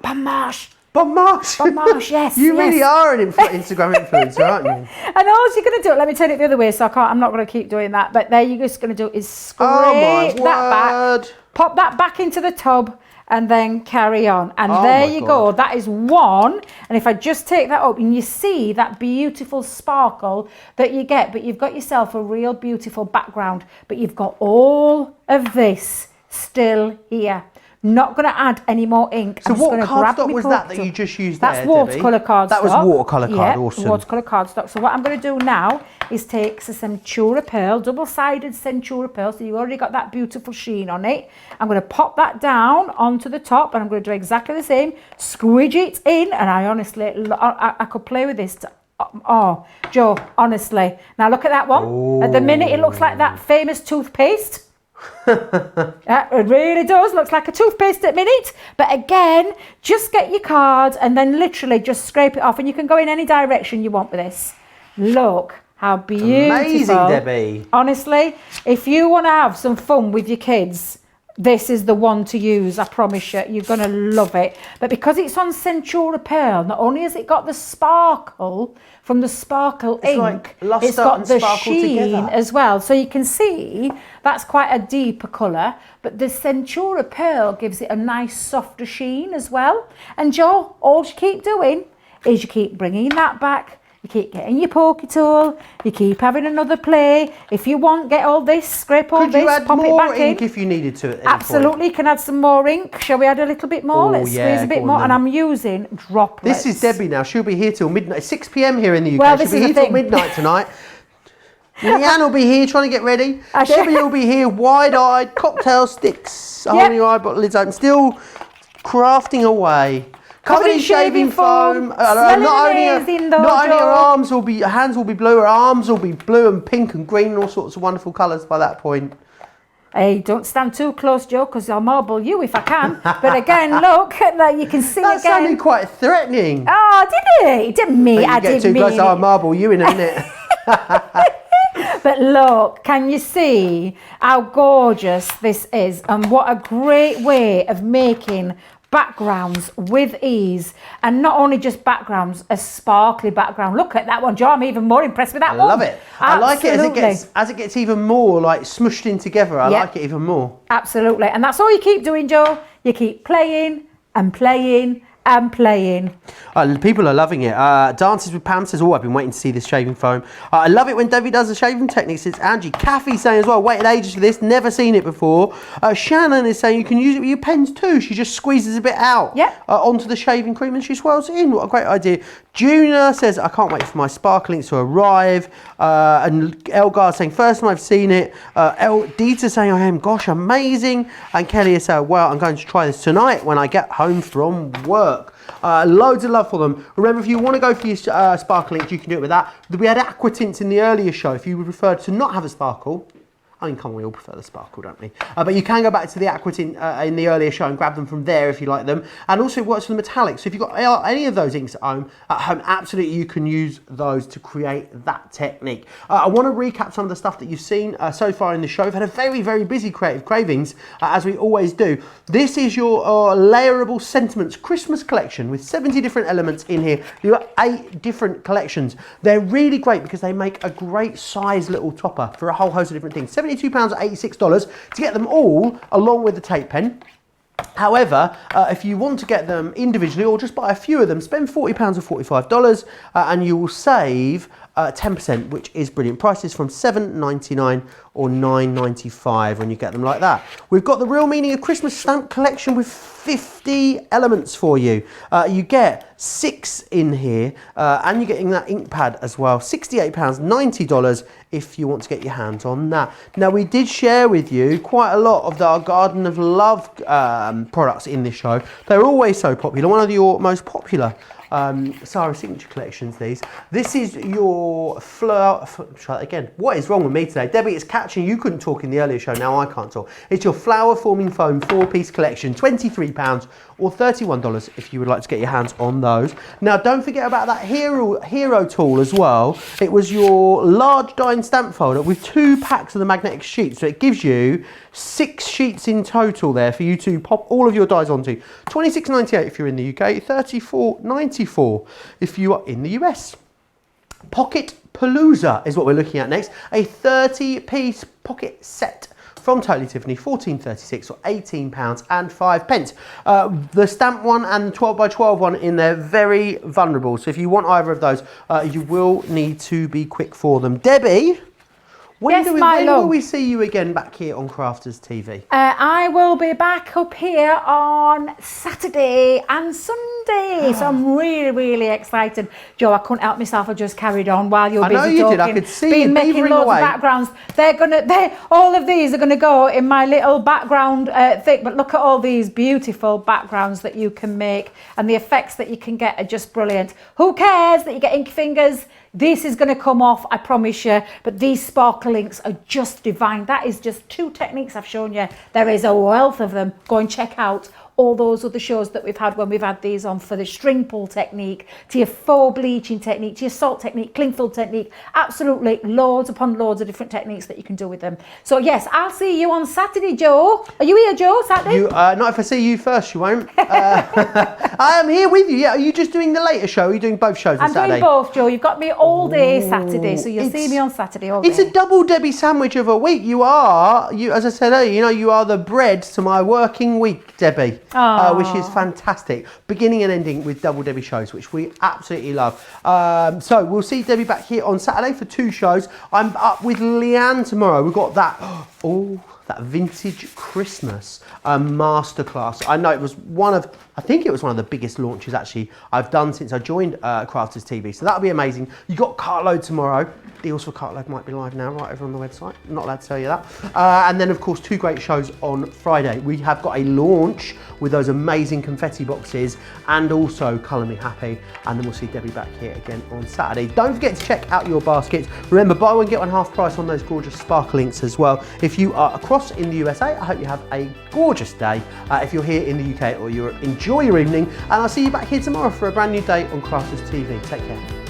Pamash. Bon Marche. Bon Marche, yes. You yes. really are an Instagram influencer, aren't you? And all you're going to do, let me turn it the other way, so I'm not going to keep doing that. But there you're just going to do is scrape that back, pop that back into the tub, and then carry on. And there you go. That is one. And if I just take that up, and you see that beautiful sparkle that you get, but you've got yourself a real beautiful background, but you've got all of this still here. Not going to add any more ink. So what cardstock was that you just used there, That's watercolour cardstock. That was watercolour card, yeah, awesome. Watercolour cardstock. So what I'm going to do now is take some Centura Pearl, double-sided Centura Pearl, so you've already got that beautiful sheen on it. I'm going to pop that down onto the top, and I'm going to do exactly the same. Squidge it in, and I honestly, I could play with this. Oh, Joe, honestly. Now look at that one. Oh. At the minute, it looks like that famous toothpaste. It really does. Looks like a toothpaste at minute. But again, just get your card and then literally just scrape it off, and you can go in any direction you want with this. Look how beautiful. Amazing, Debbie. Honestly, if you want to have some fun with your kids, this is the one to use. I promise you, you're going to love it. But because it's on Centura Pearl, not only has it got the sparkle from the sparkle ink, like it's got the sheen as well. So you can see that's quite a deeper colour, but the Centura Pearl gives it a nice softer sheen as well. And Joe, all you keep doing is you keep bringing that back. You keep getting your pokey tool, you keep having another play. If you want, get all this, scrape all this, pop it back in. Could you add more ink if you needed to at any Absolutely, point? Can add some more ink. Shall we add a little bit more? Let's squeeze a bit more. And I'm using droplets. This is Debbie now. She'll be here till midnight. 6 p.m. here in the UK. Well, She'll be here till midnight tonight. Leanne will be here trying to get ready. Debbie will be here wide-eyed, cocktail sticks, holding your eye lids open, still crafting away. Covered in shaving foam. Not only her hands will be blue, her arms will be blue and pink and green and all sorts of wonderful colours by that point. Hey, don't stand too close, Joe, because I'll marble you if I can. But again, look, you can see that sounded quite threatening. Oh, did it? It didn't mean I didn't mean it. Get too close, I'll marble you in a minute. But look, can you see how gorgeous this is? And what a great way of making backgrounds with ease, and not only just backgrounds, a sparkly background. Look at that one, Joe. I'm even more impressed with that one. I love it. Absolutely. I like it as it gets even more like smushed in together. I like it even more. Absolutely, and that's all you keep doing, Joe. You keep playing and playing and playing. People are loving it. Dances with Pam says, I've been waiting to see this shaving foam. I love it when Debbie does the shaving techniques. It's Angie. Kathy saying as well, waited ages for this, never seen it before. Shannon is saying you can use it with your pens too. She just squeezes a bit out onto the shaving cream and she swirls it in. What a great idea. Juna says, I can't wait for my sparklings to arrive. And Elgar saying, first time I've seen it. Dita saying, I am, gosh, amazing. And Kelly is saying, well, I'm going to try this tonight when I get home from work. Loads of love for them. Remember, if you want to go for your sparklings, you can do it with that. We had aqua tints in the earlier show. If you would prefer to not have a sparkle, I mean, come on, we all prefer the sparkle, don't we? But you can go back to the aqua tint in the earlier show and grab them from there if you like them. And also it works for the metallics. So if you've got any of those inks at home, absolutely you can use those to create that technique. I want to recap some of the stuff that you've seen so far in the show. We've had a very, very busy Creative Cravings, as we always do. This is your Layerable Sentiments Christmas collection with 70 different elements in here. You've got 8 different collections. They're really great because they make a great size little topper for a whole host of different things. £72.86 to get them all along with the tape pen. However, if you want to get them individually or just buy a few of them, spend £40 or $45 and you will save 10%, which is brilliant. Prices from $7.99 or $9.95 when you get them like that. We've got the Real Meaning of Christmas stamp collection with 50 elements for you. You get 6 in here and you're getting that ink pad as well. £68, $90 if you want to get your hands on that. Now, we did share with you quite a lot of our Garden of Love products in this show. They're always so popular. One of your most popular Sarah's signature collections, these. This is your flower, try that again. What is wrong with me today? Debbie, it's catching, you couldn't talk in the earlier show, now I can't talk. It's your flower forming foam 4-piece collection, £23 or $31 if you would like to get your hands on those. Now don't forget about that hero tool as well. It was your large die and stamp folder with 2 packs of the magnetic sheets, so it gives you 6 sheets in total there for you to pop all of your dies onto. $26.98 if you're in the UK, $34.94 if you are in the US. Pocket Palooza is what we're looking at next. A 30-piece pocket set from Totally Tiffany, $14.36 or £18.05. The stamp one and the 12x12 one in there, very vulnerable. So if you want either of those, you will need to be quick for them. Debbie, when will we see you again back here on Crafters TV? I will be back up here on Saturday and Sunday, so I'm really excited. Joe, I couldn't help myself. I just carried on while you were busy talking. I know you did. I could see you making loads of backgrounds. All of these are gonna go in my little background thing. But look at all these beautiful backgrounds that you can make, and the effects that you can get are just brilliant. Who cares that you get inky fingers? This is going to come off, I promise you, but these sparkle inks are just divine. That is just 2 techniques I've shown you. There is a wealth of them. Go and check out all those other shows that we've had when we've had these on, for the string pull technique, to your faux bleaching technique, to your salt technique, cling fill technique. Absolutely loads upon loads of different techniques that you can do with them. So yes, I'll see you on Saturday, Joe. Are you here, Joe, Saturday? Not if I see you first, you won't. I am here with you. Yeah, are you just doing the later show? Or are you doing both shows on Saturday? I'm doing both, Joe. You've got me all day Saturday, so you'll see me on Saturday all day. It's a double Debbie sandwich of a week. You, as I said earlier, you are the bread to my working week, Debbie. Which is fantastic. Beginning and ending with double Debbie shows, which we absolutely love. So we'll see Debbie back here on Saturday for 2 shows. I'm up with Leanne tomorrow. We've got that, that vintage Christmas masterclass. I know it was I think it was one of the biggest launches actually I've done since I joined Crafters TV. So that'll be amazing. You got Cartload tomorrow. Deals for Cartload might be live now, right over on the website. I'm not allowed to tell you that. And then of course 2 great shows on Friday. We have got a launch with those amazing confetti boxes and also Colour Me Happy. And then we'll see Debbie back here again on Saturday. Don't forget to check out your baskets. Remember, buy one, get one half price on those gorgeous sparkle inks as well. If you are across in the USA, I hope you have a gorgeous day. If you're here in the UK or Europe, enjoy your evening. And I'll see you back here tomorrow for a brand new day on Crafters TV. Take care.